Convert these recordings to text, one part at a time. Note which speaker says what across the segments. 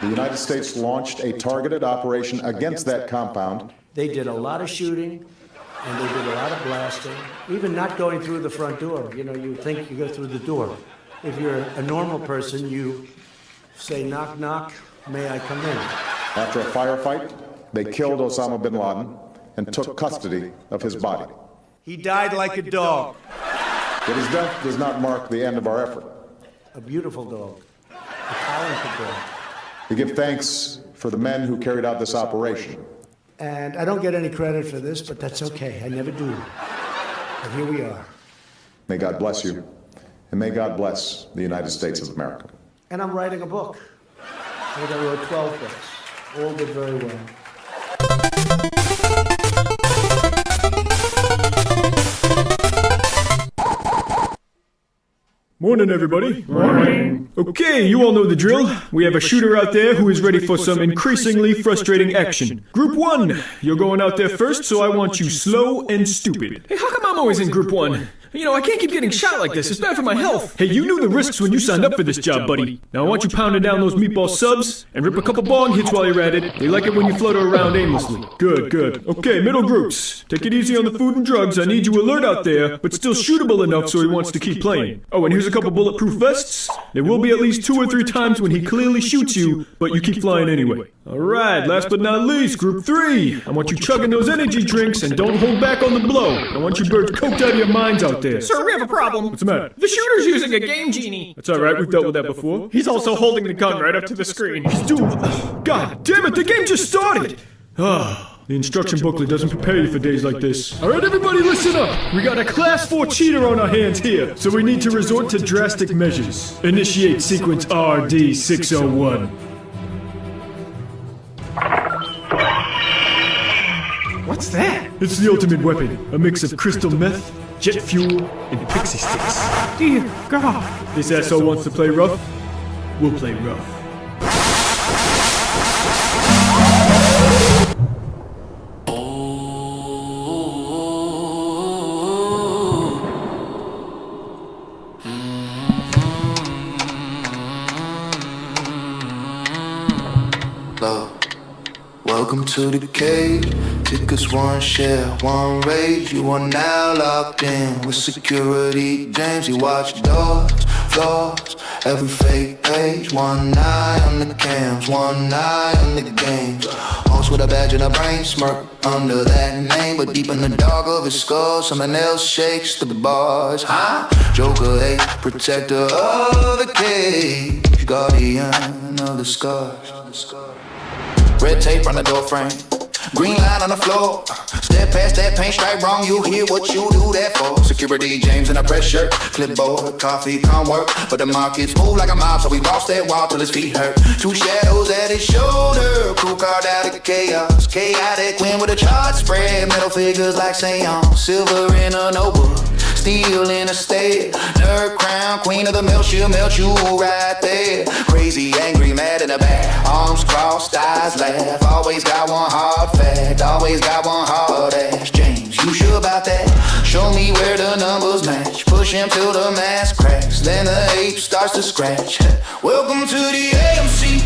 Speaker 1: The United States launched a targeted operation against that compound.
Speaker 2: They did a lot of shooting, and they did a lot of blasting, even not going through the front door. You know, you think you go through the door. If you're a normal person, you say, knock, knock, may I come in?
Speaker 1: After a firefight, they killed Osama bin Laden and took custody of his body.
Speaker 2: He died like a dog.
Speaker 1: But his death does not mark the end of our effort.
Speaker 2: A beautiful dog, a talented dog.
Speaker 1: We give thanks for the men who carried out this operation.
Speaker 2: And I don't get any credit for this, but that's okay. I never do. But here we are.
Speaker 1: May God bless you, and may God bless the United States of America.
Speaker 2: And I'm writing a book. I think I wrote 12 books. All did very well.
Speaker 3: Morning, everybody. Morning. Okay, you all know the drill. We have a shooter out there who is ready for some increasingly frustrating action. Group 1, you're going out there first, so I want you slow and stupid.
Speaker 4: Hey, how come I'm always in Group 1? You know, I can't keep getting shot like this. It's bad for my health.
Speaker 3: Hey, you knew the risks when you signed up for this job, buddy. Now I want you pounding down those meatball subs and rip a couple bong hits while you're at it. They like it when you flutter around aimlessly. Good, good. Okay, middle groups. Take it easy on the food and drugs. I need you alert out there, but still shootable enough so he wants to keep playing. Oh, and here's a couple bulletproof vests. There will be at least 2 or 3 times when he clearly shoots you, but you keep flying anyway. Alright, last but not least, Group 3. I want you chugging those energy drinks and don't hold back on the blow. I want you birds coked out of your minds out there.
Speaker 4: Sir, we have a problem.
Speaker 3: What's the matter?
Speaker 4: The shooter's using a game genie.
Speaker 3: That's alright, we've dealt with that before.
Speaker 4: He's also holding the gun right up to the screen.
Speaker 3: Dude, God damn it, the game just started! The instruction booklet doesn't prepare you for days like this. Alright, everybody listen up! We got a Class 4 cheater on our hands here, so we need to resort to drastic measures. Initiate sequence RD-601.
Speaker 4: What's that?
Speaker 3: It's the ultimate weapon, a mix of crystal meth, jet fuel, and pixie sticks.
Speaker 4: Dear God.
Speaker 3: This asshole wants to play rough? We'll play rough.
Speaker 5: Welcome to the cave. Tickets, one share, one rage. You are now locked in with security. James, you watch doors, floors, every fake page. One eye on the cams, one eye on the games. Host with a badge and a brain, smirk under that name. But deep in the dark of his skull, someone else shakes the bars. Huh? Joker, a protector of the cage, guardian of the scars. Red tape on the door frame, green line on the floor. Step past that paint stripe wrong, you hear what you do that for. Security, James in a press shirt, clipboard, coffee, can't work. But the markets move like a mob, so we boss that wall till his feet hurt. 2 shadows at his shoulder, crew card out of chaos. Chaotic wind with a chart spread, metal figures like seance. Silver in a notebook, steel in a stead. Nerd crown, queen of the milk, she'll melt you right there. Crazy, angry, mad in the back, arms crossed, eyes laugh. Always got one hard fact, always got one hard ass. James, you sure about that? Show me where the numbers match. Push him till the mask cracks, then the ape starts to scratch. Welcome to the AMC.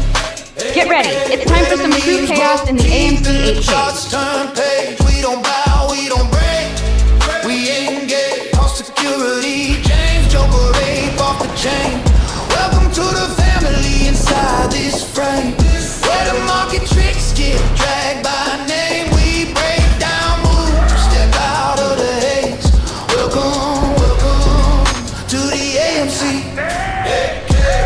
Speaker 6: Get ready, it's time for some true chaos in the AMC 8K.
Speaker 5: Turn page, we don't bow, we don't break, we engage. All security, James, Joker, ape off the chain. Welcome to the family inside this frame, where the market tricks get dragged by name. We break down moves, step out of the haze. Welcome, welcome to the AMC.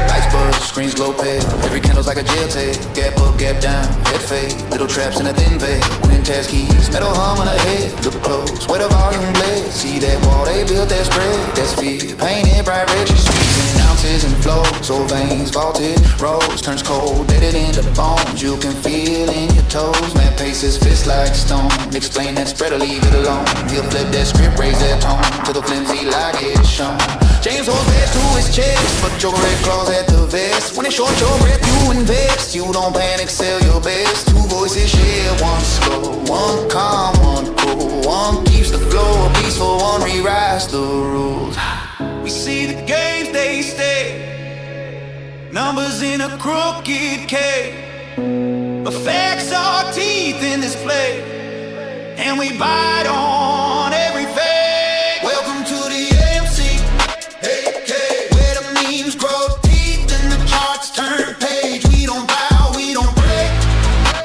Speaker 5: Lights buzz, screens glow pale, every candle's like a jail tape. Gap up, gap down, head fade, little traps in a thin veil. Winning task keys, metal hum on the head. Look close, where the volume bled. See that wall, they built that spread. That's fear, painted bright red. She's squeezing ounces and flows, old veins vaulted. Rose turns cold, dead into bones. You can feel in your toes. Man paces, fist like stone. Explain that spread or leave it alone. He'll flip that script, raise that tone to the flimsy like it's shown. James holds fast to his chest, but your red claws at the vest. When it's short your breath, you invest. You don't panic, sell your best. 2 voices share, one slow, one calm, one cool. One keeps the flow peaceful, one rewrites the rules. We see the games they stay, numbers lives in a crooked cave, but facts are teeth in this play, and we bite on every fake. Welcome to the AMC, where the memes grow teeth and the charts turn page. We don't bow, we don't break,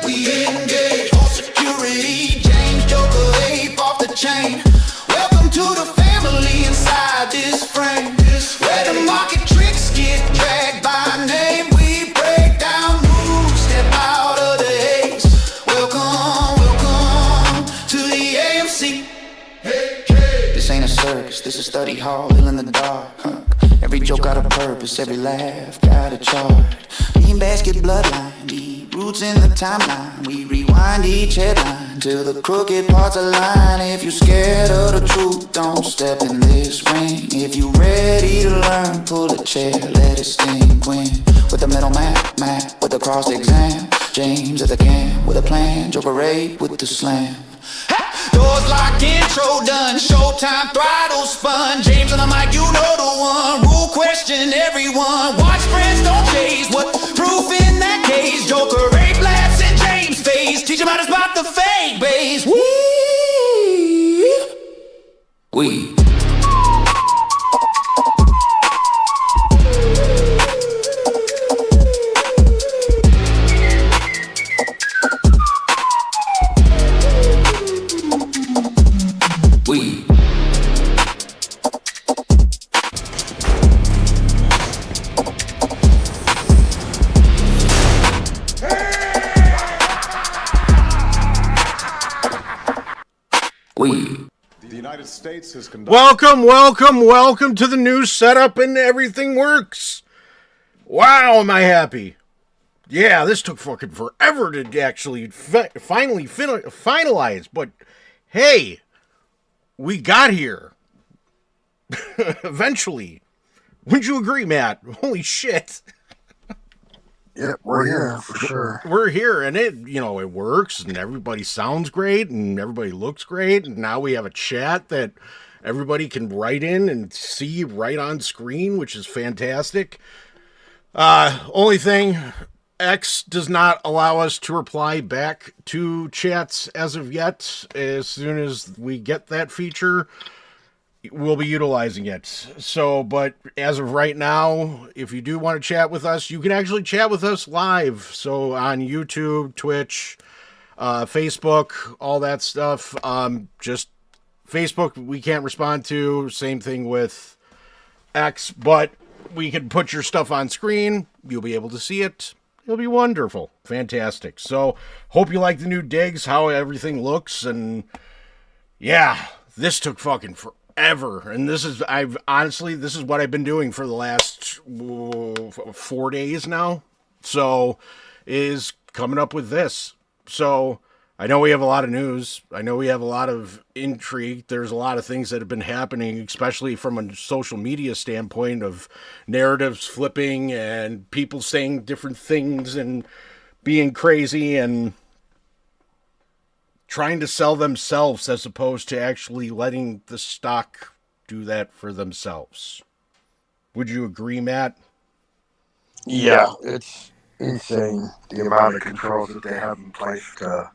Speaker 5: we engage. All security, James Joker, ape off the chain. Welcome to the family inside this frame, where the market tricks get dragged by name. We break down rules, step out of the haze. Welcome to the AMC. This ain't a circus, this is study hall, ill in the dark. Every joke got a purpose, every laugh got a chart. Bean basket bloodline, deep roots in the timeline. We rewind each headline till the crooked parts align. If you're scared of the truth, don't step in this ring. If you ready to learn, pull a chair, let it sting. Win with the middle map, with the cross exam. James at the camp with a plan, Joker rape with the slam. Doors locked, intro done, showtime, throttle spun. James on the mic, you know the one. Rule question, everyone. Watch friends, don't chase. What proof in that case? Joker, rape, laughs, and James face. Teach him how to spot the fake base. We.
Speaker 1: The United States has conducted...
Speaker 7: Welcome to the new setup and everything works. Wow, am I happy. Yeah, this took fucking forever to actually finally finalize, but hey, we got here. Eventually. Wouldn't you agree, Matt? Holy shit.
Speaker 8: Yep, we're here for sure.
Speaker 7: We're here, and it works, and everybody sounds great, and everybody looks great, and now we have a chat that everybody can write in and see right on screen, which is fantastic. Only thing, X does not allow us to reply back to chats as of yet. As soon as we get that feature, we'll be utilizing it. So, but as of right now, if you do want to chat with us, you can actually chat with us live. So on YouTube, Twitch, Facebook, all that stuff. Just Facebook, we can't respond to. Same thing with X, but we can put your stuff on screen. You'll be able to see it. It'll be wonderful. Fantastic. So hope you like the new digs, how everything looks. And yeah, this took fucking forever. And this is what I've been doing for the last 4 days now. So is coming up with this. So I know we have a lot of news. I know we have a lot of intrigue. There's a lot of things that have been happening, especially from a social media standpoint of narratives flipping and people saying different things and being crazy and trying to sell themselves as opposed to actually letting the stock do that for themselves. Would you agree, Matt?
Speaker 8: Yeah, it's insane the amount of controls that they have in place to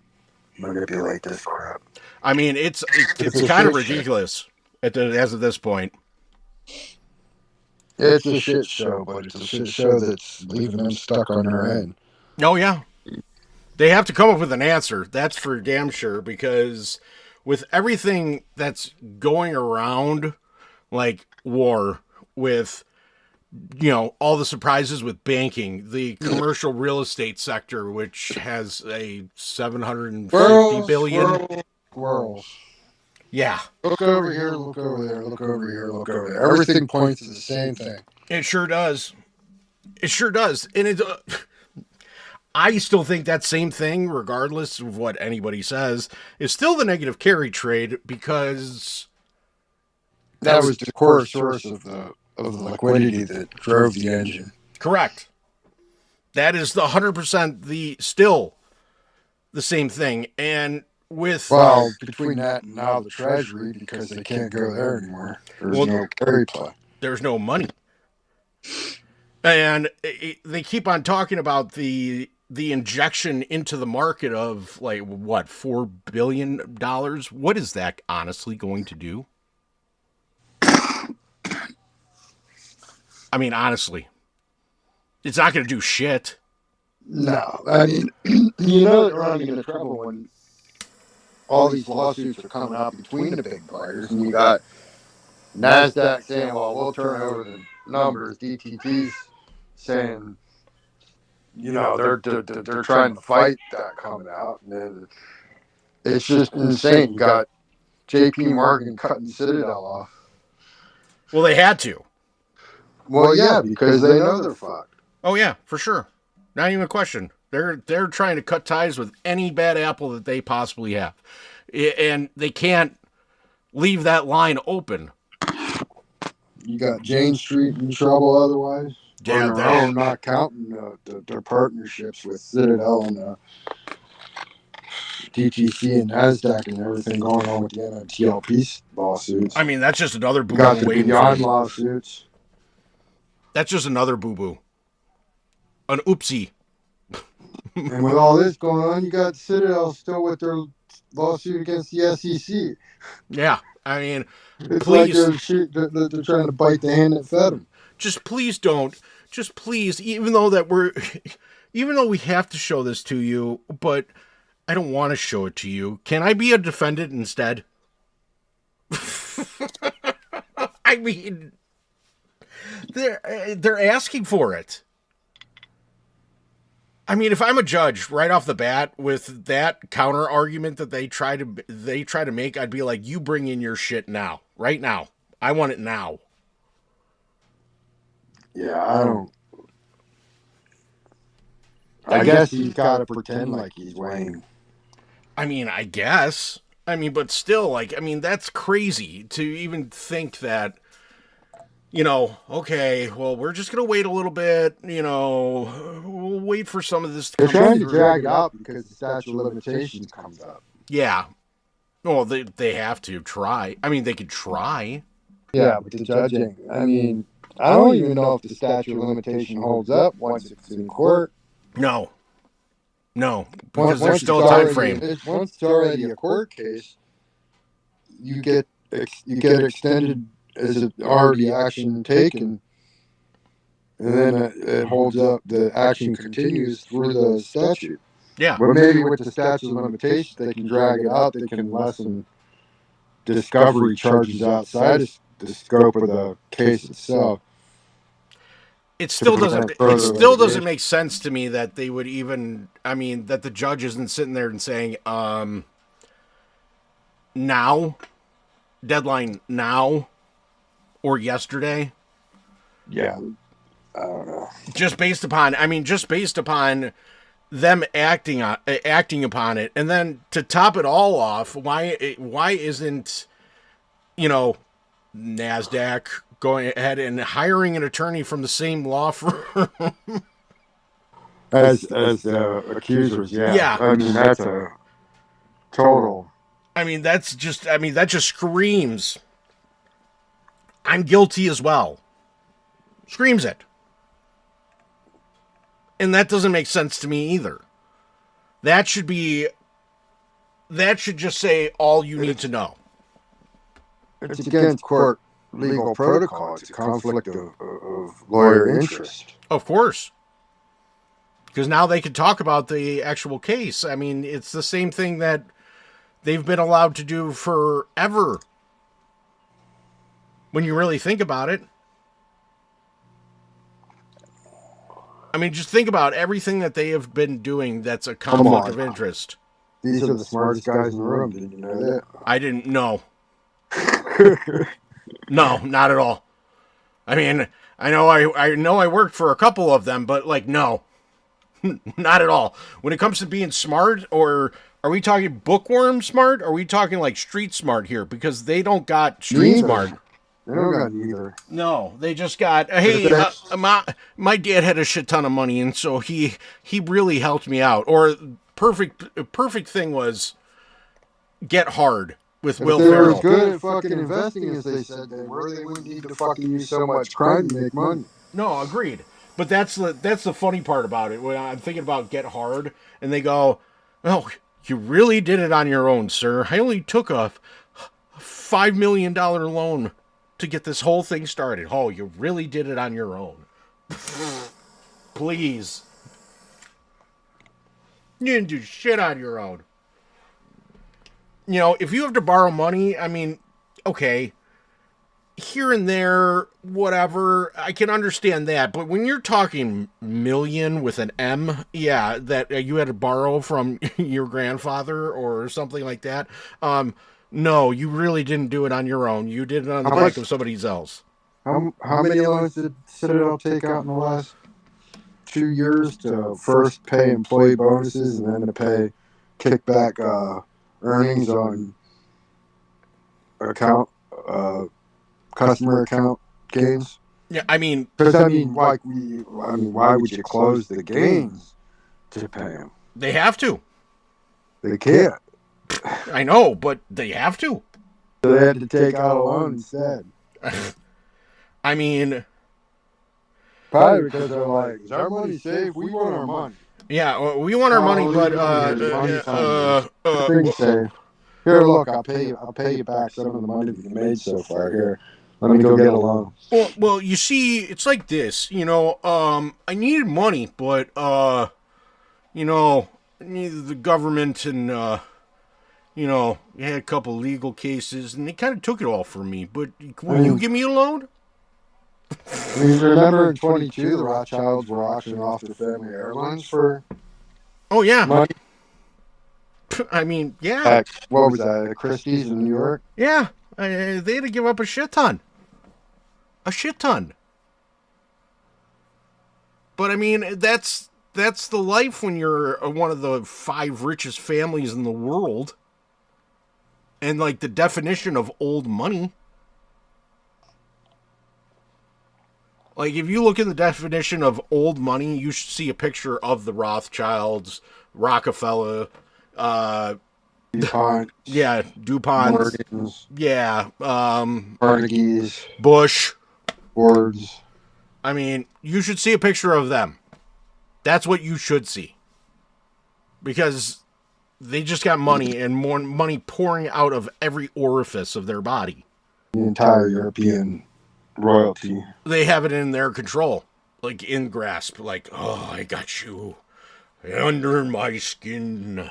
Speaker 8: manipulate this crap.
Speaker 7: I mean, it's kind of ridiculous as of this point.
Speaker 8: It's a shit show, but it's a shit show that's leaving them stuck on their head.
Speaker 7: Oh, yeah. They have to come up with an answer. That's for damn sure, because with everything that's going around, like war, with, all the surprises with banking, the commercial real estate sector, which has a $750 billion.
Speaker 8: Squirrels.
Speaker 7: Yeah.
Speaker 8: Look over here, look over there, look over here, look over there. Everything points to the same thing.
Speaker 7: It sure does. It sure does. And I still think that same thing, regardless of what anybody says, is still the negative carry trade, because
Speaker 8: that was the core source of the liquidity that drove the engine.
Speaker 7: Correct. That is the 100% still the same thing. And with
Speaker 8: between that and now the Treasury, because they can't go there anymore. There's no carry play.
Speaker 7: There's no money. And they keep on talking about the injection into the market of like what, $4 billion. What is that honestly going to do? I mean, honestly, it's not going to do shit.
Speaker 8: No, I mean, you know they're running into trouble when all these lawsuits are coming out between the big players, and you got NASDAQ saying, well, we'll turn over the numbers, DTT's saying, you know, they're trying to fight that coming out, and then it's just insane. You got JP Morgan cutting Citadel off.
Speaker 7: Well, they had to.
Speaker 8: Well, yeah, because they know they're fucked.
Speaker 7: Oh yeah, for sure. Not even a question. They're trying to cut ties with any bad apple that they possibly have, and they can't leave that line open.
Speaker 8: You got Jane Street in trouble otherwise.
Speaker 7: Yeah,
Speaker 8: on their own, not counting their partnerships with Citadel and DTC and NASDAQ and everything going on with the NMTLP lawsuits.
Speaker 7: I mean, that's just another boo-boo.
Speaker 8: Got the Beyond lawsuits.
Speaker 7: That's just another boo-boo. An oopsie.
Speaker 8: And with all this going on, you got Citadel still with their lawsuit against the SEC.
Speaker 7: Yeah, I mean,
Speaker 8: it's
Speaker 7: please.
Speaker 8: Like they're trying to bite the hand that fed them.
Speaker 7: Just please don't. Just please, even though we have to show this to you, but I don't want to show it to you. Can I be a defendant instead? I mean, they're asking for it. I mean, if I'm a judge right off the bat with that counter argument that they try to make, I'd be like, you bring in your shit now, right now. I want it now.
Speaker 8: Yeah, I guess he's got to pretend like he's Wayne.
Speaker 7: I mean, I guess. I mean, but still, like, I mean, that's crazy to even think that, you know, okay, well, we're just going to wait a little bit, you know, we'll wait for some of this to
Speaker 8: come. They're trying
Speaker 7: through.
Speaker 8: To drag it out because the statute of limitations comes up.
Speaker 7: Yeah. Well, they have to try. I mean, they could try.
Speaker 8: Yeah, but the judging, I mean, I don't even know if the statute of limitation holds up once it's in court.
Speaker 7: No, because there's still a time frame.
Speaker 8: Once it's already a court case, you get extended as an already action taken, and then it holds up. The action continues through the statute.
Speaker 7: Yeah,
Speaker 8: but maybe with the statute of limitations, they can drag it out. They can lessen discovery charges outside of the scope of the case itself.
Speaker 7: It still doesn't make sense to me that they would even, I mean, that the judge isn't sitting there and saying, now, deadline now, or yesterday.
Speaker 8: Yeah, I don't know.
Speaker 7: Just based upon them acting upon it, and then to top it all off, why isn't, you know, NASDAQ going ahead and hiring an attorney from the same law firm
Speaker 8: as accusers? Yeah. I mean, that's a total.
Speaker 7: that just screams, I'm guilty as well. Screams it. And that doesn't make sense to me either. That should just say all you need to know.
Speaker 8: It's against court legal protocol. It's a conflict of lawyer interest.
Speaker 7: Of course. Because now they can talk about the actual case. I mean, it's the same thing that they've been allowed to do forever. When you really think about it. I mean, just think about everything that they have been doing that's a conflict of interest.
Speaker 8: These are the smartest guys in the room. Did you know that?
Speaker 7: I didn't know. No, not at all. I mean, I know I worked for a couple of them, but like, no. Not at all. When it comes to being smart, or are we talking bookworm smart? Or are we talking like street smart here? Because they don't got street smart.
Speaker 8: They don't got either.
Speaker 7: No, they just got, hey, my dad had a shit ton of money, and so he really helped me out. Or perfect thing was Get Hard with Will Ferrell.
Speaker 8: They were as good at fucking investing as they said they were. They wouldn't need to fucking use so much crime to make money.
Speaker 7: No, agreed. But that's the funny part about it. When I'm thinking about Get Hard, and they go, "Oh, you really did it on your own, sir. I only took a $5 million loan to get this whole thing started. Oh, you really did it on your own." Please. You didn't do shit on your own. You know, if you have to borrow money, I mean, okay, here and there, whatever, I can understand that. But when you're talking million with an M, yeah, that you had to borrow from your grandfather or something like that, no, you really didn't do it on your own. You did it on the back of somebody else.
Speaker 8: How many loans did Citadel take out in the last 2 years to first pay employee bonuses and then to pay kickback earnings on account customer account gains?
Speaker 7: Yeah, I mean,
Speaker 8: because why would you close the gains to pay them?
Speaker 7: They have to.
Speaker 8: They can't.
Speaker 7: I know, but they have to.
Speaker 8: So they had to take out a loan instead.
Speaker 7: I mean,
Speaker 8: probably because they're like, "Is our money safe? We want our money."
Speaker 7: Yeah, we want our money, but
Speaker 8: things safe. Here, look, I'll pay you back some of the money that you made so far. Here, let me go get a loan.
Speaker 7: Well, you see, it's like this. You know, I needed money, but you know, neither the government and you know, you had a couple legal cases, and they kind of took it all from me. But will you give me a loan?
Speaker 8: I mean, remember in 22, the Rothschilds were auctioning off their family airlines for money?
Speaker 7: I mean, yeah.
Speaker 8: What was that, Christie's in New York?
Speaker 7: Yeah, they had to give up a shit ton. A shit ton. But, I mean, that's the life when you're one of the 5 richest families in the world. And, like, the definition of old money. Like, if you look at the definition of old money, you should see a picture of the Rothschilds, Rockefeller,
Speaker 8: DuPont.
Speaker 7: Yeah, DuPont.
Speaker 8: Morgans.
Speaker 7: Yeah.
Speaker 8: Carnegie's.
Speaker 7: Bush.
Speaker 8: Fords.
Speaker 7: I mean, you should see a picture of them. That's what you should see. Because they just got money and more money pouring out of every orifice of their body.
Speaker 8: The entire European royalty.
Speaker 7: They have it in their control, like in grasp, like, oh, I got you under my skin.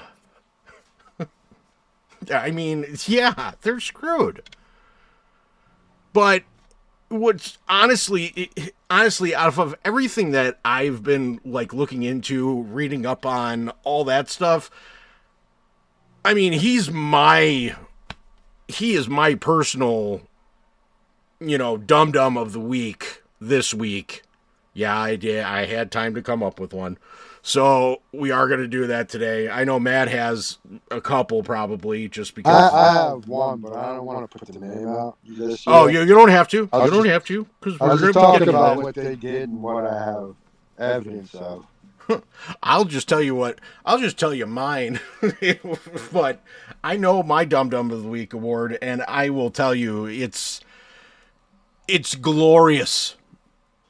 Speaker 7: I mean, yeah, they're screwed. But what's honestly, out of everything that I've been like looking into, reading up on, all that stuff, I mean, he is my personal, you know, dum-dum of the week this week. Yeah, I did. I had time to come up with one. So we are going to do that today. I know Matt has a couple probably just because.
Speaker 8: I have one, but I don't want to put the name out. You
Speaker 7: don't have to. You don't have to. Because
Speaker 8: we're just talking about what they did and what I have evidence of.
Speaker 7: I'll just tell you mine. But I know my Dum Dum of the Week award, and I will tell you it's glorious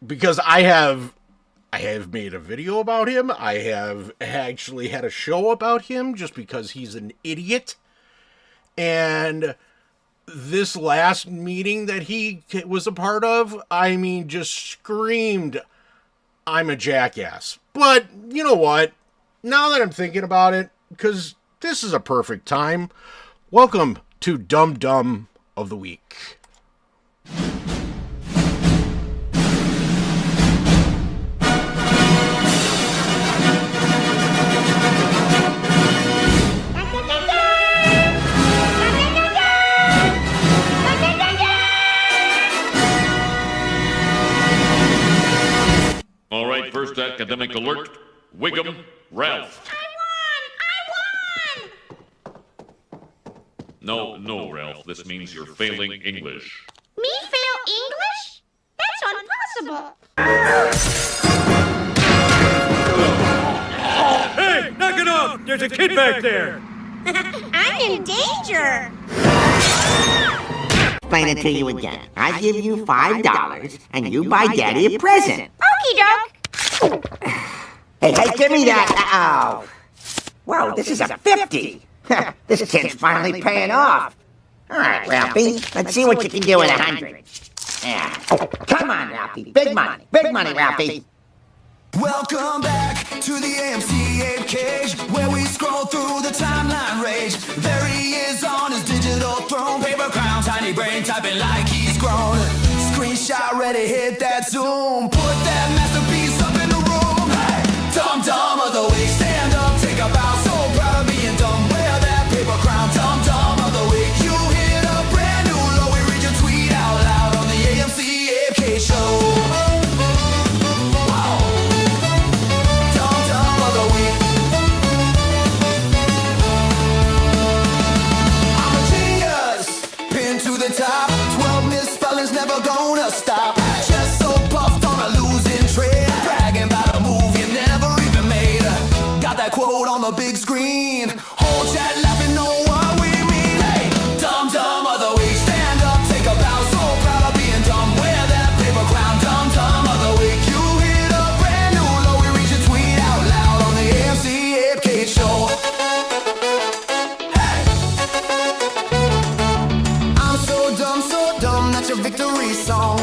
Speaker 7: because I have made a video about him. I have actually had a show about him just because he's an idiot. And this last meeting that he was a part of, I mean, just screamed, I'm a jackass. But you know what? Now that I'm thinking about it, because this is a perfect time, welcome to Dum Dum of the Week.
Speaker 9: All right, first academic alert. Wiggum, Ralph.
Speaker 10: I won!
Speaker 9: No, Ralph. This means you're failing English.
Speaker 10: Me fail English? That's impossible.
Speaker 3: Hey, knock it off! There's a kid back there!
Speaker 10: I'm in danger.
Speaker 11: Explain it to you again. I give you $5 and you buy Daddy a present.
Speaker 10: Okie doke.
Speaker 11: Hey, give me that. Oh. Whoa, this is a 50. This kid's finally paying off. All right, Ralphie, let's see what you can do with 100. Yeah. Come on, Ralphie. Big money, Ralphie.
Speaker 12: Welcome back to the AMC Ape Cage, where we scroll through the timeline rage. There he is on his digital throne, paper crown, tiny brain typing like he's grown. Screenshot ready, hit that zoom, put that masterpiece up in the room. Hey, dum-dum of the week, stand up, take a bow, so proud of being dumb. Wear that paper crown, dum-dum of the week. You hit a brand new low, we read your tweet out loud on the AMC Ape Cage show. Top 12 misspellings never gonna stop. Chest so puffed on a losing trade, bragging about a move you never even made. Got that quote on the big screen, whole chat laughing, know what we mean. Hey, dum-dum of the week, stand up, take a bow, so proud of being dumb. Wear that paper crown, dum-dum of the week. You hit a brand new low, we reach a tweet out loud on the AMC Ape Cage show. Victory song.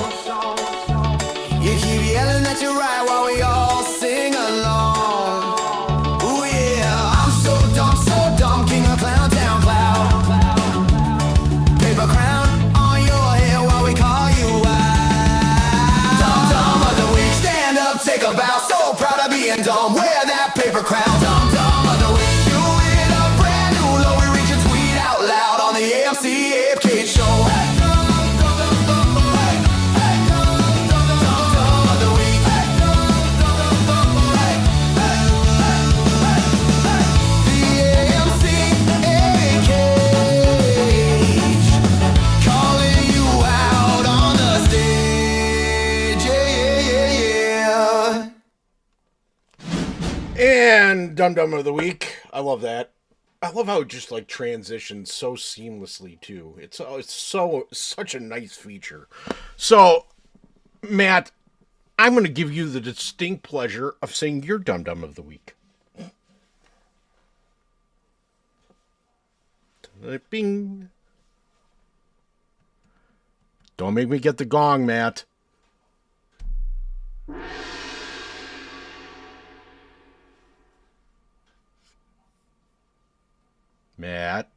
Speaker 12: You keep yelling that you're right while we all sing along. Ooh yeah, I'm so dumb, king of clown town cloud. Paper crown on your head while we call you out. Dum-dum of the week, stand up, take a bow, so proud of being dumb. Wear that paper crown, dum-dum of the week. You hit a brand new low, we reach a tweet out loud on the AMC Ape Cage show.
Speaker 7: And Dum Dum of the Week. I love that. I love how it just like transitions so seamlessly too. It's such a nice feature. So, Matt, I'm going to give you the distinct pleasure of saying your Dum Dum of the Week. Bing. Don't make me get the gong, Matt. Matt.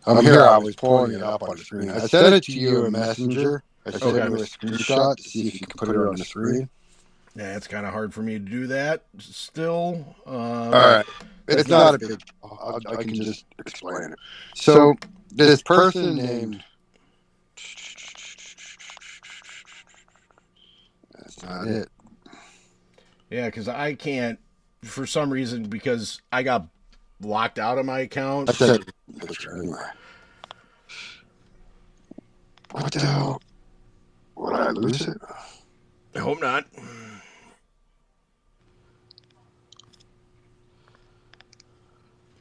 Speaker 8: I'm here. I was pulling it up on the screen. I sent it to you in Messenger. I sent you a screenshot to see if you could put it on the screen.
Speaker 7: Yeah, it's kind of hard for me to do that still.
Speaker 8: All right. It's not a big... I can just explain it. So, this person named... That's not it.
Speaker 7: Yeah, because I can't, for some reason, because I got locked out of my account.
Speaker 8: I sent a picture anyway. What the hell? Would I lose it?
Speaker 7: I hope not.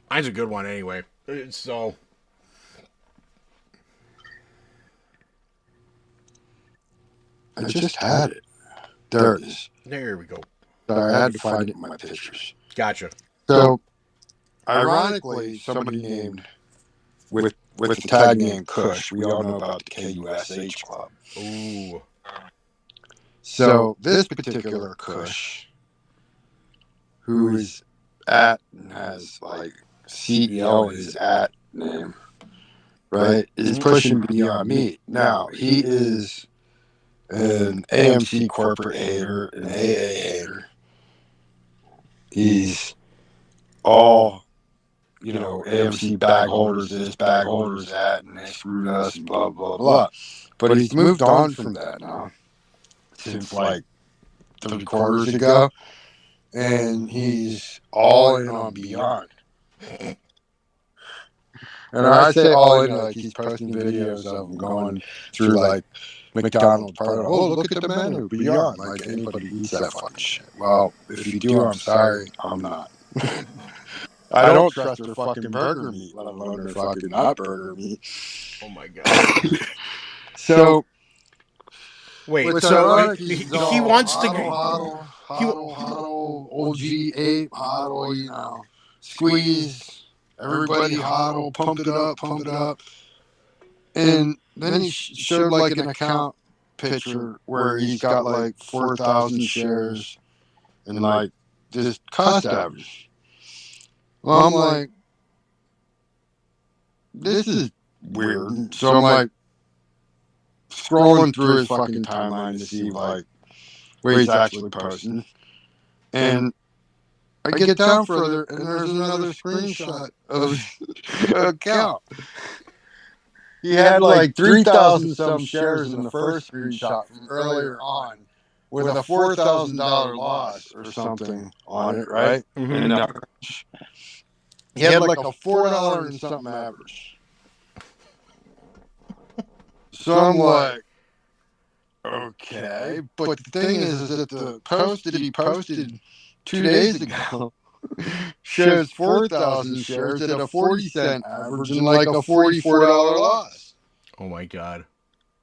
Speaker 7: Mine's a good one anyway. So.
Speaker 8: I just had it. There it is.
Speaker 7: There we go.
Speaker 8: Sorry, I had to find it in my pictures.
Speaker 7: Gotcha.
Speaker 8: So, ironically, somebody named with the tag name Kush. We all know about the KUSH Club.
Speaker 7: Ooh.
Speaker 8: So this particular Kush, who is at and has like CEO in his at name, right, is pushing Beyond Meat. Now he is an AMC corporate hater, an AA hater. He's all, AMC bag holders this, bag holders that, and they screwed us, and blah, blah, blah. But he's moved on from that now, since like 3 quarters ago, and he's all in on Beyond. And I say all in, like he's posting videos of him going through like McDonald's, oh, look at the menu, Beyond. Like anybody eats that fucking shit. Well, if you do, I'm sorry, I'm not. I don't trust their fucking burger meat, let alone their fucking not burger meat.
Speaker 7: Oh my god.
Speaker 8: So
Speaker 7: wait,
Speaker 8: what's
Speaker 7: so
Speaker 8: ironic
Speaker 7: he
Speaker 8: is all
Speaker 7: wants to.
Speaker 8: Hodl, OG8, hodl, you know, squeeze, everybody hodl, pump it up. And then he showed like an account picture where he's got like 4,000 shares and like this cost average. Well, I'm like, this is weird. So I'm like scrolling through his fucking timeline to see like where he's actually posting. And I get down further and there's another screenshot of his account. He had like 3,000 some shares in the first screenshot from earlier on with a $4,000 loss or something on it, right?
Speaker 7: Mm-hmm.
Speaker 8: And he had like a $4 and something average. So I'm like, okay. But the thing is that the post that he posted 2 days ago shows 4,000 shares at a 40-cent average and like a $44 loss.
Speaker 7: Oh my god.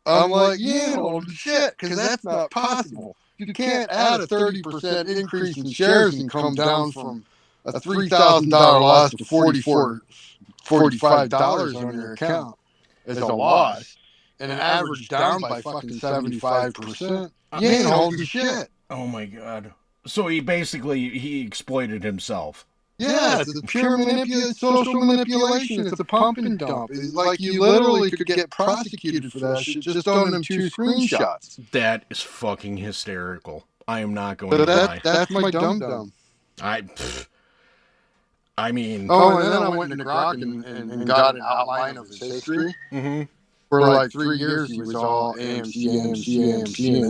Speaker 8: I'm like, yeah, holy shit, because that's not possible. You can't add a 30% increase in shares and come down from a $3,000 loss to $45 on your account as a loss and an average down by fucking 75%. You ain't holding shit.
Speaker 7: Oh my god. So he exploited himself.
Speaker 8: Yeah, it's pure social manipulation. It's a pump and dump. It's like you literally could get prosecuted for that shit just on them 2 screenshots.
Speaker 7: That is fucking hysterical. I am not going to lie.
Speaker 8: That's my dum-dum.
Speaker 7: I mean...
Speaker 8: Oh, and then I went into Grok and got an outline of his history.
Speaker 7: Mm-hmm.
Speaker 8: For like 3 years, he was all AMC, and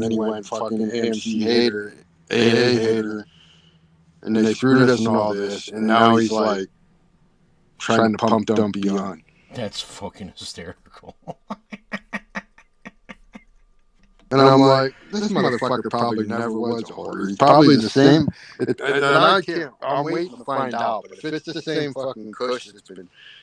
Speaker 8: then he went fucking AMC hater, AA hater. And they screwed us and all this, and now he's like trying to pump dump beyond.
Speaker 7: That's fucking hysterical.
Speaker 8: And I'm like, this motherfucker probably never was a hoarder. He's probably the same. I'm waiting to find out. But if it's the same fucking kush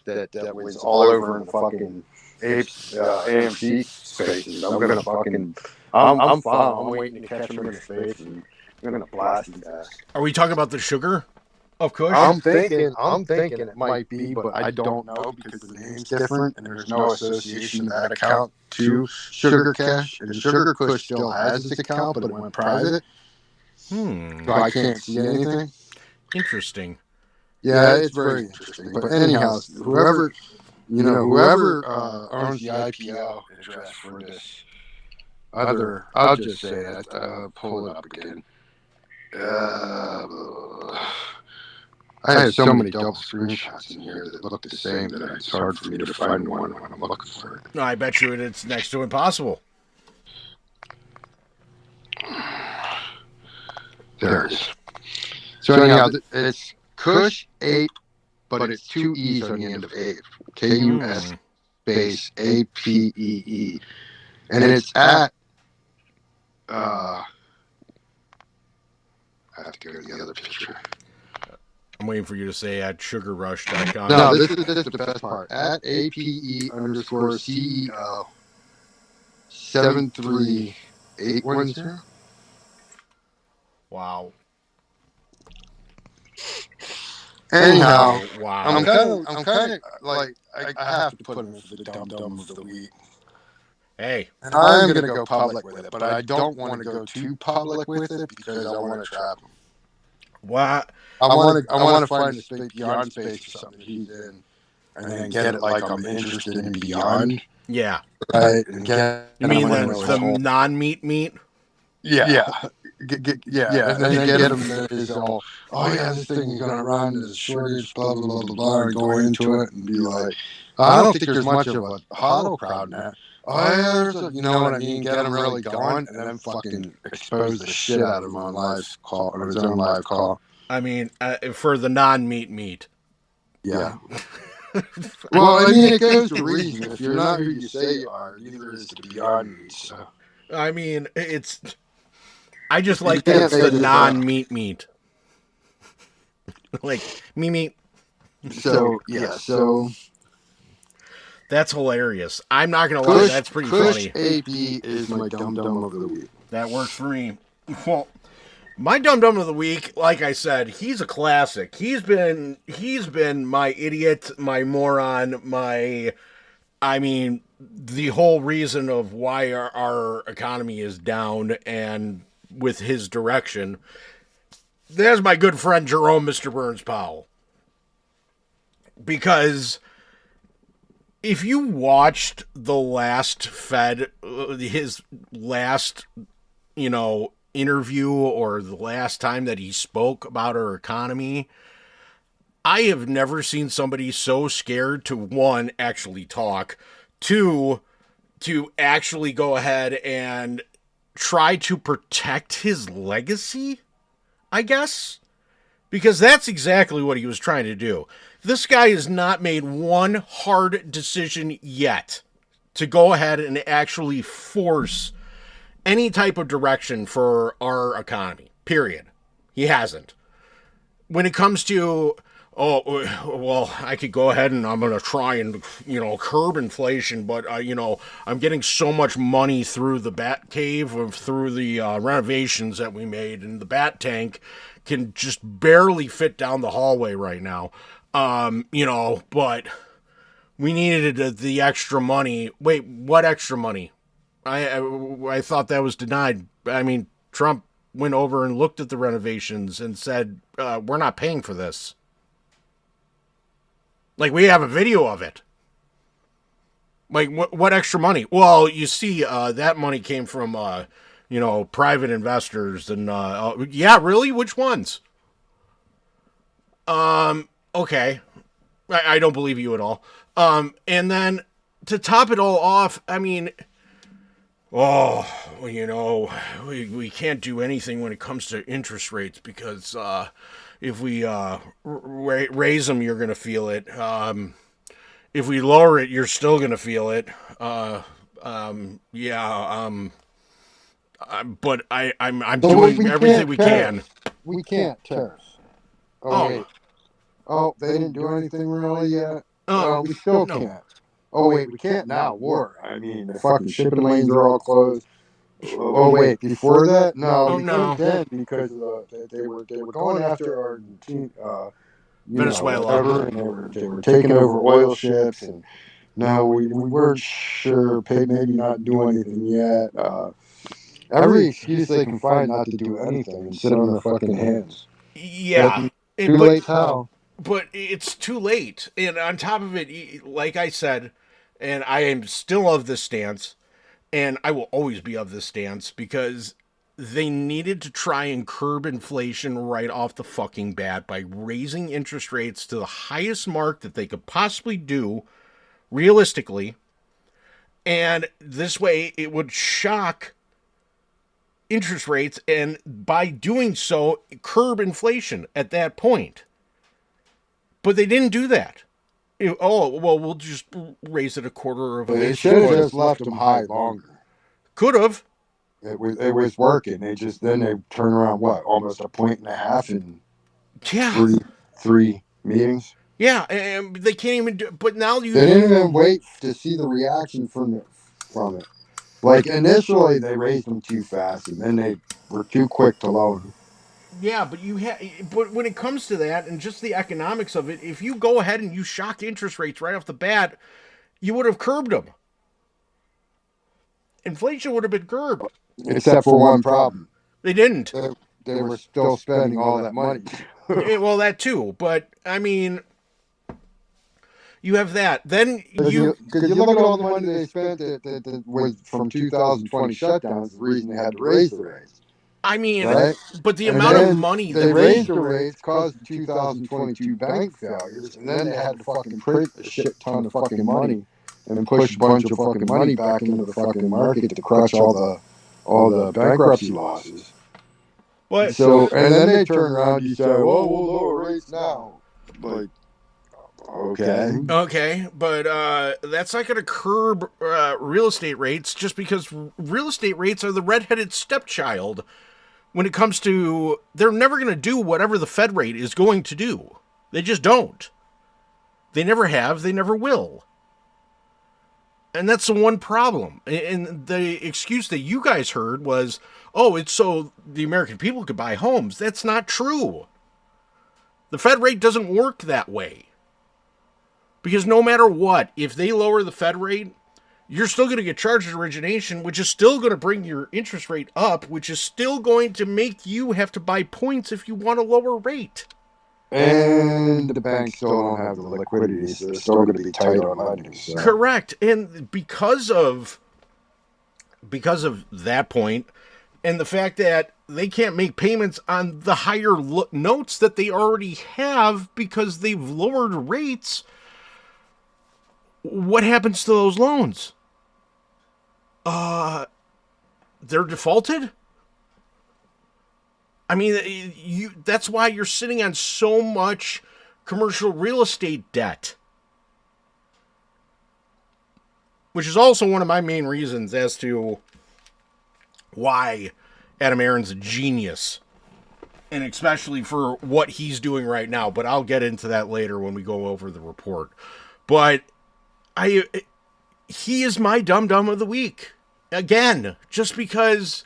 Speaker 8: that was all over in the fucking AMC spaces, I'm gonna fucking, I'm fine. I'm waiting to catch him in his face and I'm gonna blast his ass.
Speaker 7: Are we talking about the sugar of Kush?
Speaker 8: I'm thinking it might be, but I don't know because the name's different and there's no association of that account to Sugar Cash. And Sugar Kush still has its account, but it went private. So I can't see anything.
Speaker 7: Interesting.
Speaker 8: Yeah, it's very interesting. But anyhow, whoever owns the IPO address for this other, I'll just say that. Pull it up again. I have so many double screenshots in here that look the same that it's hard for me to find one when I'm looking for it.
Speaker 7: No, I bet you it's next to impossible.
Speaker 8: There it is. So anyhow, it's Kush Ape, but it's 2 E's on the end of Ape. KUS space APEE. And it's at I have to go to the other picture.
Speaker 7: I'm waiting for you to say at sugarrush.com.
Speaker 8: No, this is the best part. At APE underscore CEO 73810.
Speaker 7: Wow.
Speaker 8: Anyhow,
Speaker 7: wow.
Speaker 8: I'm kind of like I have to put him into the dum-dum of the week.
Speaker 7: Hey.
Speaker 8: And I'm going to go public with it, but I don't want to go too public with it because I want to trap him.
Speaker 7: What?
Speaker 8: I want to find a space beyond space or something he's in, and then get it like I'm interested in beyond.
Speaker 7: Yeah.
Speaker 8: Right. And
Speaker 7: you mean the non-meat meat?
Speaker 8: Yeah. Yeah. And then get him that is all, oh yeah, this thing is going to run as shortage, blah, blah, blah, blah, blah, and go into it and be like, I don't think there's much of a hodl crowd now. Oh yeah, you know what I mean? Get him really going and then fucking expose the shit out of him on live call, on his own live call.
Speaker 7: I mean, for the non-meat.
Speaker 8: Yeah. Well, I mean, it goes to reason. If you're not who you say you are, neither is the beyond meat. So.
Speaker 7: I mean, I just like that it's the non-meat. Like, meat.
Speaker 8: So
Speaker 7: That's hilarious. I'm not gonna lie, that's pretty
Speaker 8: Kush
Speaker 7: funny.
Speaker 8: AP is my dumb of the week.
Speaker 7: That works for me. Well, my dum dum of the week, like I said, he's a classic. He's been my idiot, my moron, the whole reason of why our economy is down, and with his direction. There's my good friend Jerome, Mr. Burns Powell. Because if you watched the last Fed, his last, interview, or the last time that he spoke about our economy, I have never seen somebody so scared to, one, actually talk, two, to actually go ahead and try to protect his legacy, I guess. Because that's exactly what he was trying to do. This guy has not made one hard decision yet to go ahead and actually force any type of direction for our economy. Period. He hasn't. When it comes to, I could go ahead and I'm going to try and, curb inflation, but, I'm getting so much money through the Bat Cave, or through the renovations that we made, and the Bat Tank can just barely fit down the hallway right now. But we needed the extra money. Wait, what extra money? I thought that was denied. I mean, Trump went over and looked at the renovations and said, we're not paying for this. Like, we have a video of it. Like, what extra money? Well, you see, that money came from, private investors. And, yeah, really? Which ones? Okay. I don't believe you at all. And then, to top it all off, I mean, we can't do anything when it comes to interest rates, because if we raise them, you're going to feel it. If we lower it, you're still going to feel it. But I'm doing everything we can.
Speaker 8: We can't tariff. Wait. Oh, they didn't do anything really yet? No, we still can't. Oh, wait, we can't now. War. I mean, the fucking shipping lanes are all closed. Oh, wait, before that? No, we couldn't then, because they were going after Argentina,
Speaker 7: Venezuela.
Speaker 8: And they were taking over oil ships, and no, we weren't sure. Maybe not do anything yet. Every excuse they can find not to do anything and sit on their fucking hands.
Speaker 7: Yeah.
Speaker 8: Too late how?
Speaker 7: But it's too late. And on top of it, like I said, and I am still of this stance, and I will always be of this stance, because they needed to try and curb inflation right off the fucking bat by raising interest rates to the highest mark that they could possibly do, realistically. And this way, it would shock interest rates, and by doing so, curb inflation at that point. But they didn't do that. We'll just raise it a quarter of an inch.
Speaker 8: They should have just left them high longer.
Speaker 7: Could have.
Speaker 8: It was working. They turn around almost 1.5 in three meetings.
Speaker 7: Yeah, and they can't even do. But now
Speaker 8: they didn't even wait to see the reaction from it. Like, initially they raised them too fast, and then they were too quick to lower them.
Speaker 7: Yeah, but when it comes to that and just the economics of it, if you go ahead and you shock interest rates right off the bat, you would have curbed them. Inflation would have been curbed.
Speaker 8: Except for one problem.
Speaker 7: They didn't.
Speaker 8: They were still spending all that money.
Speaker 7: Well, that too. But, I mean, you have that. Then
Speaker 8: because you look at all the money they spent that was from 2020 shutdowns, the reason they had to raise the rates.
Speaker 7: I mean,
Speaker 8: right?
Speaker 7: But the amount of money
Speaker 8: they raised the rates caused the 2022 bank failures, and then they had to fucking print a shit ton of fucking money and push a bunch of fucking money back into the fucking market to crush all the bankruptcy losses.
Speaker 7: What?
Speaker 8: So, and then they turn around and you say, "Oh, we'll lower rates now." Like,
Speaker 7: okay, but that's not going to curb real estate rates, just because real estate rates are the redheaded stepchild when it comes to, they're never going to do whatever the Fed rate is going to do. They just don't. They never have. They never will. And that's the one problem. And the excuse that you guys heard was, oh, it's so the American people could buy homes. That's not true. The Fed rate doesn't work that way. Because no matter what, if they lower the Fed rate, you're still going to get charged at origination, which is still going to bring your interest rate up, which is still going to make you have to buy points if you want a lower rate.
Speaker 8: And the banks still don't have the liquidity, so they're still going to be tight on lending. So.
Speaker 7: Correct. And because of that point, and the fact that they can't make payments on the higher notes that they already have because they've lowered rates, what happens to those loans? They're defaulted? I mean, that's why you're sitting on so much commercial real estate debt. Which is also one of my main reasons as to why Adam Aaron's a genius. And especially for what he's doing right now. But I'll get into that later when we go over the report. But he is my dum-dum of the week. Again, just because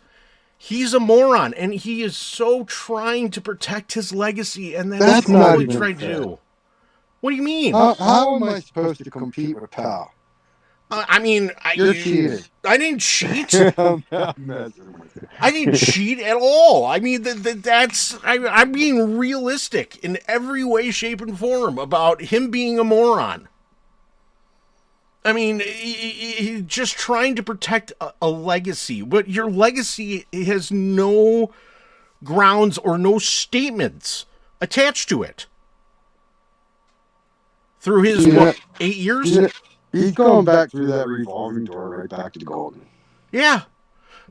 Speaker 7: he's a moron, and he is so trying to protect his legacy, and that's all he's trying to do. What do you mean?
Speaker 8: How am I supposed to compete with Pal?
Speaker 7: You're
Speaker 8: cheating.
Speaker 7: I didn't cheat.
Speaker 8: I'm messing with you.
Speaker 7: I didn't cheat at all. I mean, I'm being realistic in every way, shape, and form about him being a moron. I mean, he's just trying to protect a legacy, but your legacy has no grounds or no statements attached to it. Through his, 8 years?
Speaker 8: He's going back through that revolving door right back to golden.
Speaker 7: Yeah.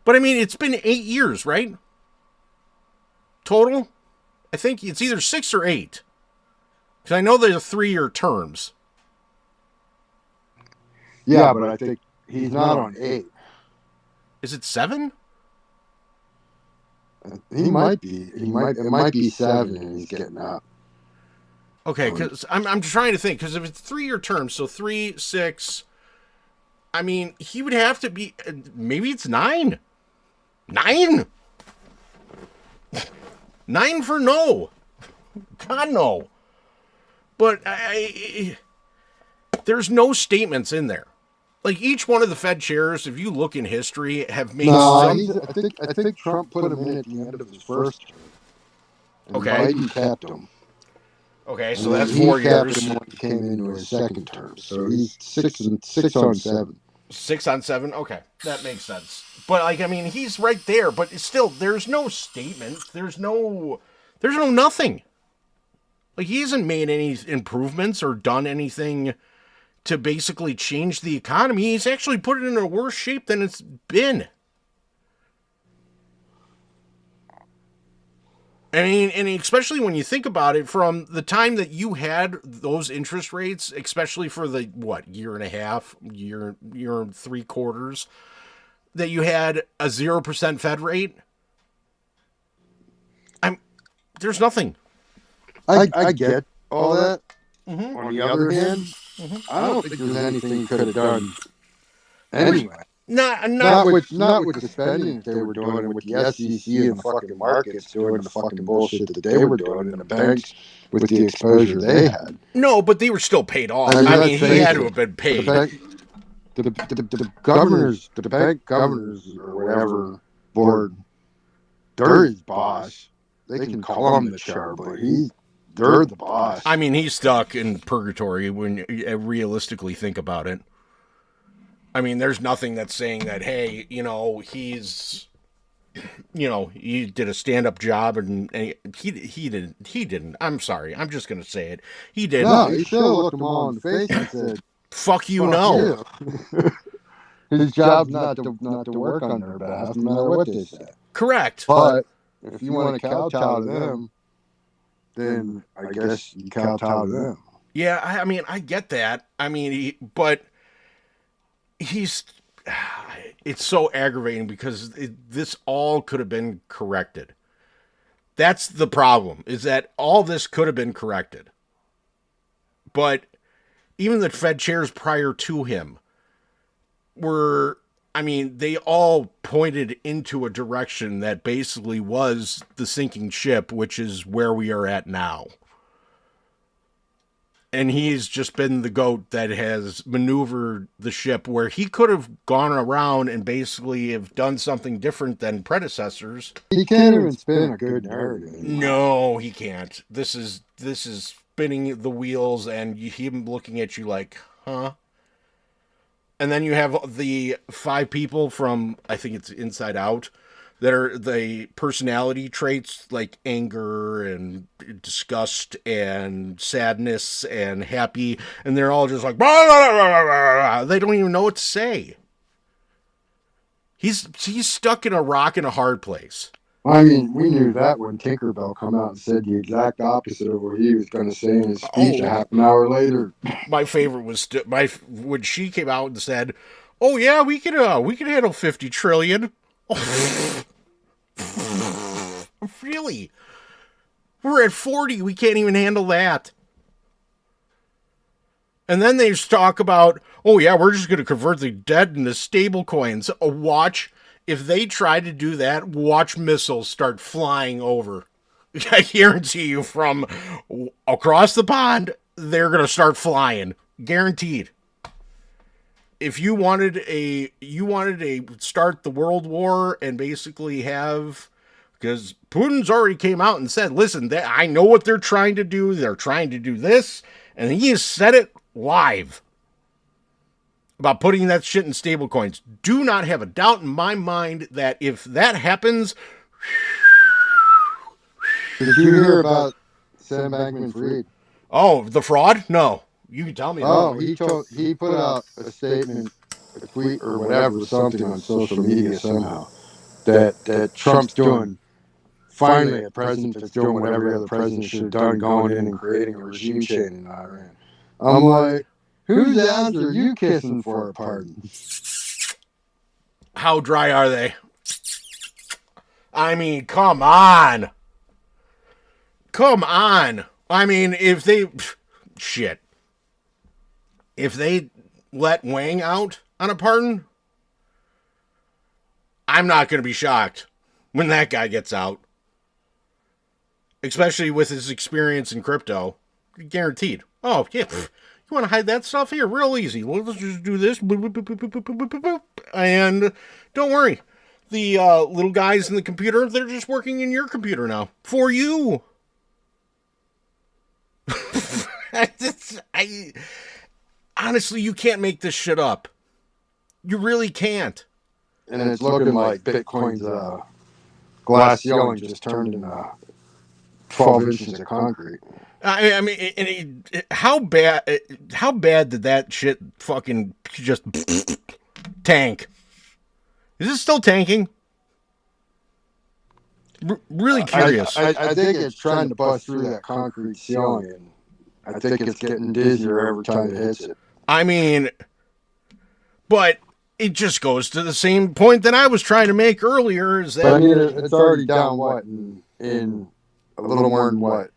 Speaker 7: But I mean, it's been 8 years, right? Total? I think it's either 6 or 8. Because I know they're 3-year terms.
Speaker 8: Yeah, but I think he's not on 8.
Speaker 7: Is it 7?
Speaker 8: He might be. It might be 7, and he's getting up.
Speaker 7: Okay, because I'm trying to think. Because if it's 3-year terms, so 3, 6. I mean, he would have to be. Maybe it's 9. 9. 9 for no. God no. But there's no statements in there. Like, each one of the Fed chairs, if you look in history, have made
Speaker 8: I think Trump put him in at the end of his first term. And Biden capped him.
Speaker 7: Okay, so that's 4 years.
Speaker 8: He capped him when he came into his second term. So he's 6 on 7.
Speaker 7: 6 on 7? Okay, that makes sense. But, like, I mean, he's right there. But still, there's no statement. There's no nothing. Like, he hasn't made any improvements or done anything to basically change the economy. He's actually put it in a worse shape than it's been. I mean, and especially when you think about it, from the time that you had those interest rates, especially for the, year and a half, year and 3/4, that you had a 0% Fed rate, there's nothing.
Speaker 8: I get all that.
Speaker 7: Mm-hmm.
Speaker 8: On the other hand, I don't think there's anything you could have done anyway. Not with the spending that they were doing, and with the SEC and the fucking markets doing the fucking bullshit that they were doing, and the banks with the exposure they had.
Speaker 7: No, but they were still paid off. I mean, he had to have been paid.
Speaker 8: The governors, the bank governors or whatever board, they're his boss. They can call him the chair, but they're the boss.
Speaker 7: I mean, he's stuck in purgatory when you realistically think about it. I mean, there's nothing that's saying that, hey, he's, he did a stand-up job, and he didn't. I'm sorry. I'm just going to say it. He didn't.
Speaker 8: No, he still looked him all in the face and said,
Speaker 7: fuck you, no.
Speaker 8: His job's not to work on their behalf, no matter what they say.
Speaker 7: Correct.
Speaker 8: But if you want to kowtow to them, then I guess you kowtow to them.
Speaker 7: Yeah, I mean, I get that. I mean, but it's so aggravating because this all could have been corrected. That's the problem, is that all this could have been corrected. But even the Fed chairs prior to him were, I mean, they all pointed into a direction that basically was the sinking ship, which is where we are at now. And he's just been the goat that has maneuvered the ship where he could have gone around and basically have done something different than predecessors.
Speaker 8: He can't even spin a good narrative.
Speaker 7: No, he can't. This is spinning the wheels and him looking at you like, huh? And then you have the 5 people from, I think it's Inside Out, that are the personality traits like anger and disgust and sadness and happy. And they're all just like, blah, blah, blah, blah, blah. They don't even know what to say. He's stuck in a rock and a hard place.
Speaker 8: I mean, we knew that when Tinkerbell come out and said the exact opposite of what he was going to say in his speech a half an hour later.
Speaker 7: My favorite was when she came out and said, "Oh yeah, we can handle 50 trillion." Really? We're at 40. We can't even handle that. And then they just talk about, "Oh yeah, we're just going to convert the debt into stable coins." Watch. If they try to do that, watch missiles start flying over. I guarantee you from across the pond, they're going to start flying. Guaranteed. If you wanted a start the World War and basically have, because Putin's already came out and said, listen, I know what they're trying to do. They're trying to do this. And he has said it live. About putting that shit in stable coins. Do not have a doubt in my mind that if that happens...
Speaker 8: Did you hear about Sam Bankman-Fried?
Speaker 7: Oh, the fraud? No. You can tell me.
Speaker 8: Oh, he put out a statement, a tweet or whatever, something on social media somehow, that Trump's doing, finally a president that's doing what every other president should have done, going in and creating a regime change in Iran. I'm like... Whose ass are you kissing for a pardon?
Speaker 7: How dry are they? I mean, come on. Come on. I mean, if they... Shit. If they let Wang out on a pardon, I'm not going to be shocked when that guy gets out. Especially with his experience in crypto. Guaranteed. Oh, yeah. You want to hide that stuff here? Real easy. Let's just do this. And don't worry. The little guys in the computer, they're just working in your computer now. For you. Honestly, you can't make this shit up. You really can't.
Speaker 8: And it's looking like Bitcoin's glass ceiling just turned into 12 inches of concrete.
Speaker 7: I mean, how bad did that shit fucking just tank? Is it still tanking? Really curious.
Speaker 8: I think it's trying to bust through that concrete ceiling, and I think it's getting dizzier every time it hits it.
Speaker 7: I mean, but it just goes to the same point that I was trying to make earlier. Is that,
Speaker 8: but I mean, it's already down, what, in a little more than what?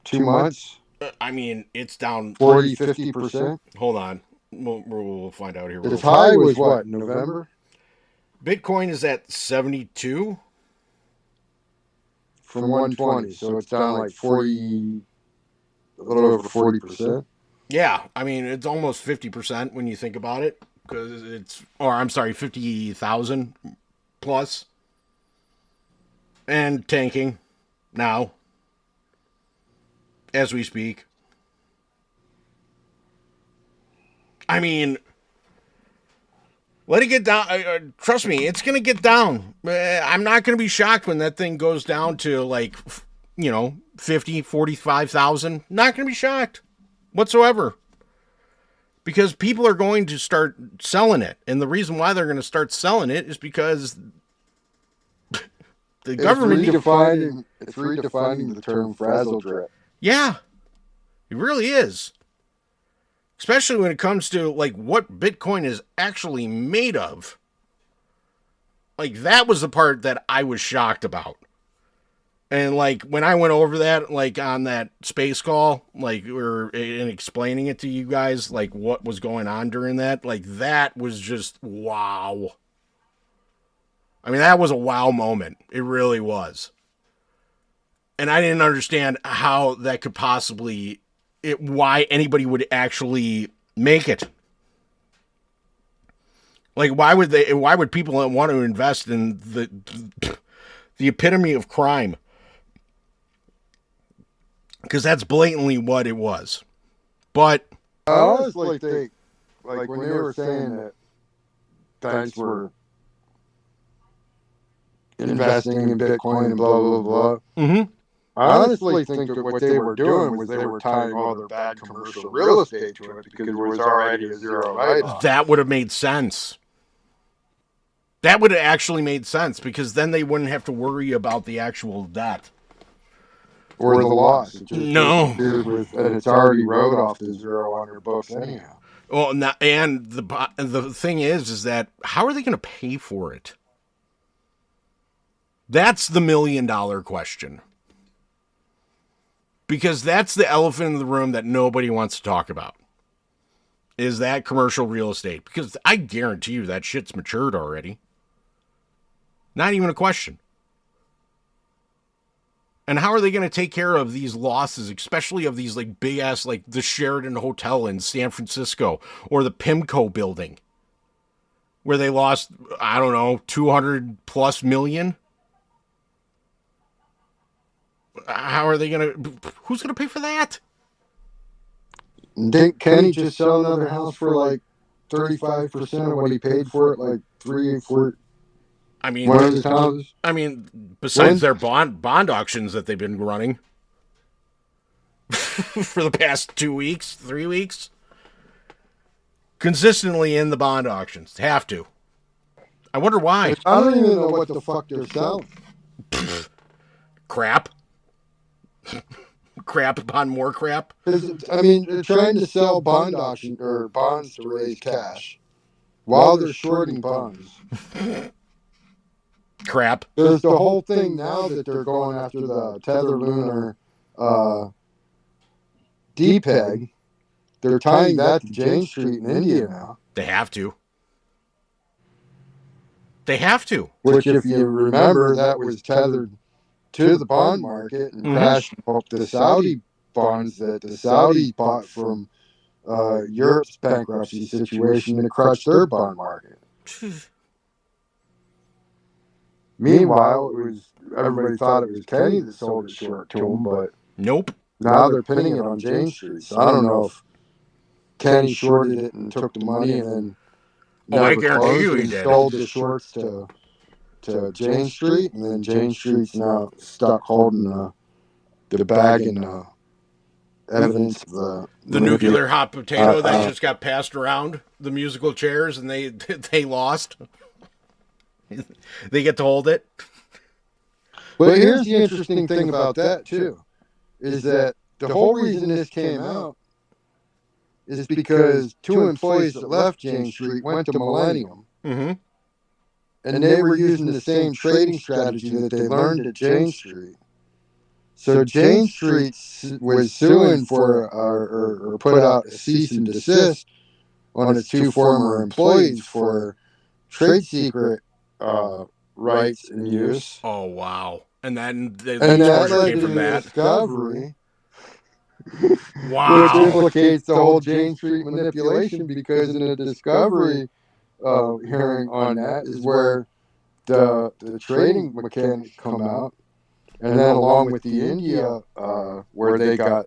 Speaker 8: 2 months?
Speaker 7: I mean, it's down
Speaker 8: 40, 50%.
Speaker 7: Hold on. We'll find out here.
Speaker 8: Its high was what, November?
Speaker 7: Bitcoin is at 72.
Speaker 8: From 120, so it's down like 40, a little over 40%.
Speaker 7: Yeah, I mean, it's almost 50% when you think about it. Because it's, or I'm sorry, 50,000 plus. And tanking now. As we speak. I mean, let it get down. Trust me, it's going to get down. I'm not going to be shocked when that thing goes down to like, 50, 45,000. Not going to be shocked whatsoever. Because people are going to start selling it. And the reason why they're going to start selling it is because the government...
Speaker 8: It's redefining the term frazzle drip.
Speaker 7: Yeah, it really is. Especially when it comes to, like, what Bitcoin is actually made of. Like, that was the part that I was shocked about. And like when I went over that, like on that space call, like in explaining it to you guys, like what was going on during that, like that was just wow. I mean, that was a wow moment. It really was. And I didn't understand how that could possibly, why anybody would actually make it. Like, why would people want to invest in the epitome of crime? Because that's blatantly what it was. But
Speaker 8: I honestly think, like when they were saying that banks were investing in Bitcoin and blah blah blah.
Speaker 7: Mm-hmm.
Speaker 8: I honestly think that what they were doing was they were tying all their bad commercial real estate to it because it was already a zero write-off.
Speaker 7: That would have made sense. That would have actually made sense because then they wouldn't have to worry about the actual debt.
Speaker 8: Or the loss.
Speaker 7: No.
Speaker 8: And it's already wrote off to zero on your books anyhow.
Speaker 7: Well, and the thing is that how are they going to pay for it? That's the $1 million question. Because that's the elephant in the room that nobody wants to talk about. Is that commercial real estate? Because I guarantee you that shit's matured already. Not even a question. And how are they going to take care of these losses, especially of these like big ass, like the Sheraton Hotel in San Francisco or the PIMCO building where they lost, I don't know, 200+ million? How are they going to, who's going to pay for that?
Speaker 8: Didn't Kenny just sell another house for like 35% of what he paid for it, like 3-4?
Speaker 7: I mean,
Speaker 8: one of his houses?
Speaker 7: I mean, besides their bond auctions that they've been running for the past 2 weeks, 3 weeks, consistently in the bond auctions, have to. I wonder why.
Speaker 8: I don't even know what the fuck they're selling.
Speaker 7: Crap. Crap upon more crap.
Speaker 8: I mean, they're trying to sell bond auction or bonds to raise cash while they're shorting bonds.
Speaker 7: Crap.
Speaker 8: There's the whole thing now that they're going after the Tether Lunar DPEG. They're tying that to Jane Street in India now.
Speaker 7: They have to. They have to.
Speaker 8: Which, if you remember, that was tethered to the bond market and crashed up the Saudi bonds that the Saudi bought from Europe's bankruptcy situation and crushed their bond market. Meanwhile, everybody thought it was Kenny that sold it short to them, but
Speaker 7: nope.
Speaker 8: Now they're pinning it on Jane Street. So I don't know if Kenny shorted it and took the money and then
Speaker 7: I guarantee you he did.
Speaker 8: Sold the shorts to Jane Street, and then Jane Street's now stuck holding the bag and evidence of
Speaker 7: the nuclear hot potato that just got passed around the musical chairs, and they lost. They get to hold it.
Speaker 8: But here's the interesting thing about that too, is that the whole reason this came out is because 2 employees that left Jane Street went to Millennium.
Speaker 7: Mm-hmm.
Speaker 8: And they were using the same trading strategy that they learned at Jane Street. So Jane Street was suing for or put out a cease and desist on its 2 former employees for trade secret rights and use.
Speaker 7: Oh, wow. And then
Speaker 8: that led to the discovery.
Speaker 7: Wow.
Speaker 8: Which implicates the whole Jane Street manipulation, because in the discovery hearing on that is where the trading mechanics come out, and then along with the India where they got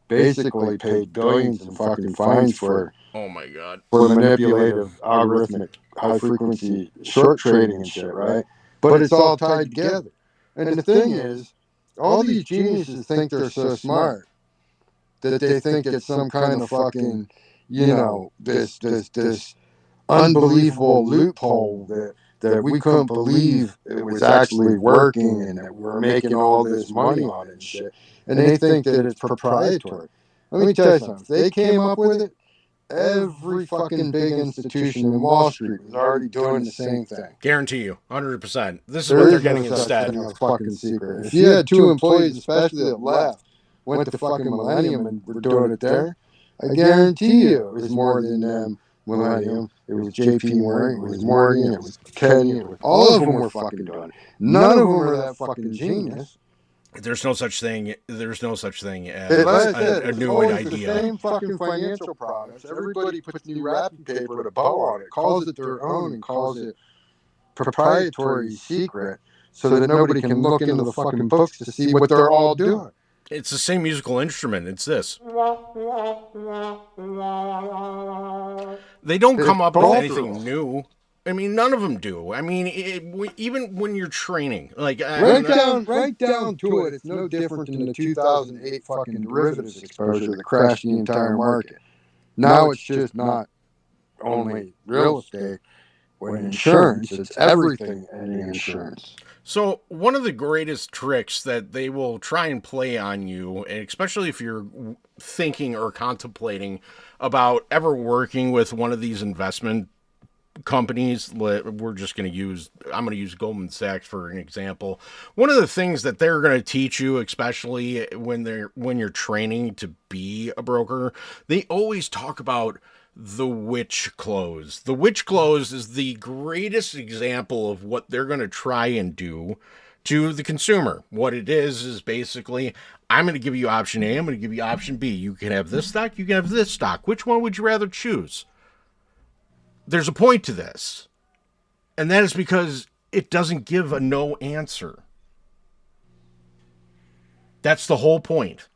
Speaker 8: basically paid billions in fucking fines for
Speaker 7: oh my god
Speaker 8: for manipulative algorithmic high frequency short trading and shit, right? But it's all tied together. And the thing is, all these geniuses think they're so smart that they think it's some kind of fucking, this unbelievable loophole that we couldn't believe it was actually working and that we're making all this money on it and shit. And they think that it's proprietary. Let me tell you something. If they came up with it, every fucking big institution in Wall Street is already doing the same thing.
Speaker 7: Guarantee you, 100%. This is
Speaker 8: There
Speaker 7: what they're
Speaker 8: is no
Speaker 7: getting
Speaker 8: such
Speaker 7: instead.
Speaker 8: thing as fucking secret. If you had two employees, especially that left, went to fucking Millennium and were doing it there, I guarantee you it was more than Millennium. It was JP Morgan, it was Morgan, it was Kenny, all of them were fucking doing it. None of them are that fucking genius.
Speaker 7: There's no such thing. There's no such thing as
Speaker 8: Like I said,
Speaker 7: a
Speaker 8: it's
Speaker 7: new
Speaker 8: always
Speaker 7: idea.
Speaker 8: the same fucking financial products. Everybody puts new wrapping paper with a bow on it, calls it their own, and calls it proprietary secret, so that nobody can look into the fucking books to see what they're all doing.
Speaker 7: It's the same musical instrument. It's this. They don't come up with anything new. I mean, none of them do. I mean, even when you're training, like
Speaker 8: right down to it, it's no different than the 2008 fucking derivatives exposure that crashed the entire market. Now it's just not only real estate or insurance; it's everything in insurance.
Speaker 7: So one of the greatest tricks that they will try and play on you, and especially if you're thinking or contemplating about ever working with one of these investment companies, I'm going to use Goldman Sachs for an example. One of the things that they're going to teach you, especially when you're training to be a broker, they always talk about the witch close. The witch close is the greatest example of what they're going to try and do to the consumer. What it is basically, I'm going to give you option A, I'm going to give you option B. You can have this stock, you can have this stock. Which one would you rather choose? There's a point to this, and that is because it doesn't give a no answer. That's the whole point.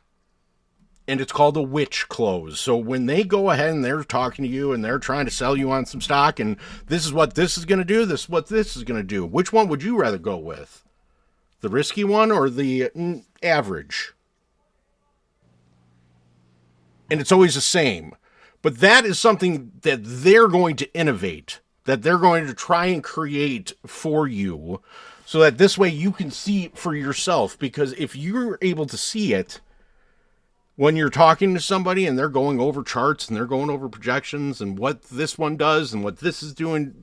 Speaker 7: And it's called a witch close. So when they go ahead and they're talking to you and they're trying to sell you on some stock and this is what this is going to do, this is what this is going to do, which one would you rather go with? The risky one or the average? And it's always the same. But that is something that they're going to innovate, that they're going to try and create for you so that this way you can see it for yourself. Because if you're able to see it when you're talking to somebody and they're going over charts and they're going over projections and what this one does and what this is doing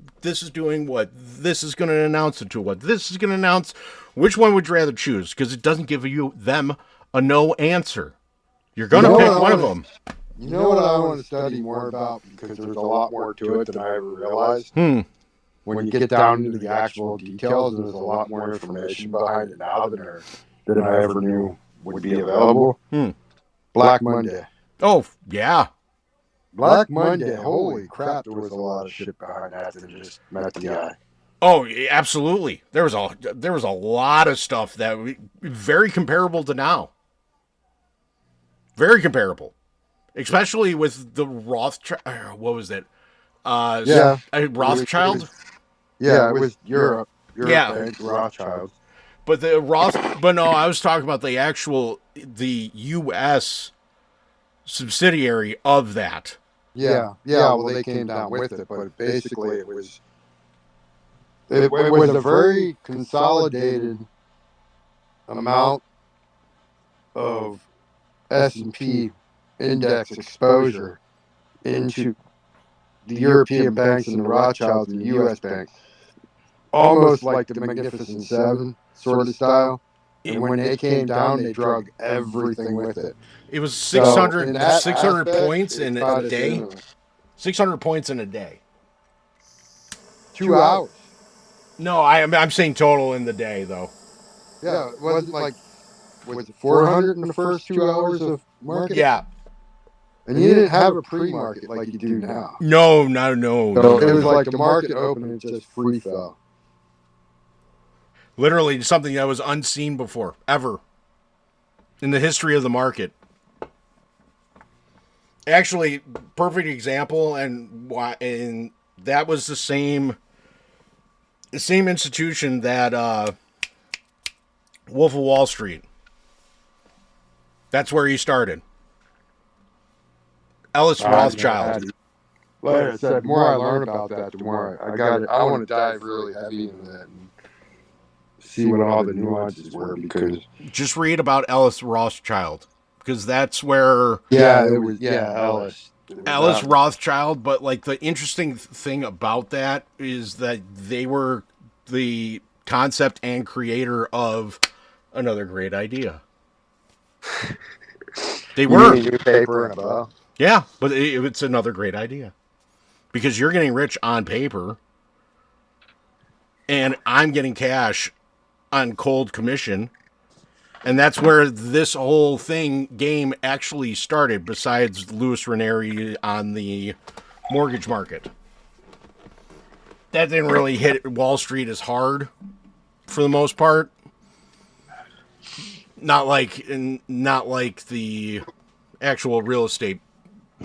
Speaker 7: what this is going to announce it to what this is going to announce, which one would you rather choose? Because it doesn't give them a no answer. You're going to pick one of them.
Speaker 8: You know what I want to study more about, because there's a lot more to it than I ever realized. When you get down into the actual details, there's a lot more information behind it now than I ever knew would be available. Black Monday.
Speaker 7: Oh, yeah.
Speaker 8: Black Monday. Holy crap, there was a lot of shit behind that that just met the eye.
Speaker 7: Oh, absolutely. There was a lot of stuff that very comparable to now. Very comparable. Especially with the Rothschild. What was it? Rothschild?
Speaker 8: It was Europe.
Speaker 7: Yeah.
Speaker 8: Bank, Rothschild.
Speaker 7: But no, I was talking about the U.S. subsidiary of that.
Speaker 8: Yeah. Well, they came down with it, but basically it was a very consolidated amount of S&P index exposure into the European banks and the Rothschilds and the U.S. banks, almost like the Magnificent Seven sort of style. And when they came down, they drug everything with it.
Speaker 7: It was 600
Speaker 8: aspect,
Speaker 7: points in a day. 600 points in a day.
Speaker 8: 2 hours.
Speaker 7: No, I'm saying total in the day, though.
Speaker 8: Yeah, it wasn't like, was it 400 in the first 2 hours of market?
Speaker 7: Yeah.
Speaker 8: And you didn't have a pre-market like you do now.
Speaker 7: No.
Speaker 8: So it was like the market opened and it just free fell.
Speaker 7: Literally something that was unseen before, ever, in the history of the market. Actually, perfect example, and that was the same institution that Wolf of Wall Street. That's where he started. Ellis Rothschild.
Speaker 8: Like I said, the more I learn about that, the more I got it. I want to dive really heavy into that and see what all the nuances were, because
Speaker 7: just read about Ellis Rothschild, because that's where
Speaker 8: it was Ellis.
Speaker 7: Alice Rothschild, but like the interesting thing about that is that they were the concept and creator of another great idea. They were
Speaker 8: paper and a bow.
Speaker 7: Yeah, but it's another great idea because you're getting rich on paper, and I'm getting cash on cold commission. And that's where this whole game actually started, besides Louis Ranieri on the mortgage market. That didn't really hit Wall Street as hard, for the most part. Not like the actual real estate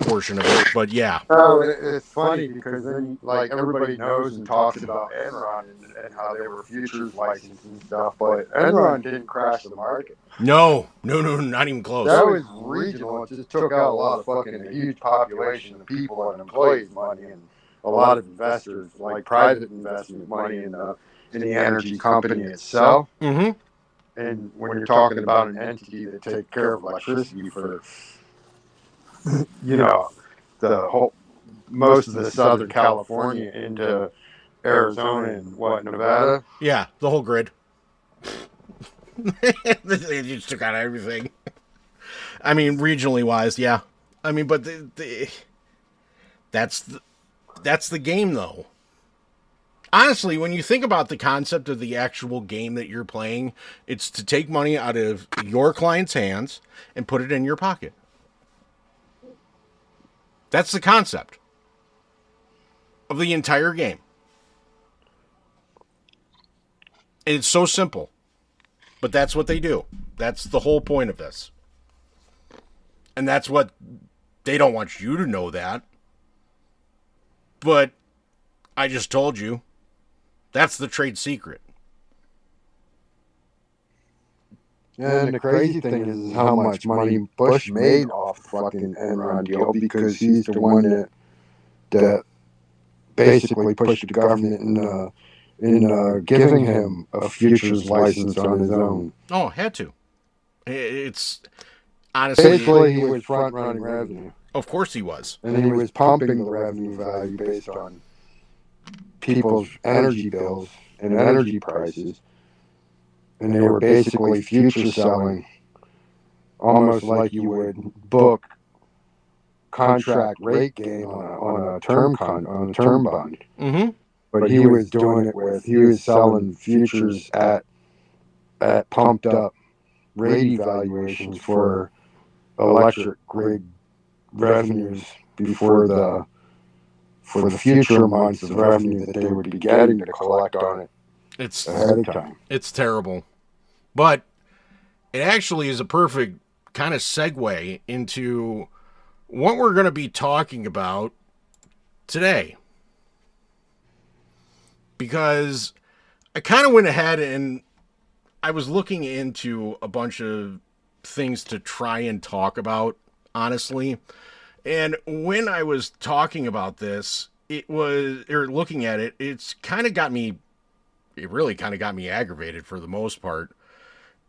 Speaker 7: portion of it, but yeah.
Speaker 8: No, it's funny because then, like, everybody knows and talks about Enron and how they were futures licensed and stuff, but Enron didn't crash the market.
Speaker 7: No, not even close.
Speaker 8: That was regional. It just took out a lot of a huge population of people and employees' money and a lot of investors, like private investment money in the energy company itself.
Speaker 7: Mm-hmm.
Speaker 8: And when you're talking about an entity that takes care of electricity for, the whole most of the Southern California into Arizona and Nevada.
Speaker 7: Yeah, the whole grid. They just took out everything. I mean, regionally wise, yeah. I mean, but that's the game, though. Honestly, when you think about the concept of the actual game that you're playing, it's to take money out of your client's hands and put it in your pocket. That's the concept of the entire game. And it's so simple. But that's what they do. That's the whole point of this. And that's what they don't want you to know that. But I just told you. That's the trade secret.
Speaker 8: And the crazy thing is how much money Bush made off the fucking Enron deal, because he's the one that basically pushed the government in giving him a futures license on his own.
Speaker 7: Oh, had to. It's honestly,
Speaker 8: basically he was front running revenue.
Speaker 7: Of course he was,
Speaker 8: and he was pumping the revenue value based on people's energy bills and energy prices. And they were basically future selling, almost like you would book contract rate gain on a term bond.
Speaker 7: Mm-hmm.
Speaker 8: But he was doing it he was selling futures at pumped up rate evaluations for electric grid revenues for the future months of revenue that they would be getting to collect on it.
Speaker 7: It's
Speaker 8: ahead of time.
Speaker 7: It's terrible. But it actually is a perfect kind of segue into what we're going to be talking about today. Because I kind of went ahead and I was looking into a bunch of things to try and talk about, honestly. And when I was talking about this, looking at it, it really kind of got me aggravated for the most part.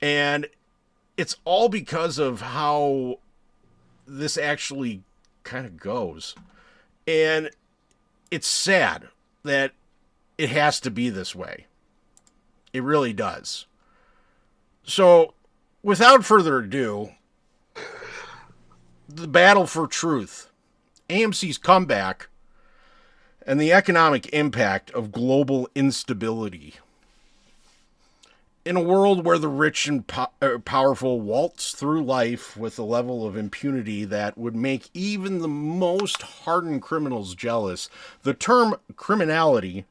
Speaker 7: And it's all because of how this actually kind of goes. And it's sad that it has to be this way. It really does. So, without further ado, the battle for truth, AMC's comeback, and the economic impact of global instability. In a world where the rich and powerful waltz through life with a level of impunity that would make even the most hardened criminals jealous, the term criminality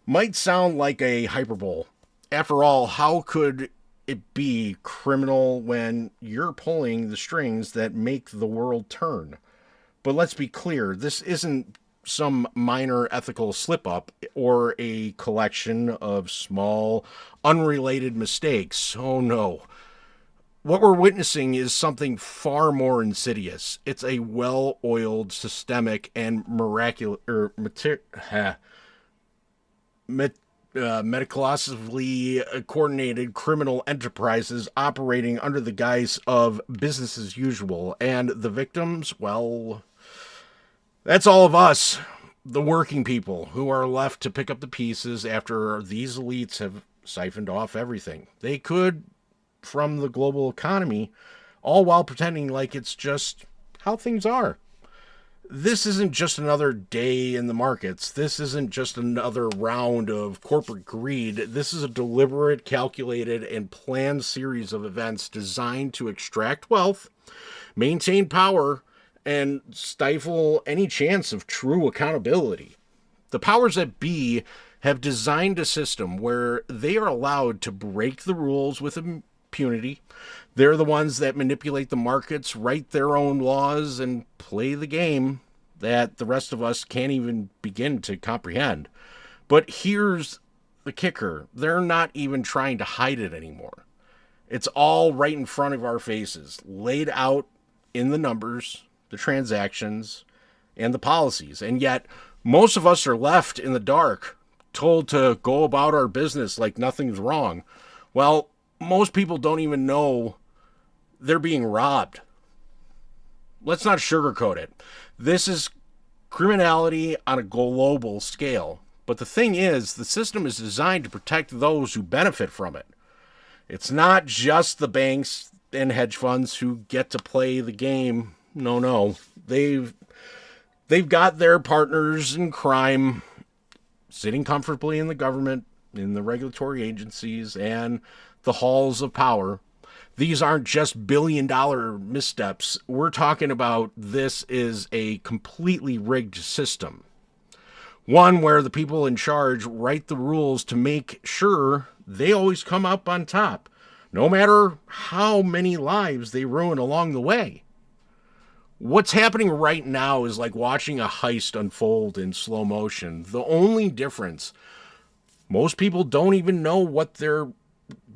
Speaker 7: might sound like a hyperbole. After all, how could it be criminal when you're pulling the strings that make the world turn? But let's be clear, this isn't some minor ethical slip-up or a collection of small, unrelated mistakes. Oh no. What we're witnessing is something far more insidious. It's a well-oiled, systemic, and meticulously coordinated criminal enterprises operating under the guise of business as usual. And the victims, well, That's all of us, the working people, who are left to pick up the pieces after these elites have siphoned off everything they could from the global economy, all while pretending like it's just how things are. This isn't just another day in the markets. This isn't just another round of corporate greed. This is a deliberate, calculated, and planned series of events designed to extract wealth, maintain power, and stifle any chance of true accountability. The powers that be have designed a system where they are allowed to break the rules with impunity. They're the ones that manipulate the markets, write their own laws, and play the game that the rest of us can't even begin to comprehend. But here's the kicker. They're not even trying to hide it anymore. It's all right in front of our faces, laid out in the numbers, the transactions, and the policies. And yet, most of us are left in the dark, told to go about our business like nothing's wrong. Well, most people don't even know they're being robbed. Let's not sugarcoat it. This is criminality on a global scale. But the thing is, the system is designed to protect those who benefit from it. It's not just the banks and hedge funds who get to play the game. No. They've got their partners in crime sitting comfortably in the government, in the regulatory agencies, and the halls of power. These aren't just billion-dollar missteps. We're talking about this is a completely rigged system. One where the people in charge write the rules to make sure they always come up on top, no matter how many lives they ruin along the way. What's happening right now is like watching a heist unfold in slow motion. The only difference, most people don't even know what they're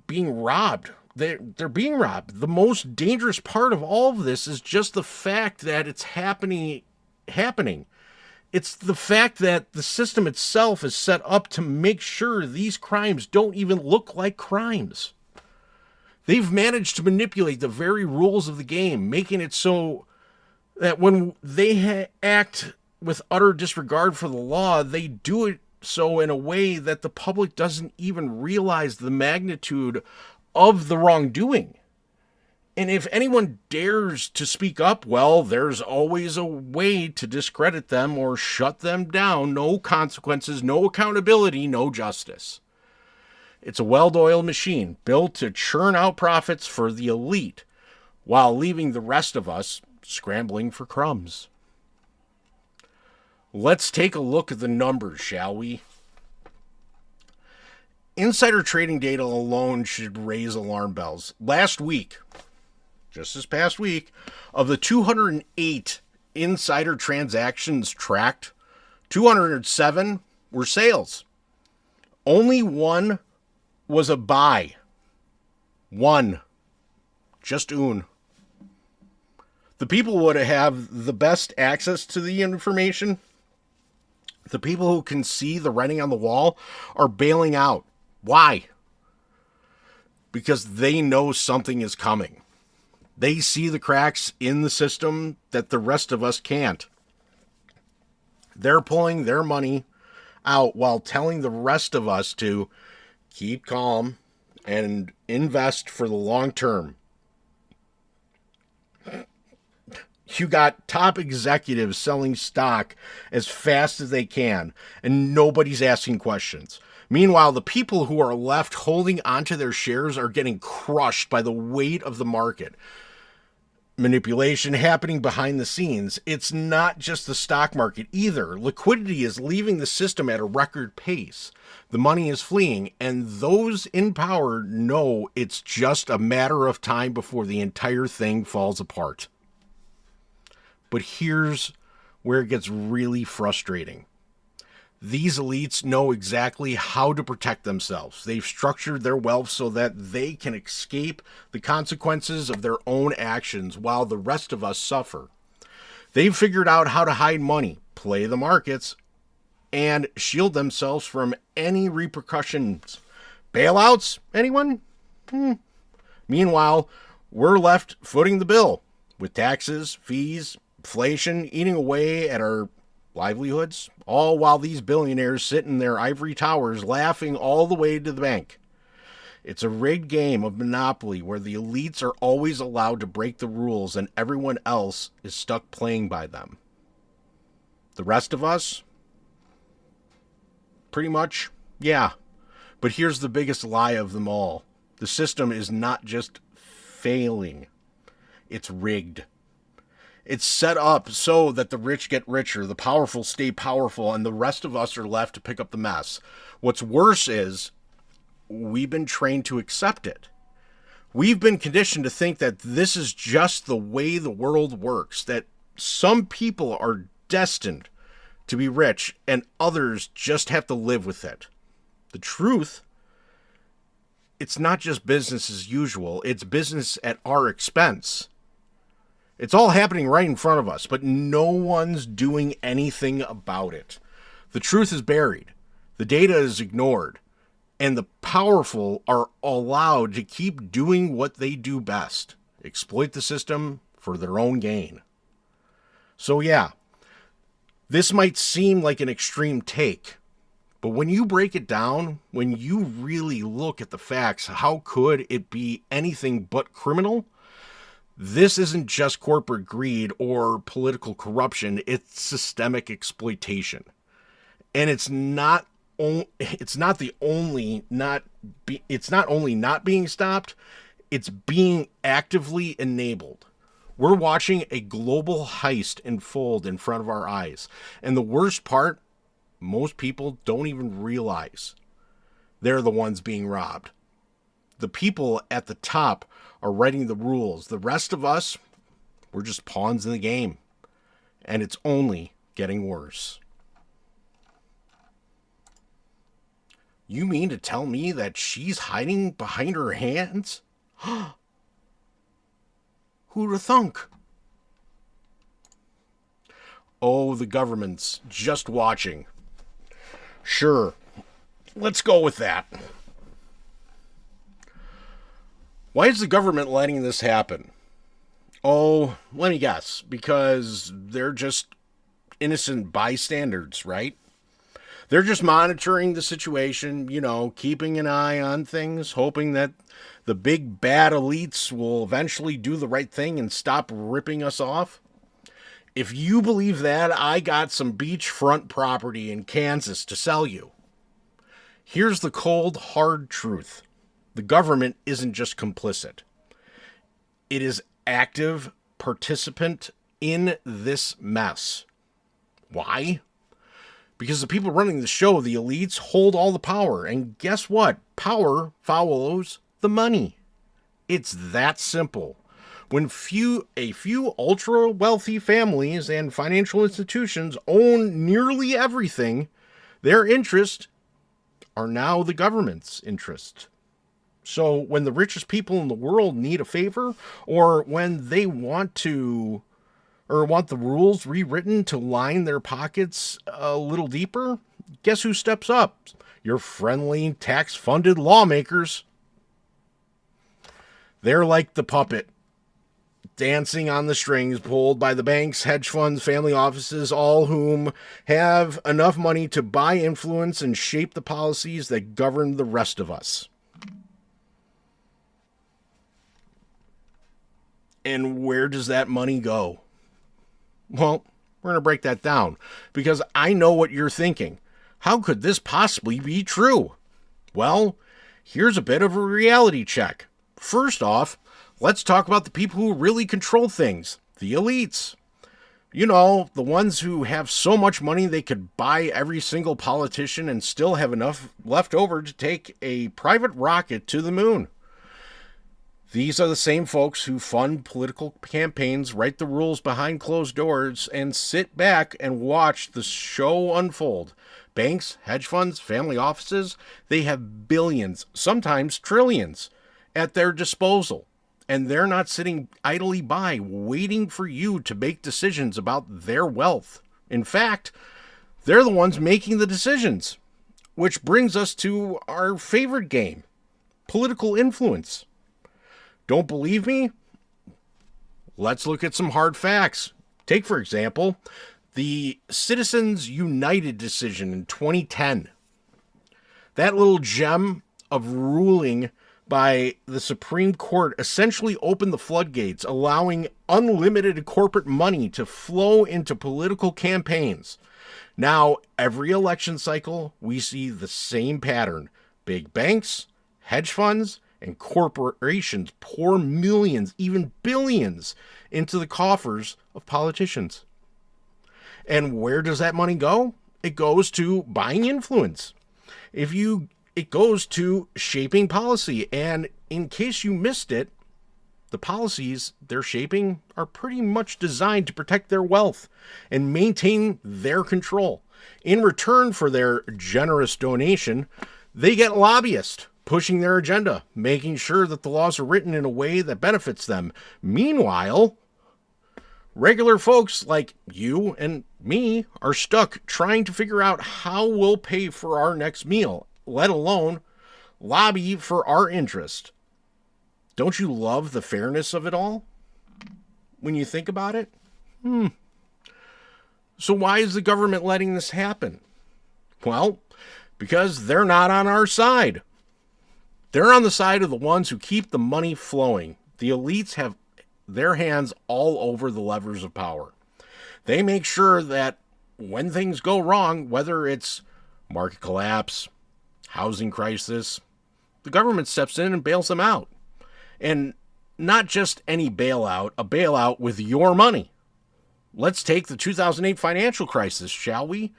Speaker 7: being robbed. They're being robbed. The most dangerous part of all of this is just the fact that it's happening. It's the fact that the system itself is set up to make sure these crimes don't even look like crimes. They've managed to manipulate the very rules of the game, making it so that when they act with utter disregard for the law, they do it so in a way that the public doesn't even realize the magnitude of the wrongdoing. And if anyone dares to speak up, well, there's always a way to discredit them or shut them down. No consequences, no accountability, no justice. It's a well-oiled machine built to churn out profits for the elite while leaving the rest of us scrambling for crumbs. Let's take a look at the numbers, shall we? Insider trading data alone should raise alarm bells. Last week, just this past week, of the 208 insider transactions tracked, 207 were sales. Only one was a buy. One. Just un. The people would have the best access to the information. The people who can see the writing on the wall are bailing out. Why? Because they know something is coming. They see the cracks in the system that the rest of us can't. They're pulling their money out while telling the rest of us to keep calm and invest for the long term. You got top executives selling stock as fast as they can, and nobody's asking questions. Meanwhile, the people who are left holding onto their shares are getting crushed by the weight of the market. Manipulation happening behind the scenes. It's not just the stock market either. Liquidity is leaving the system at a record pace. The money is fleeing, and those in power know it's just a matter of time before the entire thing falls apart. But here's where it gets really frustrating. These elites know exactly how to protect themselves. They've structured their wealth so that they can escape the consequences of their own actions while the rest of us suffer. They've figured out how to hide money, play the markets, and shield themselves from any repercussions. Bailouts? Anyone? Meanwhile, we're left footing the bill with taxes, fees, inflation eating away at our livelihoods, all while these billionaires sit in their ivory towers laughing all the way to the bank. It's a rigged game of Monopoly where the elites are always allowed to break the rules and everyone else is stuck playing by them. The rest of us? Pretty much, yeah. But here's the biggest lie of them all. The system is not just failing. It's rigged. It's set up so that the rich get richer, the powerful stay powerful, and the rest of us are left to pick up the mess. What's worse is we've been trained to accept it. We've been conditioned to think that this is just the way the world works, that some people are destined to be rich and others just have to live with it. The truth, it's not just business as usual, it's business at our expense. It's all happening right in front of us, but no one's doing anything about it. The truth is buried. The data is ignored. And the powerful are allowed to keep doing what they do best. Exploit the system for their own gain. So yeah, this might seem like an extreme take. But when you break it down, when you really look at the facts, how could it be anything but criminal? This isn't just corporate greed or political corruption, it's systemic exploitation. And it's not only not being stopped, it's being actively enabled. We're watching a global heist unfold in front of our eyes. And the worst part, most people don't even realize they're the ones being robbed. The people at the top are writing the rules. The rest of us, we're just pawns in the game. And it's only getting worse. You mean to tell me that she's hiding behind her hands? Who'da thunk? Oh, the government's just watching. Sure, let's go with that. Why is the government letting this happen? Oh, let me guess. Because they're just innocent bystanders, right? They're just monitoring the situation, keeping an eye on things, hoping that the big bad elites will eventually do the right thing and stop ripping us off. If you believe that, I got some beachfront property in Kansas to sell you. Here's the cold, hard truth. The government isn't just complicit. It is active participant in this mess. Why? Because the people running the show, the elites, hold all the power. And guess what? Power follows the money. It's that simple. When a few ultra-wealthy families and financial institutions own nearly everything, their interests are now the government's interest. So when the richest people in the world need a favor, or when they want the rules rewritten to line their pockets a little deeper, guess who steps up? Your friendly, tax-funded lawmakers. They're like the puppet, dancing on the strings pulled by the banks, hedge funds, family offices, all whom have enough money to buy influence and shape the policies that govern the rest of us. And where does that money go? Well, we're going to break that down because I know what you're thinking. How could this possibly be true? Well, here's a bit of a reality check. First off, let's talk about the people who really control things, the elites. The ones who have so much money they could buy every single politician and still have enough left over to take a private rocket to the moon. These are the same folks who fund political campaigns, write the rules behind closed doors, and sit back and watch the show unfold. Banks, hedge funds, family offices, they have billions, sometimes trillions, at their disposal. And they're not sitting idly by, waiting for you to make decisions about their wealth. In fact, they're the ones making the decisions. Which brings us to our favorite game, political influence. Don't believe me? Let's look at some hard facts. Take, for example, The Citizens United decision in 2010, that little gem of ruling by the Supreme Court essentially opened the floodgates, allowing unlimited corporate money to flow into political campaigns. Now, every election cycle, we see the same pattern. Big banks, hedge funds, and corporations pour millions, even billions, into the coffers of politicians. And where does that money go? It goes to buying influence. It goes to shaping policy. And in case you missed it, the policies they're shaping are pretty much designed to protect their wealth and maintain their control. In return for their generous donation, they get lobbyists pushing their agenda, making sure that the laws are written in a way that benefits them. Meanwhile, regular folks like you and me are stuck trying to figure out how we'll pay for our next meal, let alone lobby for our interest. Don't you love the fairness of it all when you think about it? So why is the government letting this happen? Well, because they're not on our side. They're on the side of the ones who keep the money flowing. The elites have their hands all over the levers of power. They make sure that when things go wrong, whether it's market collapse, housing crisis, the government steps in and bails them out. And not just any bailout, a bailout with your money. Let's take the 2008 financial crisis, shall we?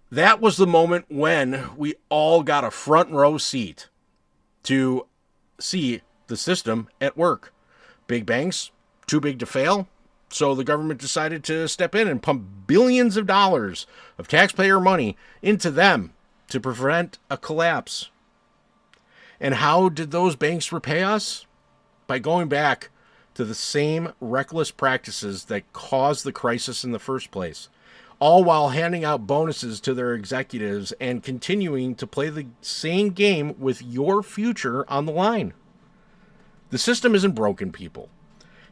Speaker 7: That was the moment when we all got a front row seat to see the system at work. Big banks, too big to fail, so the government decided to step in and pump billions of dollars of taxpayer money into them to prevent a collapse. And how did those banks repay us? By going back to the same reckless practices that caused the crisis in the first place, all while handing out bonuses to their executives and continuing to play the same game with your future on the line. The system isn't broken, people.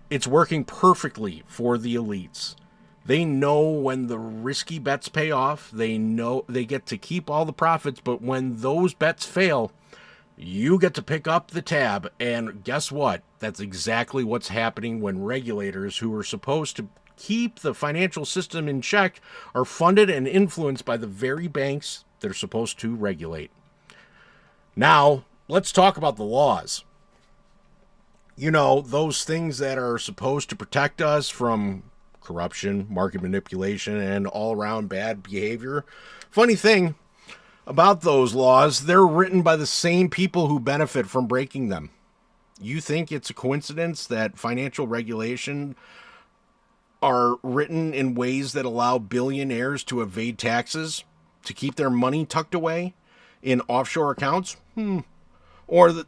Speaker 7: It's working perfectly for the elites. They know when the risky bets pay off. They know they get to keep all the profits, but when those bets fail, you get to pick up the tab. And guess what? That's exactly what's happening when regulators who are supposed to keep the financial system in check are funded and influenced by the very banks they're supposed to regulate. Now, let's talk about the laws. You know, those things that are supposed to protect us from corruption, market manipulation, and all-around bad behavior. Funny thing about those laws, they're written by the same people who benefit from breaking them. You think it's a coincidence that financial regulation are written in ways that allow billionaires to evade taxes, to keep their money tucked away in offshore accounts? Or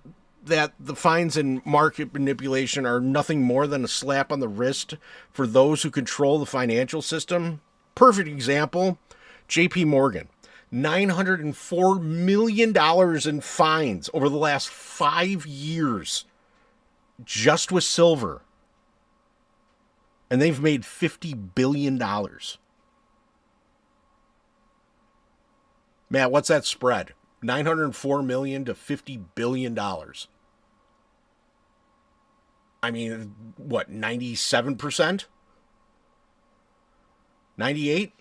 Speaker 7: that the fines and market manipulation are nothing more than a slap on the wrist for those who control the financial system? Perfect example, JP Morgan. $904 million in fines over the last 5 years just with silver. And they've made $50 billion. Matt, what's that spread? 904 million to $50 billion. I mean, what, 97%? 98?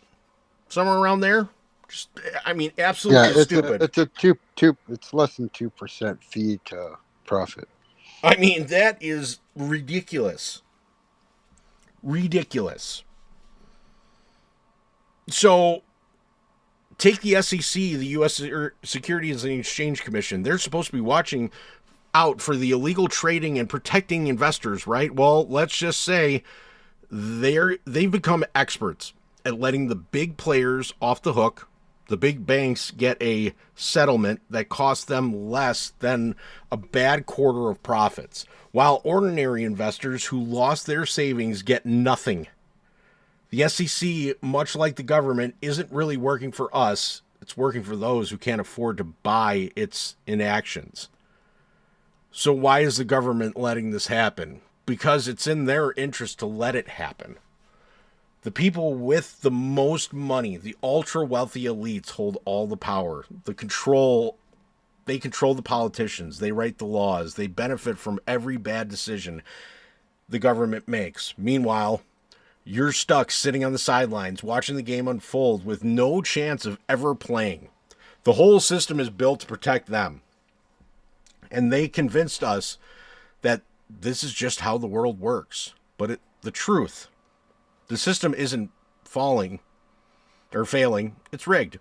Speaker 7: Somewhere around there? Just, I mean, absolutely stupid.
Speaker 8: It's less than 2% fee to profit.
Speaker 7: I mean, that is ridiculous. Ridiculous. So, take the SEC, the U.S. Securities and Exchange Commission. They're supposed to be watching out for the illegal trading and protecting investors, right? Well, let's just say they've become experts at letting the big players off the hook. The big banks get a settlement that costs them less than a bad quarter of profits, while ordinary investors who lost their savings get nothing. The SEC, much like the government, isn't really working for us. It's working for those who can't afford to buy its inactions. So why is the government letting this happen? Because it's in their interest to let it happen. The people with the most money, the ultra wealthy elites, hold all the power, the control. They control the politicians. They write the laws. They benefit from every bad decision the government makes. Meanwhile, you're stuck sitting on the sidelines watching the game unfold with no chance of ever playing. The whole system is built to protect them. And they convinced us that this is just how the world works. But the truth, the system isn't falling or failing. It's rigged.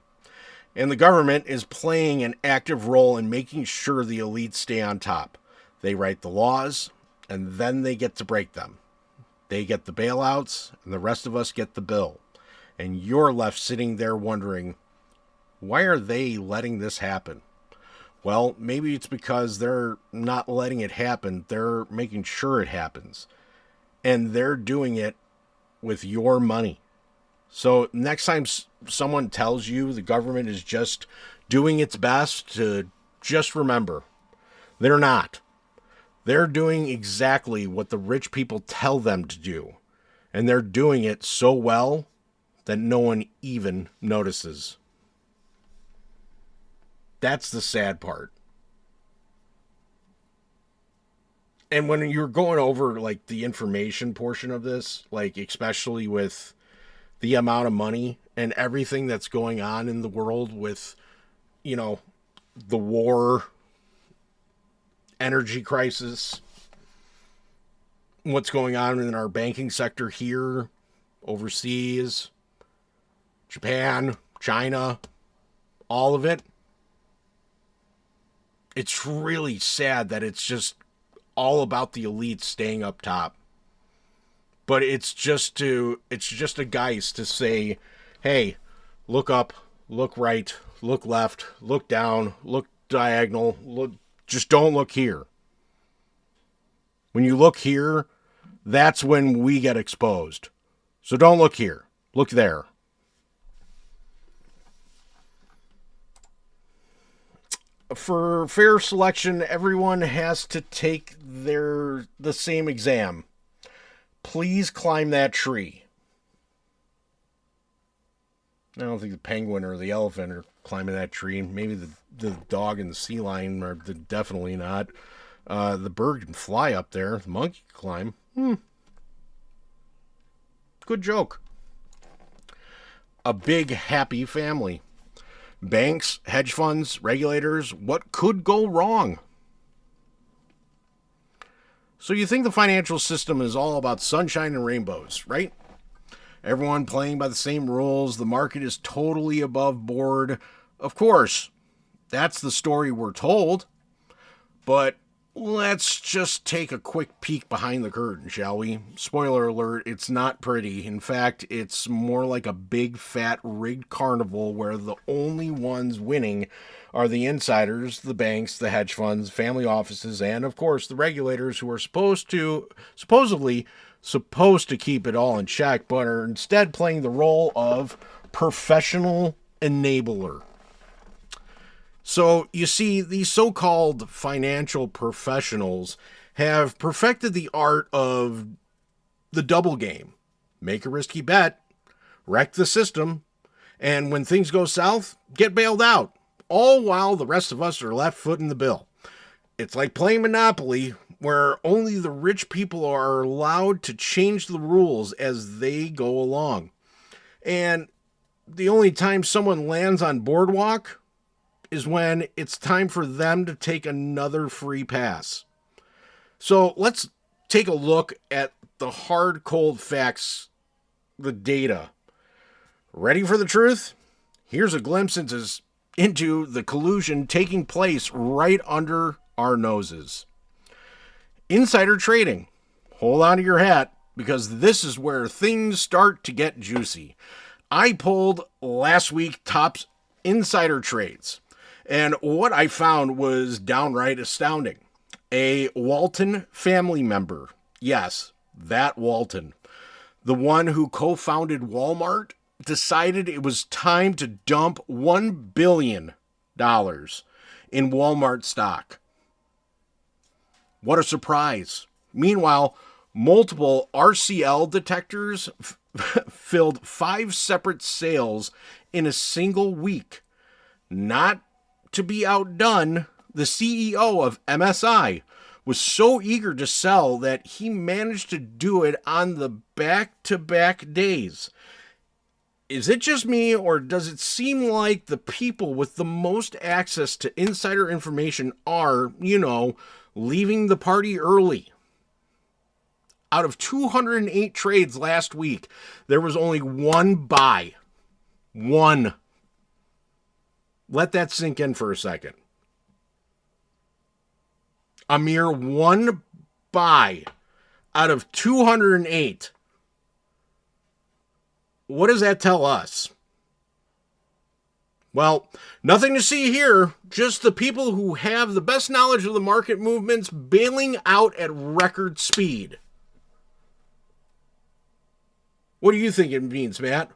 Speaker 7: And the government is playing an active role in making sure the elites stay on top. They write the laws, and then they get to break them. They get the bailouts, and the rest of us get the bill. And you're left sitting there wondering, why are they letting this happen? Well, maybe it's because they're not letting it happen. They're making sure it happens. And they're doing it with your money. So next time someone tells you the government is just doing its best, to just remember, they're not. They're doing exactly what the rich people tell them to do. And they're doing it so well that no one even notices. That's the sad part. And when you're going over like the information portion of this, like especially with the amount of money and everything that's going on in the world with, you know, the war, energy crisis, what's going on in our banking sector here, overseas, Japan, China, all of it. It's really sad that it's just all about the elites staying up top. But it's just a guise to say, hey, look up, look right, look left, look down, look diagonal, just don't look here. When you look here, that's when we get exposed. So don't look here, look there. For fair selection, everyone has to take the same exam. Please climb that tree. I don't think the penguin or the elephant are climbing that tree. Maybe the dog and the sea lion are definitely not. The bird can fly up there. The monkey can climb. Good joke. A big happy family. Banks, hedge funds, regulators, what could go wrong? So you think the financial system is all about sunshine and rainbows, right? Everyone playing by the same rules. The market is totally above board. Of course, that's the story we're told. But let's just take a quick peek behind the curtain, shall we? Spoiler alert, it's not pretty. In fact, it's more like a big, fat, rigged carnival where the only ones winning are the insiders, the banks, the hedge funds, family offices, and, of course, the regulators who are supposedly supposed to keep it all in check, but are instead playing the role of professional enabler. So, you see, these so-called financial professionals have perfected the art of the double game. Make a risky bet, wreck the system, and when things go south, get bailed out. All while the rest of us are left footing the bill. It's like playing Monopoly, where only the rich people are allowed to change the rules as they go along. And the only time someone lands on Boardwalk is when it's time for them to take another free pass. So let's take a look at the hard, cold facts, the data. Ready for the truth? Here's a glimpse into the collusion taking place right under our noses. Insider trading. Hold on to your hat, because this is where things start to get juicy. I pulled last week top insider trades, and what I found was downright astounding. A Walton family member, yes, that Walton, the one who co-founded Walmart, decided it was time to dump $1 billion in Walmart stock. What a surprise. Meanwhile, multiple RCL detectors filled 5 separate sales in a single week. Not to be outdone, the CEO of MSI was so eager to sell that he managed to do it on the back-to-back days. Is it just me, or does it seem like the people with the most access to insider information are, leaving the party early? Out of 208 trades last week, there was only one buy. One. Let that sink in for a second. A mere one buy out of 208. What does that tell us? Well, nothing to see here. Just the people who have the best knowledge of the market movements bailing out at record speed. What do you think it means, Matt?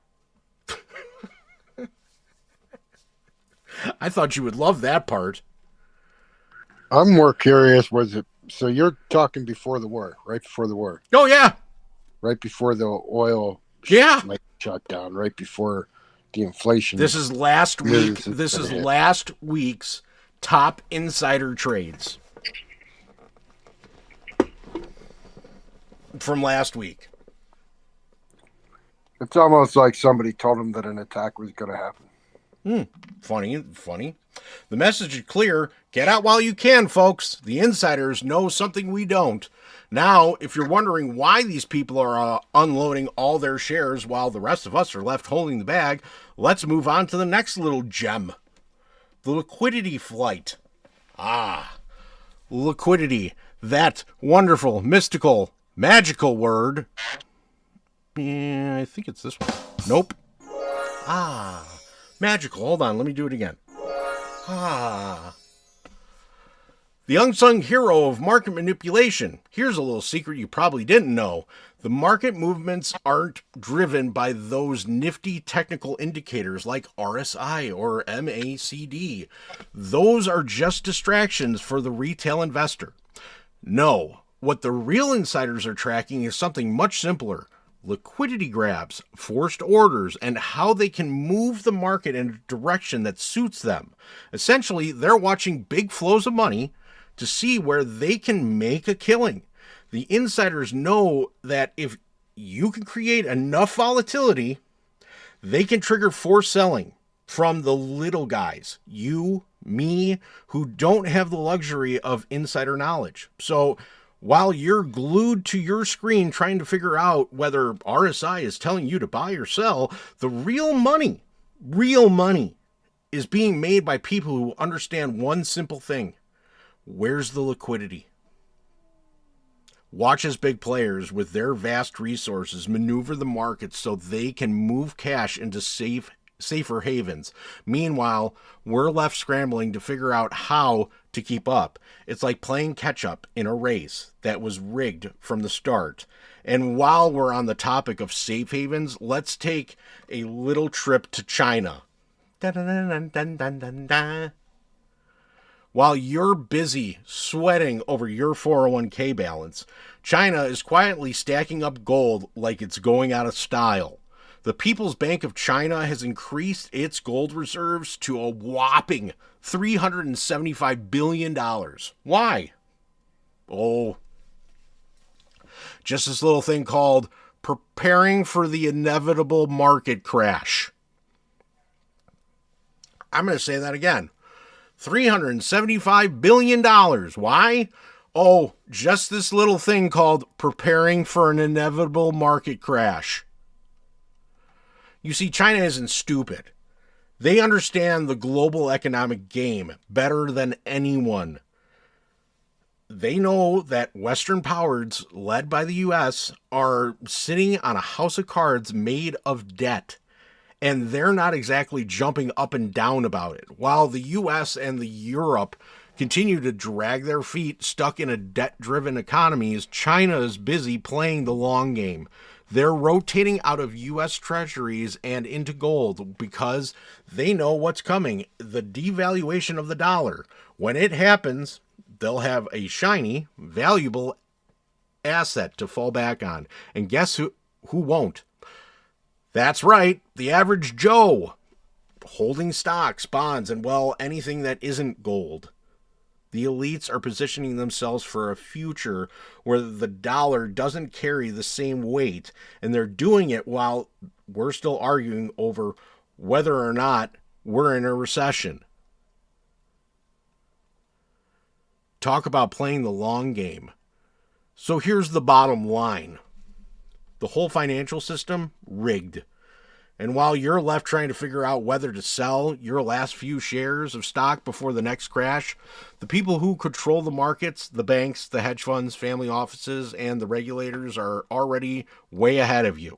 Speaker 7: I thought you would love that part.
Speaker 8: I'm more curious, so you're talking before the war, right before the war?
Speaker 7: Oh, yeah.
Speaker 8: Right before the oil shut down, right before the inflation.
Speaker 7: This is last week. This is last week's top insider trades. From last week.
Speaker 8: It's almost like somebody told them that an attack was going to happen.
Speaker 7: Funny. The message is clear. Get out while you can, folks. The insiders know something we don't. Now, if you're wondering why these people are unloading all their shares while the rest of us are left holding the bag, let's move on to the next little gem. The liquidity flight. Liquidity. That wonderful, mystical, magical word. Yeah, I think it's this one. Nope. Magical. Hold on, let me do it again. The unsung hero of market manipulation. Here's a little secret you probably didn't know. The market movements aren't driven by those nifty technical indicators like RSI or MACD. Those are just distractions for the retail investor. No, what the real insiders are tracking is something much simpler. Liquidity grabs, forced orders, and how they can move the market in a direction that suits them. Essentially, they're watching big flows of money to see where they can make a killing. The insiders know that if you can create enough volatility, they can trigger forced selling from the little guys, you, me, who don't have the luxury of insider knowledge. So while you're glued to your screen trying to figure out whether RSI is telling you to buy or sell, the real money is being made by people who understand one simple thing. Where's the liquidity? Watch as big players with their vast resources maneuver the market so they can move cash into safer havens. Meanwhile, we're left scrambling to figure out how to keep up. It's like playing catch up in a race that was rigged from the start. And while we're on the topic of safe havens, let's take a little trip to China. While you're busy sweating over your 401k balance, China is quietly stacking up gold like it's going out of style. The People's Bank of China has increased its gold reserves to a whopping $375 billion. Why? Oh, just this little thing called preparing for the inevitable market crash. I'm going to say that again. $375 billion. Why? Oh, just this little thing called preparing for an inevitable market crash. You see, China isn't stupid. They understand the global economic game better than anyone. They know that Western powers, led by the U.S., are sitting on a house of cards made of debt. And they're not exactly jumping up and down about it. While the U.S. and the Europe continue to drag their feet stuck in a debt-driven economies, China is busy playing the long game. They're rotating out of U.S. treasuries and into gold because they know what's coming, the devaluation of the dollar. When it happens, they'll have a shiny, valuable asset to fall back on. And guess who won't? That's right, the average Joe, holding stocks, bonds, and, well, anything that isn't gold. The elites are positioning themselves for a future where the dollar doesn't carry the same weight, and they're doing it while we're still arguing over whether or not we're in a recession. Talk about playing the long game. So here's the bottom line. The whole financial system, rigged. And while you're left trying to figure out whether to sell your last few shares of stock before the next crash, the people who control the markets, the banks, the hedge funds, family offices, and the regulators are already way ahead of you.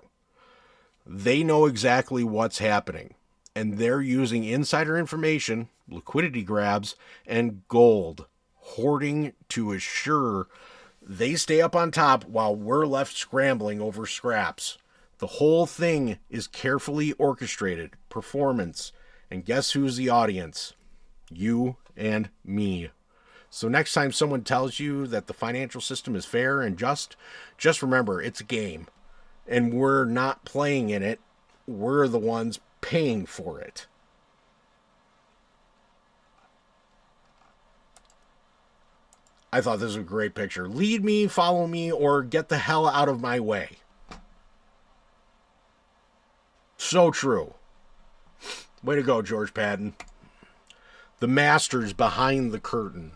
Speaker 7: They know exactly what's happening, and they're using insider information, liquidity grabs, and gold hoarding to assure they stay up on top while we're left scrambling over scraps. The whole thing is carefully orchestrated performance. And guess who's the audience? You and me. So next time someone tells you that the financial system is fair and just remember it's a game. And we're not playing in it. We're the ones paying for it. I thought this was a great picture. Lead me, follow me, or get the hell out of my way. So true. Way to go, George Patton. The masters behind the curtain.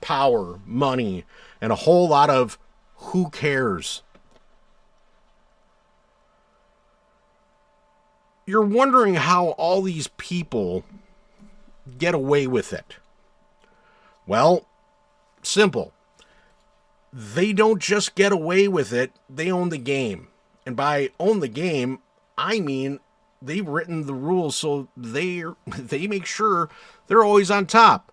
Speaker 7: Power, money, and a whole lot of who cares. You're wondering how all these people get away with it. Well, simple. They don't just get away with it, they own the game. And by own the game, I mean they've written the rules so they make sure they're always on top.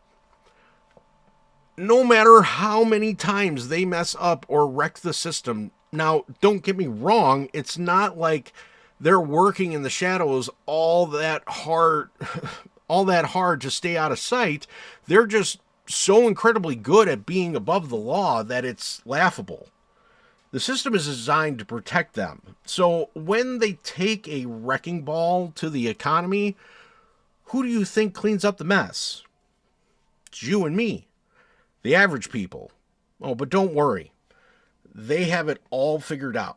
Speaker 7: No matter how many times they mess up or wreck the system. Now, don't get me wrong, it's not like they're working in the shadows all that hard to stay out of sight. They're just so incredibly good at being above the law that it's laughable. The system is designed to protect them. So when they take a wrecking ball to the economy, who do you think cleans up the mess? It's you and me, the average people. Oh, but don't worry. They have it all figured out.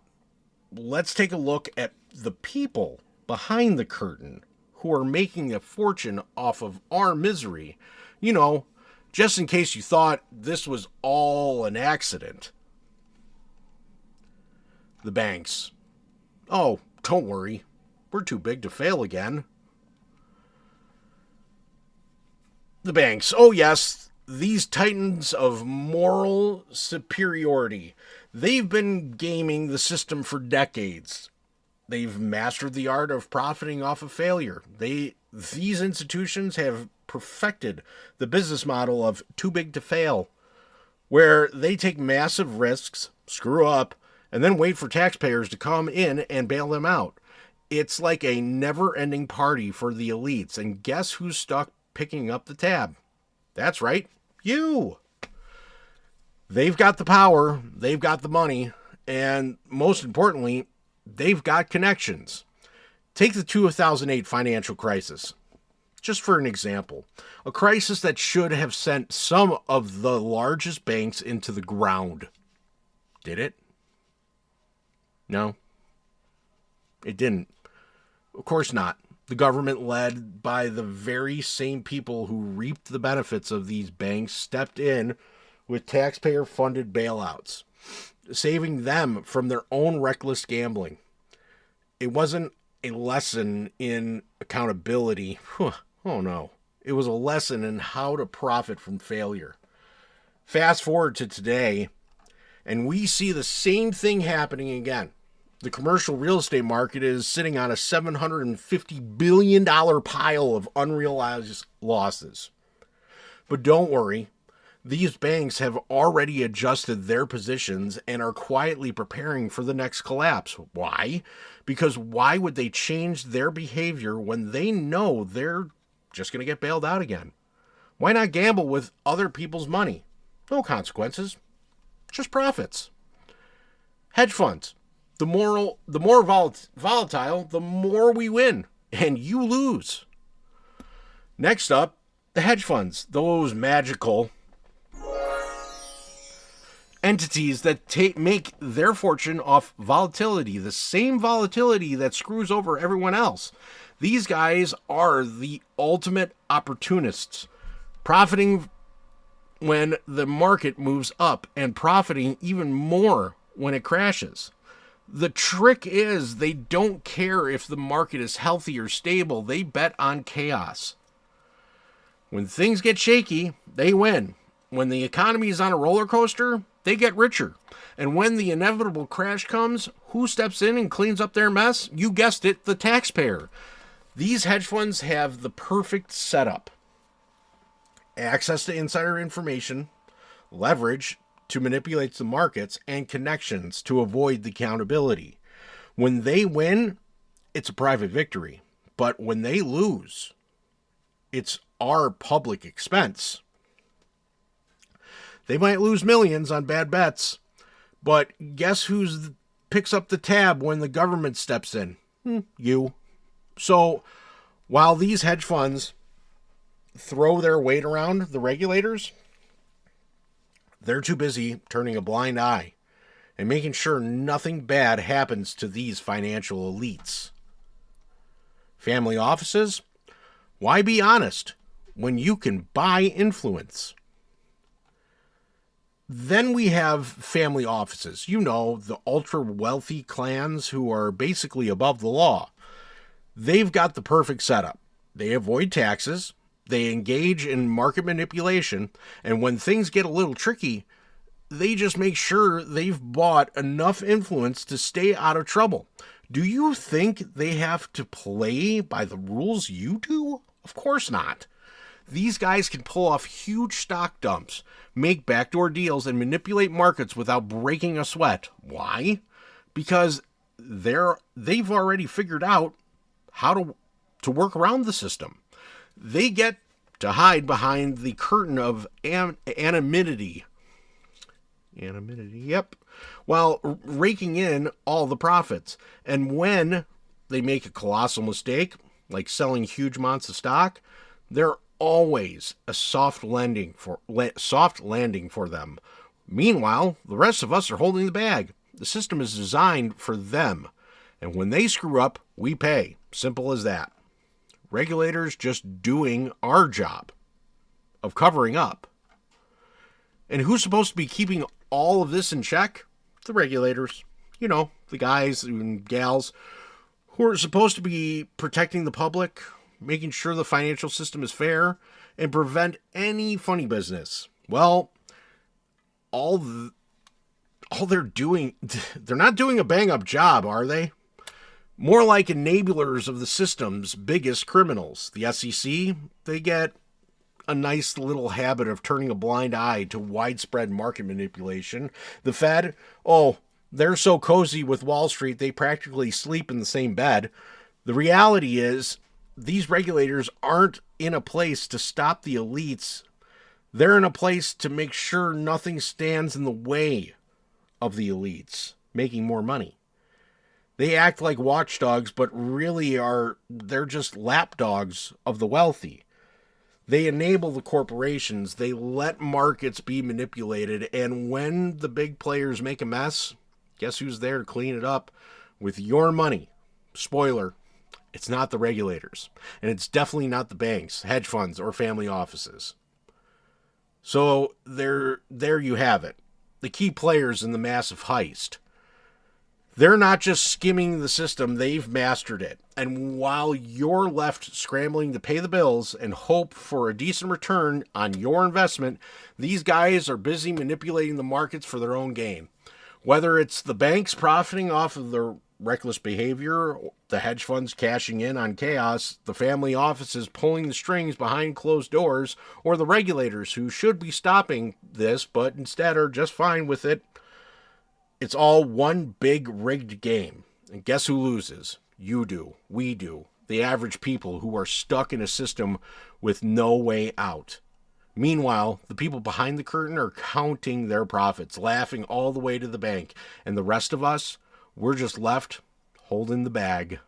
Speaker 7: Let's take a look at the people behind the curtain who are making a fortune off of our misery. You know, just in case you thought this was all an accident. The banks. Oh, don't worry. We're too big to fail again. The banks. Oh, yes. These titans of moral superiority. They've been gaming the system for decades. They've mastered the art of profiting off of failure. These institutions have perfected the business model of too big to fail, where they take massive risks, screw up, and then wait for taxpayers to come in and bail them out. It's like a never-ending party for the elites, and guess who's stuck picking up the tab? That's right, you! They've got the power, they've got the money, and most importantly, they've got connections. Take the 2008 financial crisis. Just for an example, a crisis that should have sent some of the largest banks into the ground. Did it? No, it didn't. Of course not. The government, led by the very same people who reaped the benefits of these banks, stepped in with taxpayer-funded bailouts, saving them from their own reckless gambling. It wasn't a lesson in accountability. Oh no. It was a lesson in how to profit from failure. Fast forward to today, and we see the same thing happening again. The commercial real estate market is sitting on a $750 billion pile of unrealized losses. But don't worry, these banks have already adjusted their positions and are quietly preparing for the next collapse. Why? Because why would they change their behavior when they know they're just going to get bailed out again? Why not gamble with other people's money? No consequences, just profits. Hedge funds. the more volatile, the more we win, and you lose. Next up, the hedge funds, those magical entities that make their fortune off volatility, the same volatility that screws over everyone else. These guys are the ultimate opportunists, profiting when the market moves up and profiting even more when it crashes. The trick is they don't care if the market is healthy or stable. They bet on chaos. When things get shaky, they win. When the economy is on a roller coaster, they get richer. And when the inevitable crash comes, who steps in and cleans up their mess? You guessed it, the taxpayer. These hedge funds have the perfect setup. Access to insider information, leverage to manipulate the markets, and connections to avoid the accountability. When they win, it's a private victory. But when they lose, it's our public expense. They might lose millions on bad bets, but guess who picks up the tab when the government steps in? You. So while these hedge funds throw their weight around the regulators, they're too busy turning a blind eye and making sure nothing bad happens to these financial elites. Family offices? Why be honest when you can buy influence? Then we have family offices. You know, the ultra-wealthy clans who are basically above the law. They've got the perfect setup. They avoid taxes. They engage in market manipulation, and when things get a little tricky, they just make sure they've bought enough influence to stay out of trouble. Do you think they have to play by the rules you do? Of course not. These guys can pull off huge stock dumps, make backdoor deals, and manipulate markets without breaking a sweat. Why? Because they've already figured out how to work around the system. They get to hide behind the curtain of anonymity. Yep. While raking in all the profits. And when they make a colossal mistake, like selling huge amounts of stock, they're always a soft landing for them. Meanwhile, the rest of us are holding the bag. The system is designed for them. And when they screw up, we pay. Simple as that. Regulators just doing our job of covering up. And who's supposed to be keeping all of this in check? The regulators. You know, the guys and gals who are supposed to be protecting the public, making sure the financial system is fair, and prevent any funny business. Well, all they're doing, they're not doing a bang-up job, are they? More like enablers of the system's biggest criminals. The SEC, they get a nice little habit of turning a blind eye to widespread market manipulation. The Fed, they're so cozy with Wall Street, they practically sleep in the same bed. The reality is, these regulators aren't in a place to stop the elites. They're in a place to make sure nothing stands in the way of the elites making more money. They act like watchdogs, but really they're just lapdogs of the wealthy. They enable the corporations. They let markets be manipulated. And when the big players make a mess, guess who's there to clean it up? With your money. Spoiler, it's not the regulators. And it's definitely not the banks, hedge funds, or family offices. So there you have it. The key players in the massive heist. They're not just skimming the system, they've mastered it. And while you're left scrambling to pay the bills and hope for a decent return on your investment, these guys are busy manipulating the markets for their own gain. Whether it's the banks profiting off of their reckless behavior, the hedge funds cashing in on chaos, the family offices pulling the strings behind closed doors, or the regulators who should be stopping this but instead are just fine with it, it's all one big rigged game. And guess who loses? You do. We do. The average people who are stuck in a system with no way out. Meanwhile, the people behind the curtain are counting their profits, laughing all the way to the bank. And the rest of us, We're just left holding the bag.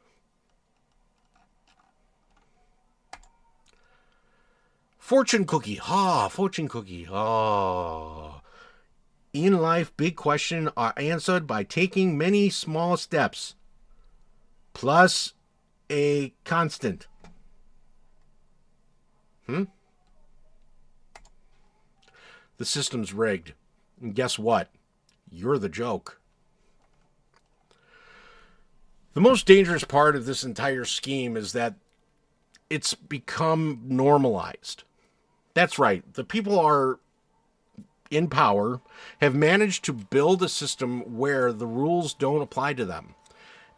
Speaker 7: Fortune cookie. Fortune cookie. In life, big questions are answered by taking many small steps, plus a constant. The system's rigged. And guess what? You're the joke. The most dangerous part of this entire scheme is that it's become normalized. That's right. The people are in power have managed to build a system where the rules don't apply to them.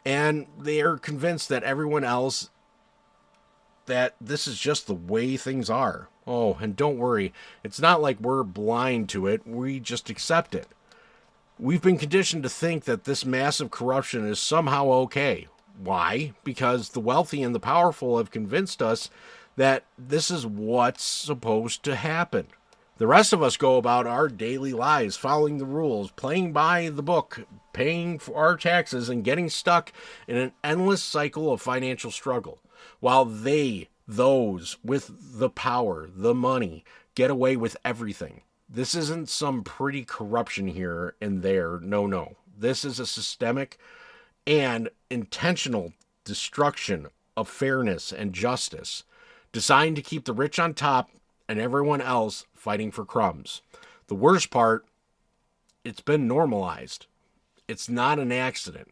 Speaker 7: And they are convinced that everyone else, that this is just the way things are. Oh, and don't worry, it's not like we're blind to it, we just accept it. We've been conditioned to think that this massive corruption is somehow okay. Why? Because the wealthy and the powerful have convinced us that this is what's supposed to happen. The rest of us go about our daily lives, following the rules, playing by the book, paying for our taxes, and getting stuck in an endless cycle of financial struggle, while those with the power, the money, get away with everything. This isn't some pretty corruption here and there. No. This is a systemic and intentional destruction of fairness and justice, designed to keep the rich on top and everyone else fighting for crumbs. The worst part, it's been normalized. It's not an accident.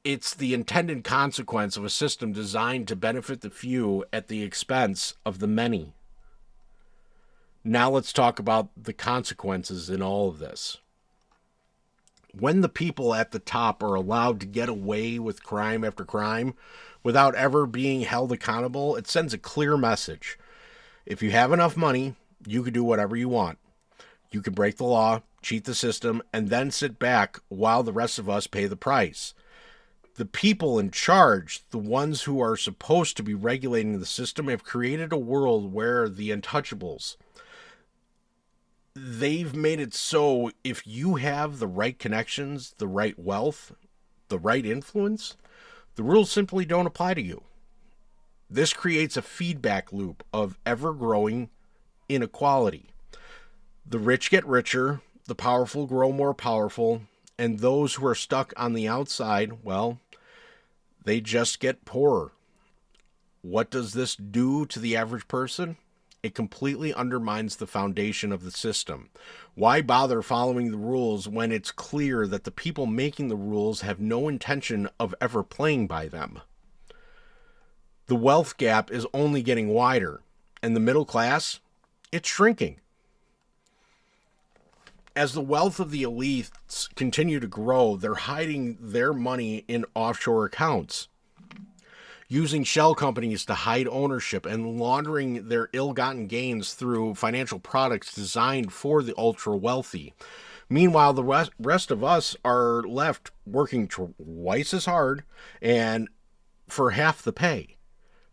Speaker 7: It's the intended consequence of a system designed to benefit the few at the expense of the many. Now let's talk about the consequences in all of this. When the people at the top are allowed to get away with crime after crime without ever being held accountable, it sends a clear message. If you have enough money, you can do whatever you want. You can break the law, cheat the system, and then sit back while the rest of us pay the price. The people in charge, the ones who are supposed to be regulating the system, have created a world where the untouchables, they've made it so if you have the right connections, the right wealth, the right influence, the rules simply don't apply to you. This creates a feedback loop of ever-growing inequality. The rich get richer, the powerful grow more powerful, and those who are stuck on the outside, well, they just get poorer. What does this do to the average person? It completely undermines the foundation of the system. Why bother following the rules when it's clear that the people making the rules have no intention of ever playing by them? The wealth gap is only getting wider, and the middle class, it's shrinking. As the wealth of the elites continue to grow, they're hiding their money in offshore accounts, using shell companies to hide ownership and laundering their ill-gotten gains through financial products designed for the ultra-wealthy. Meanwhile, the rest of us are left working twice as hard and for half the pay,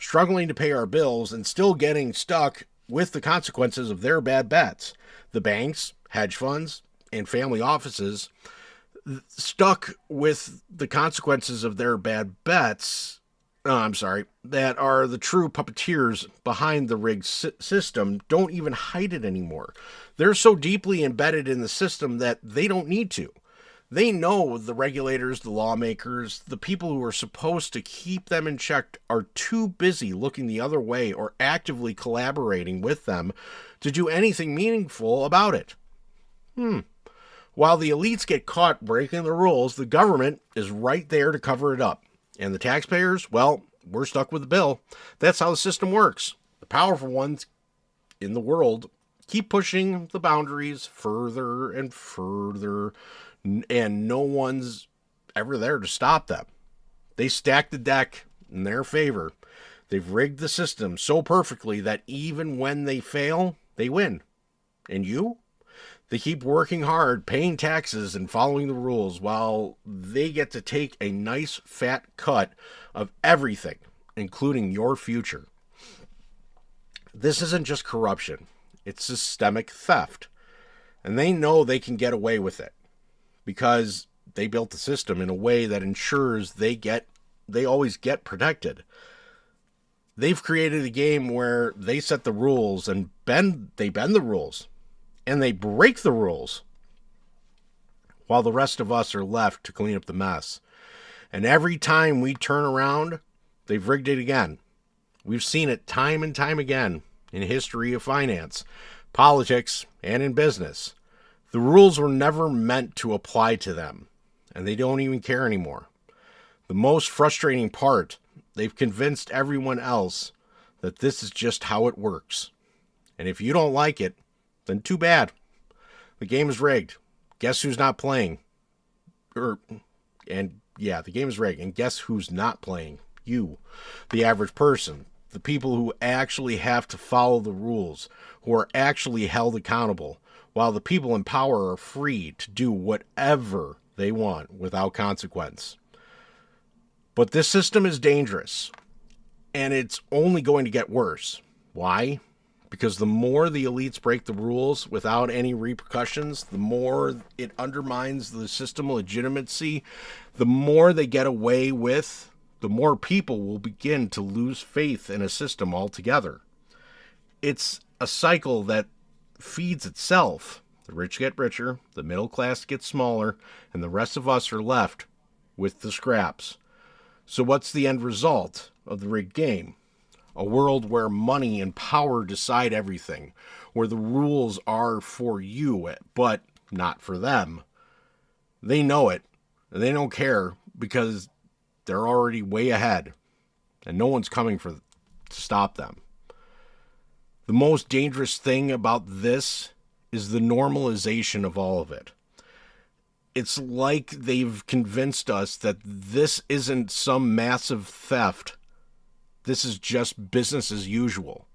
Speaker 7: struggling to pay our bills and still getting stuck with the consequences of their bad bets. The banks, hedge funds, and family offices stuck with the consequences of their bad bets, that are the true puppeteers behind the rigged system, don't even hide it anymore. They're so deeply embedded in the system that they don't need to. They know the regulators, the lawmakers, the people who are supposed to keep them in check are too busy looking the other way or actively collaborating with them to do anything meaningful about it. While the elites get caught breaking the rules, the government is right there to cover it up. And the taxpayers, well, we're stuck with the bill. That's how the system works. The powerful ones in the world keep pushing the boundaries further and further, and no one's ever there to stop them. They stack the deck in their favor. They've rigged the system so perfectly that even when they fail, they win. And you? They keep working hard, paying taxes, and following the rules while they get to take a nice fat cut of everything, including your future. This isn't just corruption. It's systemic theft. And they know they can get away with it because they built the system in a way that ensures they always get protected. They've created a game where they set the rules and they bend the rules and they break the rules while the rest of us are left to clean up the mess. And every time we turn around, they've rigged it again. We've seen it time and time again in history of finance, politics, and in business. The rules were never meant to apply to them, and they don't even care anymore. The most frustrating part, they've convinced everyone else that this is just how it works. And if you don't like it, then too bad. The game is rigged. Guess who's not playing? The game is rigged. And guess who's not playing? You, the average person. The people who actually have to follow the rules, who are actually held accountable, while the people in power are free to do whatever they want without consequence. But this system is dangerous, and it's only going to get worse. Why? Because the more the elites break the rules without any repercussions, the more it undermines the system legitimacy, the more they get away with, the more people will begin to lose faith in a system altogether. It's a cycle that feeds itself. The rich get richer, the middle class gets smaller, and the rest of us are left with the scraps. So what's the end result of the rigged game? A world where money and power decide everything, where the rules are for you, but not for them. They know it, and they don't care because they're already way ahead, and no one's coming to stop them. The most dangerous thing about this is the normalization of all of it. It's like they've convinced us that this isn't some massive theft. This is just business as usual.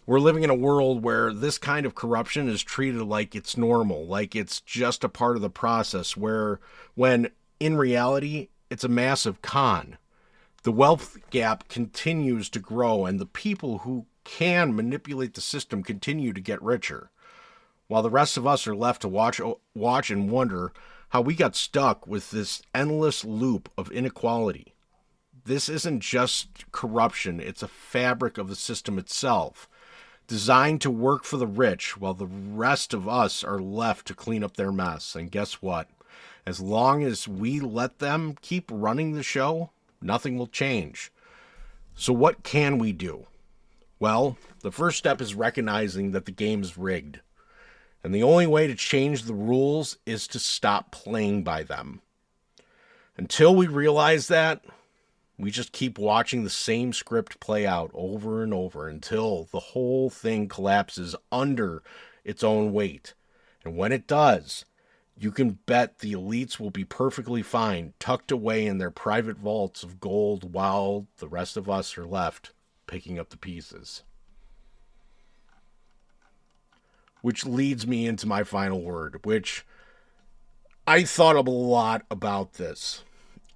Speaker 7: We're living in a world where this kind of corruption is treated like it's normal, like it's just a part of the process, when in reality, it's a massive con. The wealth gap continues to grow, and the people who can manipulate the system continue to get richer, while the rest of us are left to watch and wonder how we got stuck with this endless loop of inequality. This isn't just corruption, it's a fabric of the system itself, designed to work for the rich while the rest of us are left to clean up their mess. And guess what? As long as we let them keep running the show, nothing will change. So what can we do? Well, the first step is recognizing that the game's rigged. And the only way to change the rules is to stop playing by them. Until we realize that, we just keep watching the same script play out over and over until the whole thing collapses under its own weight. And when it does, you can bet the elites will be perfectly fine, tucked away in their private vaults of gold, while the rest of us are left picking up the pieces. Which leads me into my final word, which I thought a lot about this.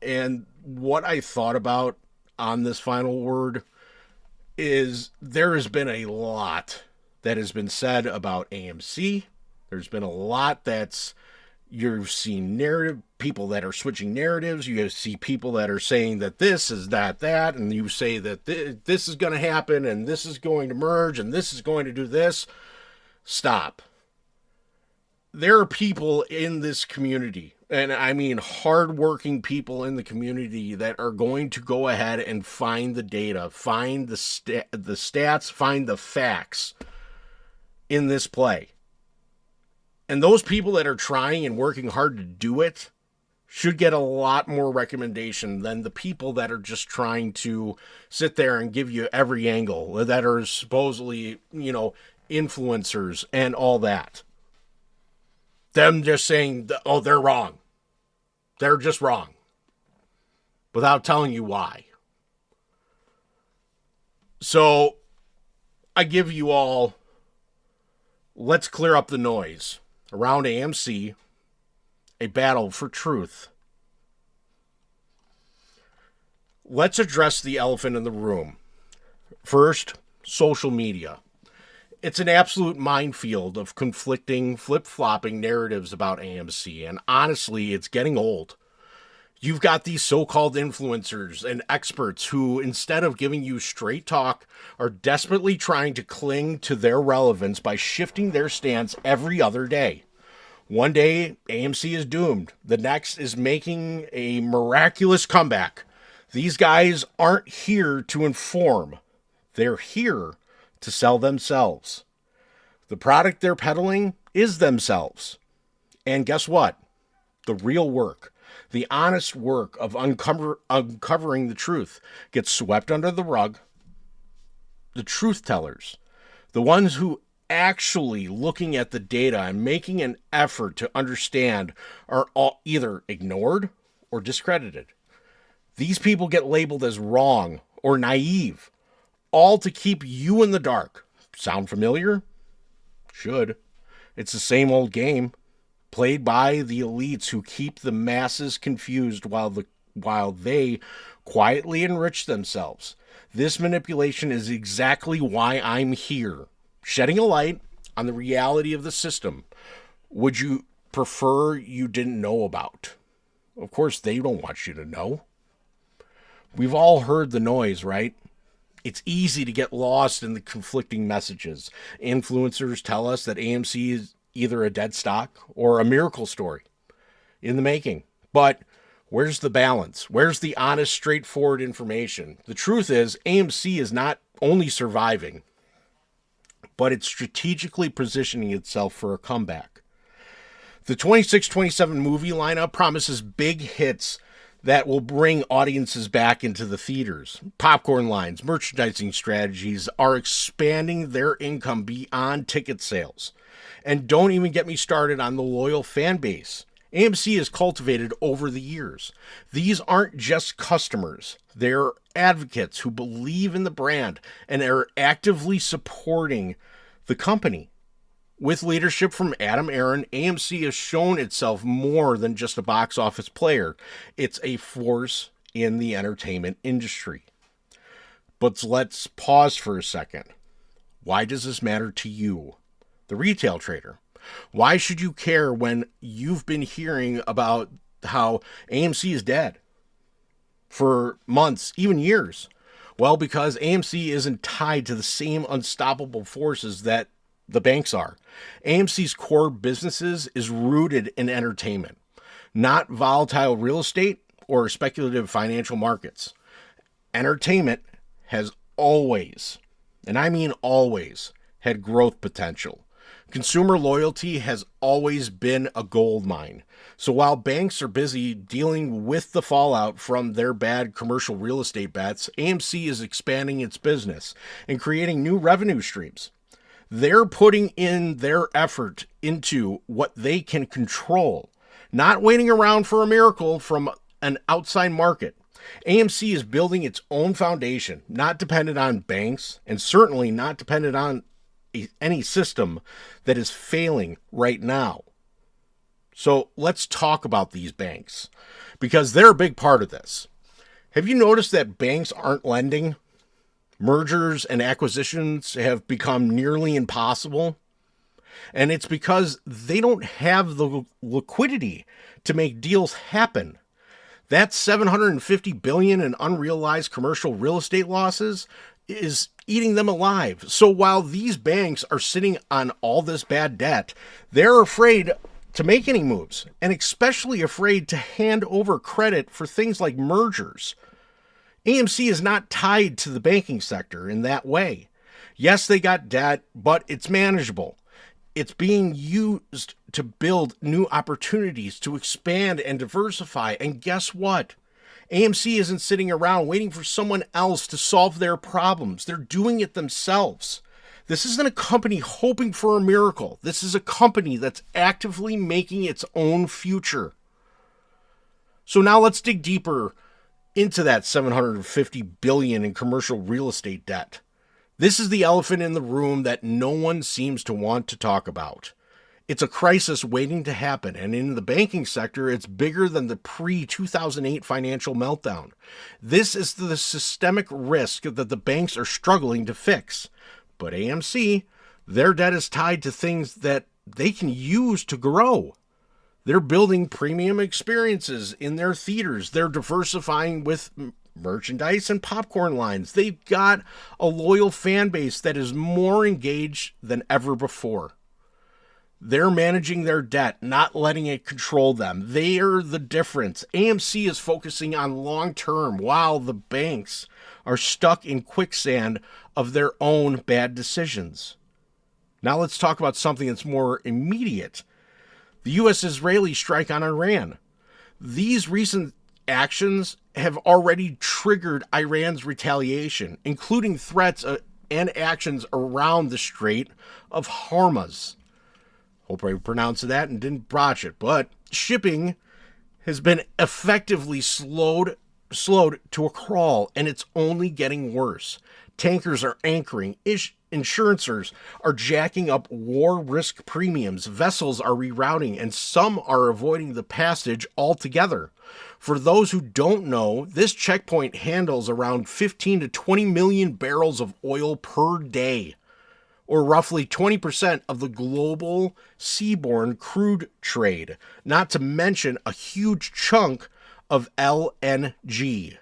Speaker 7: And what I thought about on this final word is there has been a lot that has been said about AMC. There's been a lot you've seen people that are switching narratives. You see people that are saying that this is that, and you say that this is going to happen, and this is going to merge, and this is going to do this. Stop. There are people in this community, and I mean hardworking people in the community, that are going to go ahead and find the data, find the stats, find the facts in this play. And those people that are trying and working hard to do it should get a lot more recommendation than the people that are just trying to sit there and give you every angle, that are supposedly, influencers and all that. Them just saying, oh, they're wrong. They're just wrong. Without telling you why. So, I give you all, let's clear up the noise around AMC, a battle for truth. Let's address the elephant in the room. First, social media. it's an absolute minefield of conflicting, flip-flopping narratives about AMC, and honestly, it's getting old. You've got these so-called influencers and experts who, instead of giving you straight talk, are desperately trying to cling to their relevance by shifting their stance every other day. One day, AMC is doomed. The next is making a miraculous comeback. These guys aren't here to inform. They're here to sell themselves. The product they're peddling is themselves. And guess what? The real work, the honest work of uncovering the truth, gets swept under the rug. The truth tellers, the ones who actually looking at the data and making an effort to understand, are all either ignored or discredited. These people get labeled as wrong or naive, all to keep you in the dark. Sound familiar? Should. It's the same old game, played by the elites who keep the masses confused while they quietly enrich themselves. This manipulation is exactly why I'm here, shedding a light on the reality of the system. Would you prefer you didn't know about? Of course, they don't want you to know. We've all heard the noise, right? It's easy to get lost in the conflicting messages. Influencers tell us that AMC is either a dead stock or a miracle story in the making. But where's the balance? Where's the honest, straightforward information? The truth is, AMC is not only surviving, but it's strategically positioning itself for a comeback. The 26-27 movie lineup promises big hits that will bring audiences back into the theaters. Popcorn lines, merchandising strategies are expanding their income beyond ticket sales. And don't even get me started on the loyal fan base AMC has cultivated over the years. These aren't just customers. They're advocates who believe in the brand and are actively supporting the company. With leadership from Adam Aron, AMC has shown itself more than just a box office player. It's a force in the entertainment industry. But let's pause for a second. Why does this matter to you, the retail trader? Why should you care when you've been hearing about how AMC is dead for months, even years? Well, because AMC isn't tied to the same unstoppable forces that the banks are. AMC's core businesses is rooted in entertainment, not volatile real estate or speculative financial markets. Entertainment has always, and I mean always, had growth potential. Consumer loyalty has always been a gold mine. So while banks are busy dealing with the fallout from their bad commercial real estate bets, AMC is expanding its business and creating new revenue streams. They're putting in their effort into what they can control, not waiting around for a miracle from an outside market. AMC is building its own foundation, not dependent on banks, and certainly not dependent on any system that is failing right now. So let's talk about these banks, because they're a big part of this. Have you noticed that banks aren't lending? Mergers and acquisitions have become nearly impossible. And it's because they don't have the liquidity to make deals happen. That $750 billion in unrealized commercial real estate losses is eating them alive. So while these banks are sitting on all this bad debt, they're afraid to make any moves, and especially afraid to hand over credit for things like mergers. AMC is not tied to the banking sector in that way. Yes, they got debt, but it's manageable. It's being used to build new opportunities, to expand and diversify. And guess what? AMC isn't sitting around waiting for someone else to solve their problems. They're doing it themselves. This isn't a company hoping for a miracle. This is a company that's actively making its own future. So now let's dig deeper into that $750 billion in commercial real estate debt. This is the elephant in the room that no one seems to want to talk about. It's a crisis waiting to happen, and in the banking sector, it's bigger than the pre-2008 financial meltdown. This is the systemic risk that the banks are struggling to fix. But AMC, Their debt is tied to things that they can use to grow. They're building premium experiences in their theaters. They're diversifying with merchandise and popcorn lines. They've got a loyal fan base that is more engaged than ever before. They're managing their debt, not letting it control them. They're the difference. AMC is focusing on long term while the banks are stuck in quicksand of their own bad decisions. Now let's talk about something that's more immediate. The U.S.-Israeli strike on Iran. These recent actions have already triggered Iran's retaliation, including threats and actions around the Strait of Hormuz. Hope I pronounced that and didn't botch it, but shipping has been effectively slowed to a crawl, and it's only getting worse. Tankers are anchoring. Insurancers are jacking up war risk premiums. Vessels are rerouting, and some are avoiding the passage altogether. For those who don't know, this checkpoint handles around 15 to 20 million barrels of oil per day, or roughly 20% of the global seaborne crude trade, not to mention a huge chunk of LNG.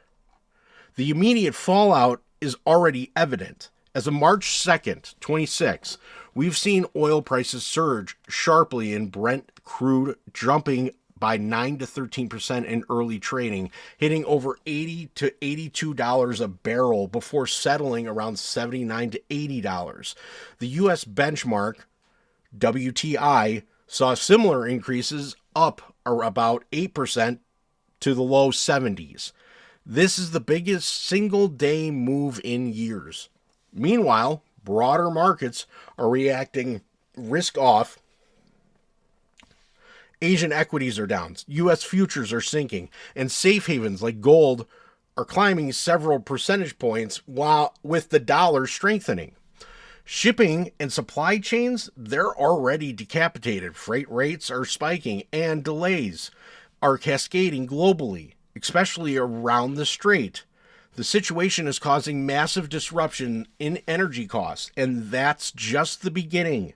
Speaker 7: The immediate fallout is already evident. As of March 2nd, 26, we've seen oil prices surge sharply in Brent crude, jumping by 9 to 13% in early trading, hitting over $80 to $82 a barrel before settling around $79 to $80. The U.S. benchmark, WTI, saw similar increases, up about 8% to the low 70s. This is the biggest single-day move in years. Meanwhile, broader markets are reacting risk-off. Asian equities are down, U.S. futures are sinking, and safe havens like gold are climbing several percentage points while with the dollar strengthening. Shipping and supply chains, they're already decapitated. Freight rates are spiking, and delays are cascading globally, especially around the Strait. The situation is causing massive disruption in energy costs, and that's just the beginning.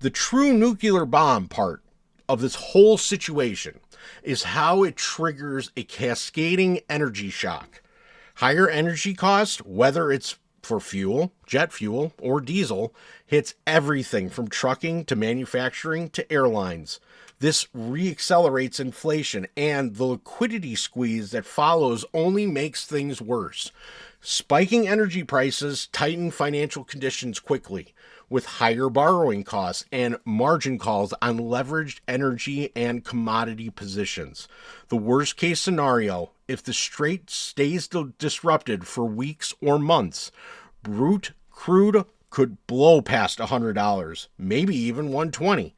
Speaker 7: The true nuclear bomb part of this whole situation is how it triggers a cascading energy shock. Higher energy costs, whether it's for fuel, jet fuel, or diesel, hits everything from trucking to manufacturing to airlines. This reaccelerates inflation, and the liquidity squeeze that follows only makes things worse. Spiking energy prices tighten financial conditions quickly, with higher borrowing costs and margin calls on leveraged energy and commodity positions. The worst case scenario, if the Strait stays disrupted for weeks or months, brute crude could blow past $100, maybe even $120.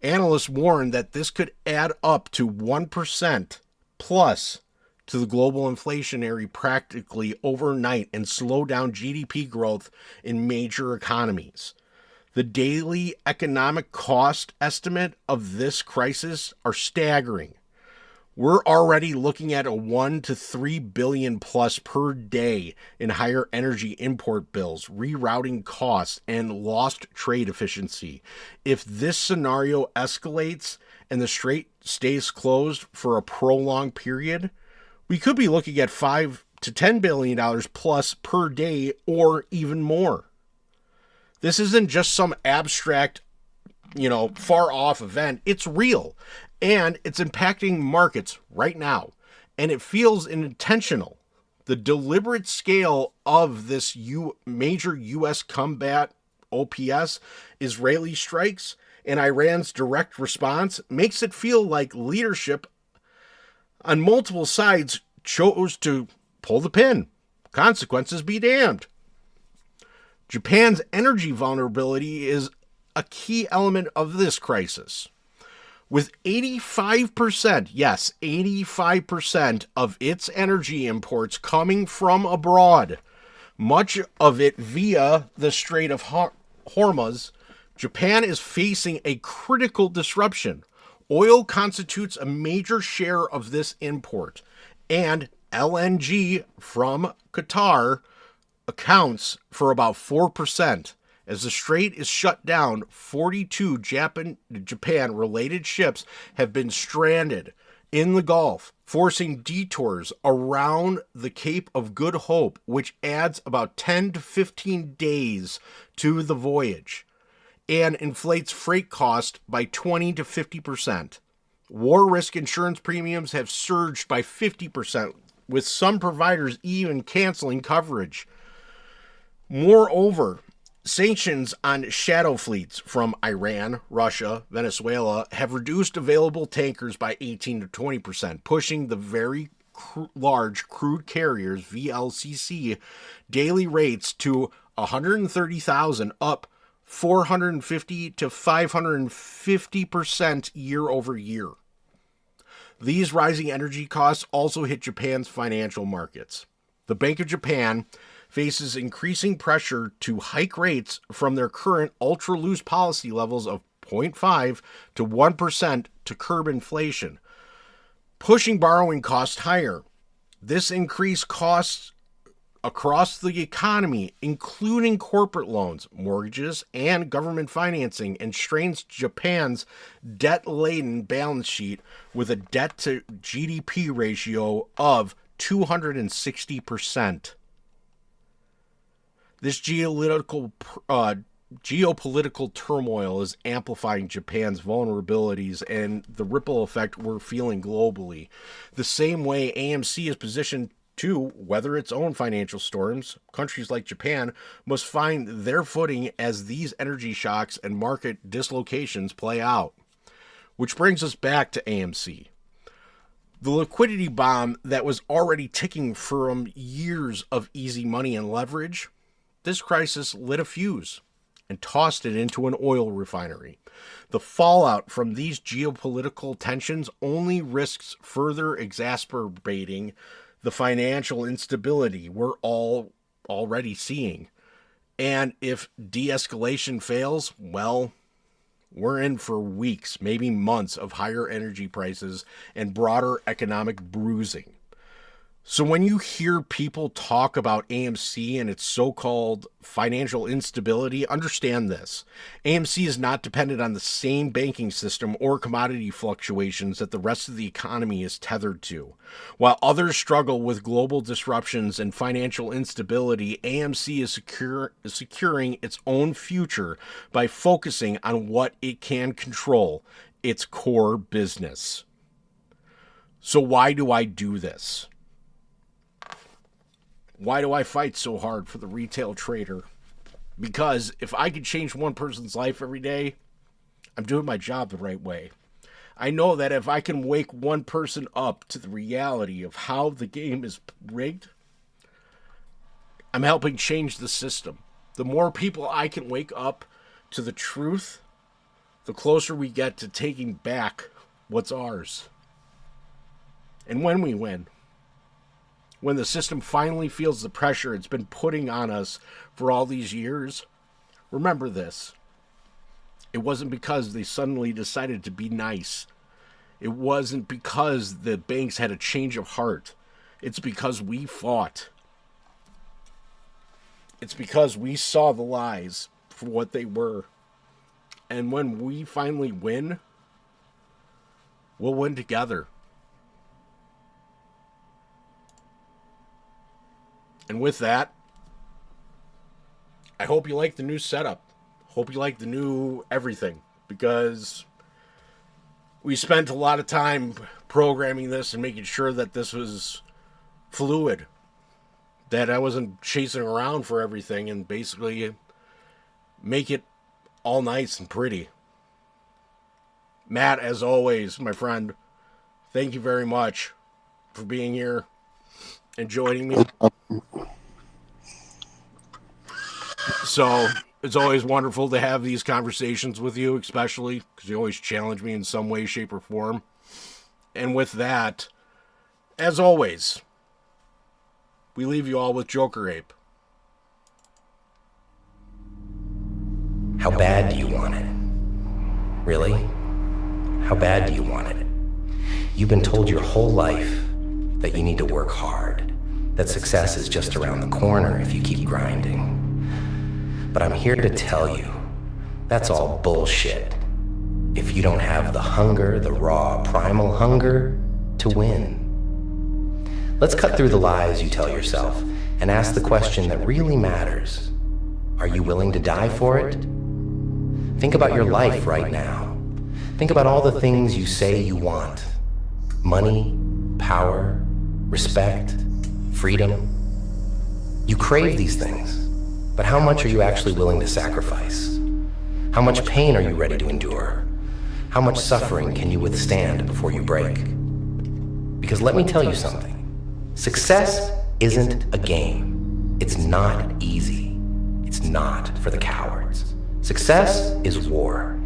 Speaker 7: Analysts warn that this could add up to 1% plus to the global inflationary practically overnight and slow down GDP growth in major economies. The daily economic cost estimate of this crisis are staggering. We're already looking at a 1 to 3 billion plus per day in higher energy import bills, rerouting costs, and lost trade efficiency. If this scenario escalates and the Strait stays closed for a prolonged period, we could be looking at $5 to $10 billion plus per day or even more. This isn't just some abstract, far off event. It's real. And it's impacting markets right now. And it feels intentional. The deliberate scale of this major U.S. combat OPS, Israeli strikes, and Iran's direct response makes it feel like leadership on multiple sides chose to pull the pin. Consequences be damned. Japan's energy vulnerability is a key element of this crisis. With 85%, yes, 85% of its energy imports coming from abroad, much of it via the Strait of Hormuz, Japan is facing a critical disruption. Oil constitutes a major share of this import, and LNG from Qatar accounts for about 4%. As the strait is shut down, 42 Japan-related ships have been stranded in the Gulf, forcing detours around the Cape of Good Hope, which adds about 10 to 15 days to the voyage and inflates freight cost by 20 to 50%. War risk insurance premiums have surged by 50%, with some providers even canceling coverage. Moreover, sanctions on shadow fleets from Iran, Russia, Venezuela have reduced available tankers by 18 to 20%, pushing the very large crude carriers, VLCC, daily rates to $130,000, up 450 to 550% year over year. These rising energy costs also hit Japan's financial markets. The Bank of Japan faces increasing pressure to hike rates from their current ultra-loose policy levels of 0.5 to 1% to curb inflation, pushing borrowing costs higher. This increased costs across the economy, including corporate loans, mortgages, and government financing, and strains Japan's debt-laden balance sheet with a debt-to-GDP ratio of 260%. This geopolitical turmoil is amplifying Japan's vulnerabilities and the ripple effect we're feeling globally. The same way AMC is positioned to weather its own financial storms, countries like Japan must find their footing as these energy shocks and market dislocations play out. Which brings us back to AMC. The liquidity bomb that was already ticking from years of easy money and leverage, this crisis lit a fuse and tossed it into an oil refinery. The fallout from these geopolitical tensions only risks further exacerbating the financial instability we're all already seeing. And if de-escalation fails, well, we're in for weeks, maybe months of higher energy prices and broader economic bruising. So when you hear people talk about AMC and its so-called financial instability, understand this. AMC is not dependent on the same banking system or commodity fluctuations that the rest of the economy is tethered to. While others struggle with global disruptions and financial instability, AMC is securing its own future by focusing on what it can control, its core business. So why do I do this? Why do I fight so hard for the retail trader? Because if I could change one person's life every day, I'm doing my job the right way. I know that if I can wake one person up to the reality of how the game is rigged, I'm helping change the system. The more people I can wake up to the truth, the closer we get to taking back what's ours. And when we win, when the system finally feels the pressure it's been putting on us for all these years, remember this. It wasn't because they suddenly decided to be nice. It wasn't because the banks had a change of heart. It's because we fought. It's because we saw the lies for what they were. And when we finally win, we'll win together. And with that, I hope you like the new setup. Hope you like the new everything, because we spent a lot of time programming this and making sure that this was fluid, that I wasn't chasing around for everything, and basically make it all nice and pretty. Matt, as always, my friend, thank you very much for being here and joining me. So it's always wonderful to have these conversations with you, especially because you always challenge me in some way, shape, or form. And with that, as always, we leave you all with Joker Ape.
Speaker 13: How bad do you want it? Really? How bad do you want it? You've been told your whole life that you need to work hard, that success is just around the corner if you keep grinding. But I'm here to tell you, that's all bullshit. If you don't have the hunger, the raw, primal hunger to win. Let's cut through the lies you tell yourself and ask the question that really matters. Are you willing to die for it? Think about your life right now. Think about all the things you say you want. Money, power, respect, freedom. You crave these things, but how much are you actually willing to sacrifice? How much pain are you ready to endure? How much suffering can you withstand before you break? Because let me tell you something. Success isn't a game. It's not easy. It's not for the cowards. Success is war.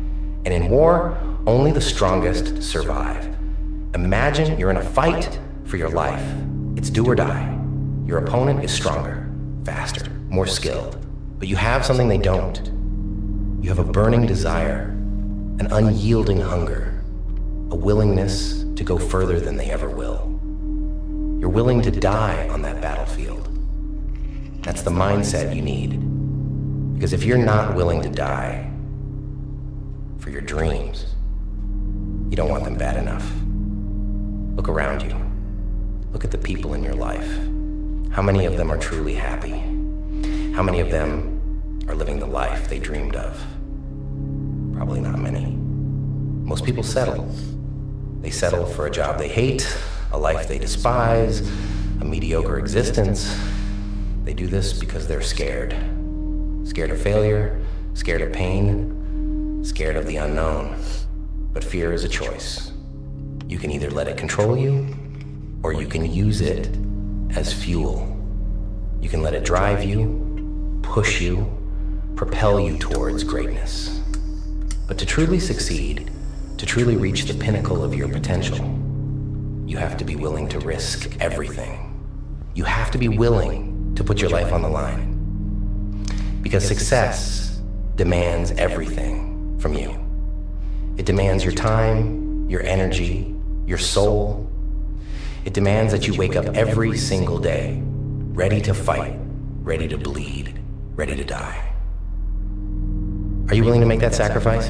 Speaker 13: And in war, only the strongest survive. Imagine you're in a fight for your life. It's do or die. Your opponent is stronger, faster, more skilled. But you have something they don't. You have a burning desire, an unyielding hunger, a willingness to go further than they ever will. You're willing to die on that battlefield. That's the mindset you need. Because if you're not willing to die for your dreams, you don't want them bad enough. Look around you. Look at the people in your life. How many of them are truly happy? How many of them are living the life they dreamed of? Probably not many. Most people settle. They settle for a job they hate, a life they despise, a mediocre existence. They do this because they're scared. Scared of failure, scared of pain, scared of the unknown. But fear is a choice. You can either let it control you, or you can use it as fuel. You can let it drive you, push you, propel you towards greatness. But to truly succeed, to truly reach the pinnacle of your potential, you have to be willing to risk everything. You have to be willing to put your life on the line. Because success demands everything from you. It demands your time, your energy, your soul. It demands that you wake up every single day, ready to fight, ready to bleed, ready to die. Are you willing to make that sacrifice?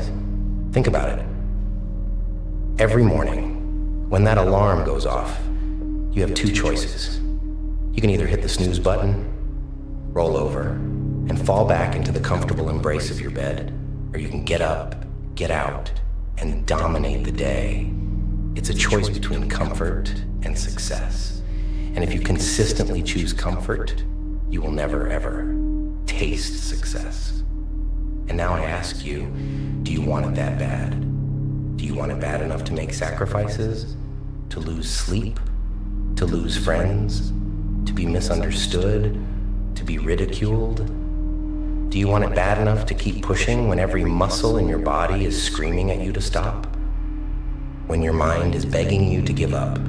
Speaker 13: Think about it. Every morning, when that alarm goes off, you have two choices. You can either hit the snooze button, roll over, and fall back into the comfortable embrace of your bed, or you can get up, get out, and dominate the day. It's a choice between comfort and success. And if you consistently choose comfort, you will never, ever taste success. And now I ask you, do you want it that bad? Do you want it bad enough to make sacrifices? To lose sleep? To lose friends? To be misunderstood? To be ridiculed? Do you want it bad enough to keep pushing when every muscle in your body is screaming at you to stop? When your mind is begging you to give up?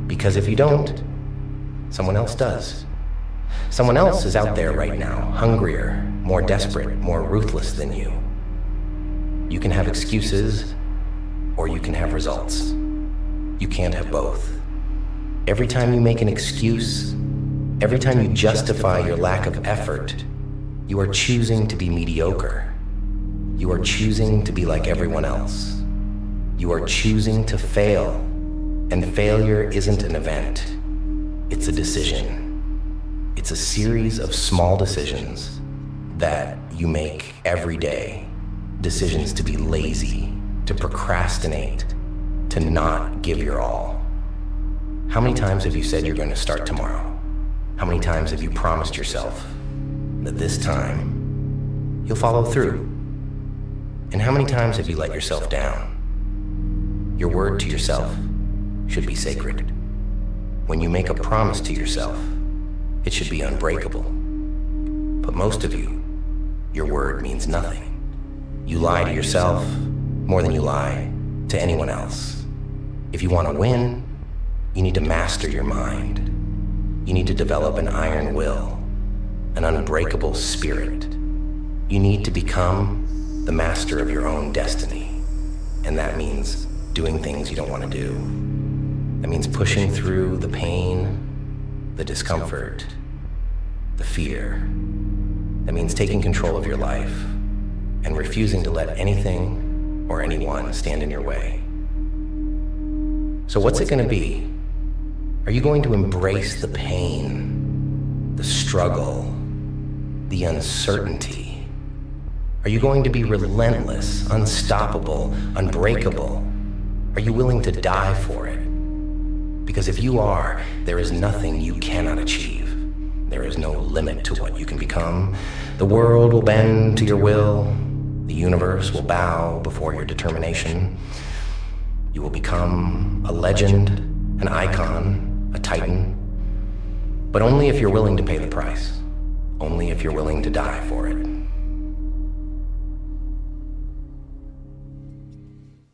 Speaker 13: Because if you don't, someone else does. Someone else is out there right now, hungrier, more desperate, more ruthless than you. You can have excuses, or you can have results. You can't have both. Every time you make an excuse, every time you justify your lack of effort, you are choosing to be mediocre. You are choosing to be like everyone else. You are choosing to fail. And failure isn't an event. It's a decision. It's a series of small decisions that you make every day. Decisions to be lazy, to procrastinate, to not give your all. How many times have you said you're going to start tomorrow? How many times have you promised yourself that this time you'll follow through? And how many times have you let yourself down? Your word to yourself should be sacred. When you make a promise to yourself, it should be unbreakable. But most of you, your word means nothing. You lie to yourself more than you lie to anyone else. If you want to win, you need to master your mind. You need to develop an iron will, an unbreakable spirit. You need to become the master of your own destiny. And that means doing things you don't want to do. That means pushing through the pain, the discomfort, the fear, That means taking control of your life and refusing to let anything or anyone stand in your way. So what's it going to be? Are you going to embrace the pain, the struggle, the uncertainty? Are you going to be relentless, unstoppable, unbreakable? Are you willing to die for it? Because if you are, there is nothing you cannot achieve. There is no limit to what you can become. The world will bend to your will. The universe will bow before your determination. You will become a legend, an icon, a titan. But only if you're willing to pay the price. Only if you're willing to die for it.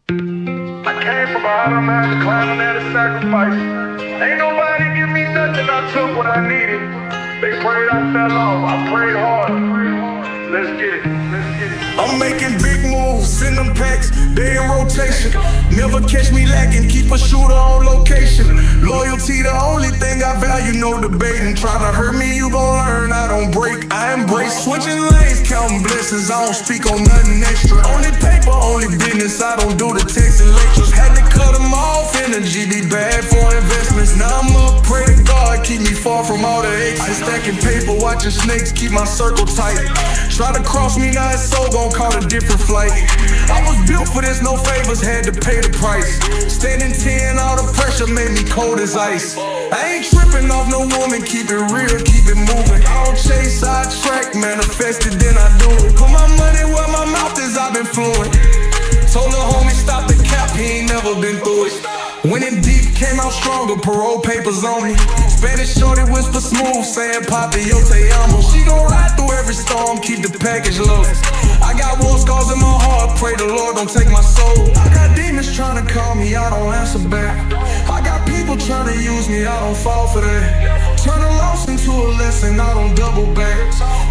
Speaker 14: I came from bottom, had to climb and had to sacrifice. Ain't nobody give me nothing, I took what I needed. They prayed I fell off, I prayed hard. Let's get it, let's get it. I'm making big moves, send them packs, they in rotation. Never catch me lacking, keep a shooter on location. Loyalty the only thing I value, no debating. Try to hurt me, you gon' learn, I don't break, I embrace. Switching lanes, counting blessings, I don't speak on nothing extra. Only paper, only business, I don't do the text and lectures. Had to cut them off, energy be bad for investments. Now I'm up, pray to God, keep me far from all the exes. Stacking paper, watching snakes, keep my circle tight. Try to cross me, now it's so gon' call a different flight. I was built for this, no favors, had to pay the price. Standing 10, all the pressure made me cold as ice. I ain't tripping off no woman, keep it real, keep it moving. I don't chase, I track, manifest it, then I do it. Put my money where my mouth is, I've been fluent. Told the homie stop the cap, he ain't never been through it. Went in deep, came out stronger, parole papers on me. Spanish shorty whisper smooth, saying Papi, yo te amo. She gon' ride through every storm, keep the package low. I got war scars in my heart, pray the Lord don't take my soul. I got demons trying to call me, I don't answer back. I got people trying to use me, I don't fall for that. Turn a loss into a lesson, I don't double back.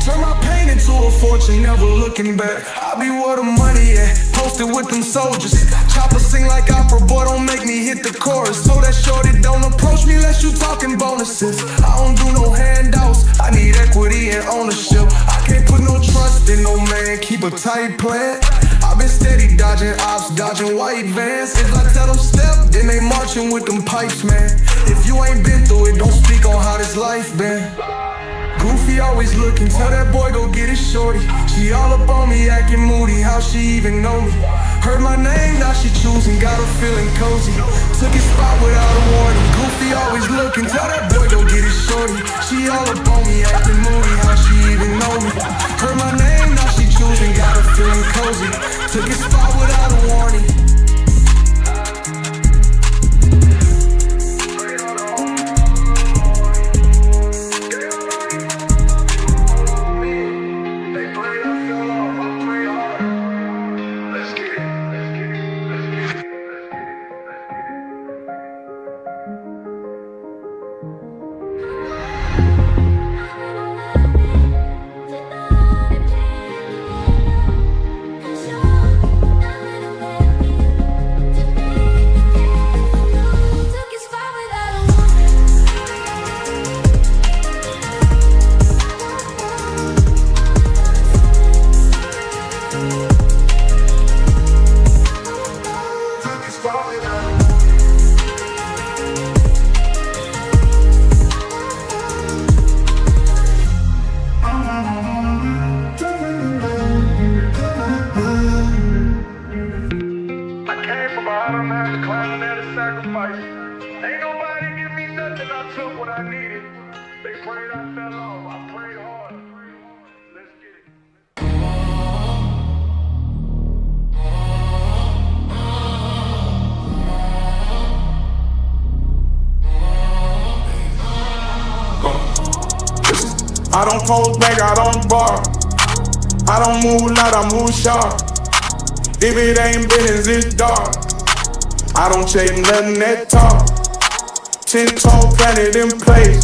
Speaker 14: Turn my pain into a fortune, never looking back. I be where the money at, posted with them soldiers. Chopper sing like opera, boy don't make me hit the chorus. So that shorty don't approach me unless you talking bonuses. I don't do no handouts, I need equity and ownership. I can't put no trust in no man, keep a tight plan. I've been steady dodging ops, dodging white vans. If I tell them step, then they marching with them pipes, man. If you ain't been through it, don't speak on how this life been. Goofy always looking, tell that boy go get his shorty. She all up on me acting moody, how she even know me? Heard my name, now she choosing, got her feeling cozy. Took his spot without a warning. Goofy always looking, tell that boy go get his shorty. She all up on me acting moody, how she even know me? Heard my name, now she choosing, got her feeling cozy. Took his spot without a warning. I don't post back, I don't bar. I don't move loud, I move sharp. If it ain't business, it's dark. I don't chase nothing that talk. 10 toes planted in place.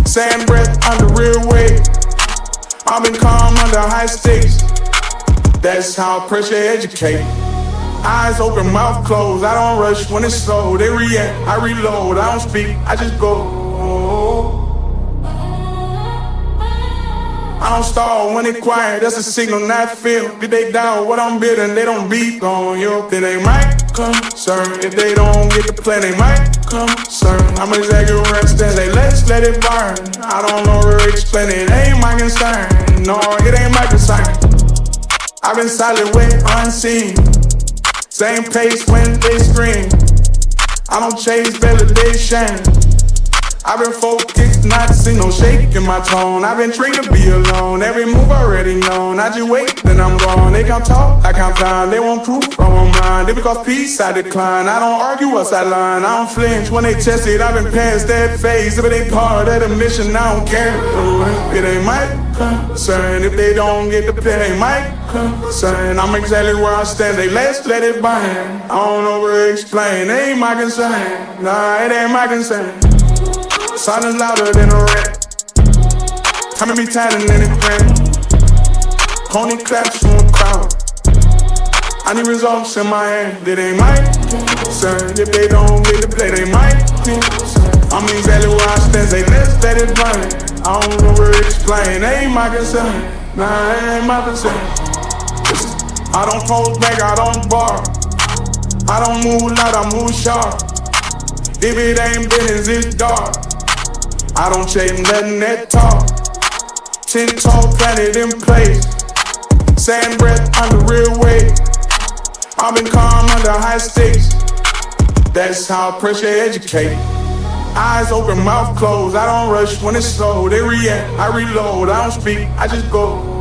Speaker 14: Sand breath under real weight. I've been calm under high stakes. That's how pressure educate. Eyes open, mouth closed. I don't rush when it's slow. They react, I reload. I don't speak, I just go. I don't stall when they quiet, that's a signal not feel. If they down what I'm building, they don't beat on you. Then they might concern. If they don't get the plan, they might concern. I'm exaggerating, they let's let it burn. I don't know where to explain it, ain't my concern. No, it ain't my concern. I've been silent with unseen. Same pace when they scream. I don't chase validation. I've been focused, not see no shake in my tone. I've been trained to be alone, every move already known. I just wait, then I'm gone. They can't talk, I can't find. They want proof from my mind. If it cause peace, I decline. I don't argue what's that line. I don't flinch when they test it. I've been past that phase. If it ain't part of the mission, I don't care. It ain't my concern. If they don't get the plan, it ain't my concern. I'm exactly where I stand. They let's let it burn. I don't know where to explain. It ain't my concern. Nah, it ain't my concern. Silence louder than a rat. Coming me tighter than a grin. Pony claps from a crowd. I need results in my hand. It ain't my concern. If they don't get the play, they might. I'm exactly where I stand. Say let's let it burn. I don't know where to explain. It ain't my concern. Nah, it ain't my concern. I don't hold back. I don't bar. I don't move loud. I move sharp. If it ain't business, it's dark. I don't chase nothing that talk. 10 toes planted in place. Sand breath under real weight. I've been calm under high stakes. That's how pressure educate. Eyes open, mouth closed. I don't rush when it's slow. They react, I reload. I don't speak, I just go.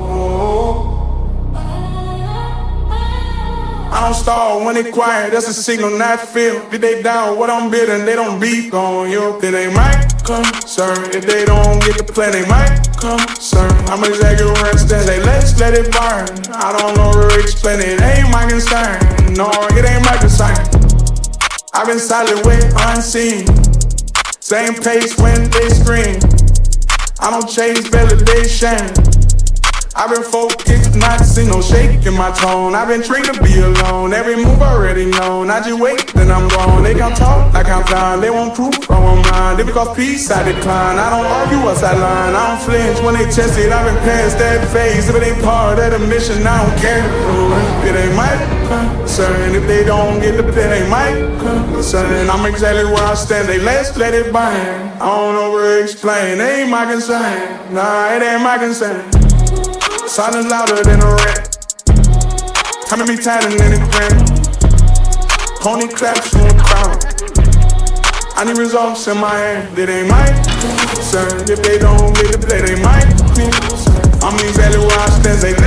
Speaker 14: I don't stall when they quiet, that's a signal not feel. If they down what I'm building, they don't beat on you. Then they might concern. If they don't get the plan, they might concern. I'm exaggerating, they let's let it burn. I don't know where to explain it, ain't my concern. No, it ain't my concern. I've been silent with unseen. Same pace when they scream. I don't chase validation. I've been focused, not see no shake in my tone. I've been trained to be alone, every move already known. I just wait, then I'm gone. They can't talk, I can't find. They want proof from my mind. If it cause peace, I decline. I don't argue what's that line. I don't flinch when they test it. I've been past that phase. If it ain't part of the mission, I don't care. It ain't my concern. If they don't get the plan, it ain't my concern. I'm exactly where I stand. They let's let it burn. I don't know where to explain. It ain't my concern. Nah, it ain't my concern. Silence louder than a rat. Coming me tighter than a grin. Pony claps from a crowd. I need results in my hand. It ain't my concern. If they don't get the play, they might. I'm exactly where I stand. Say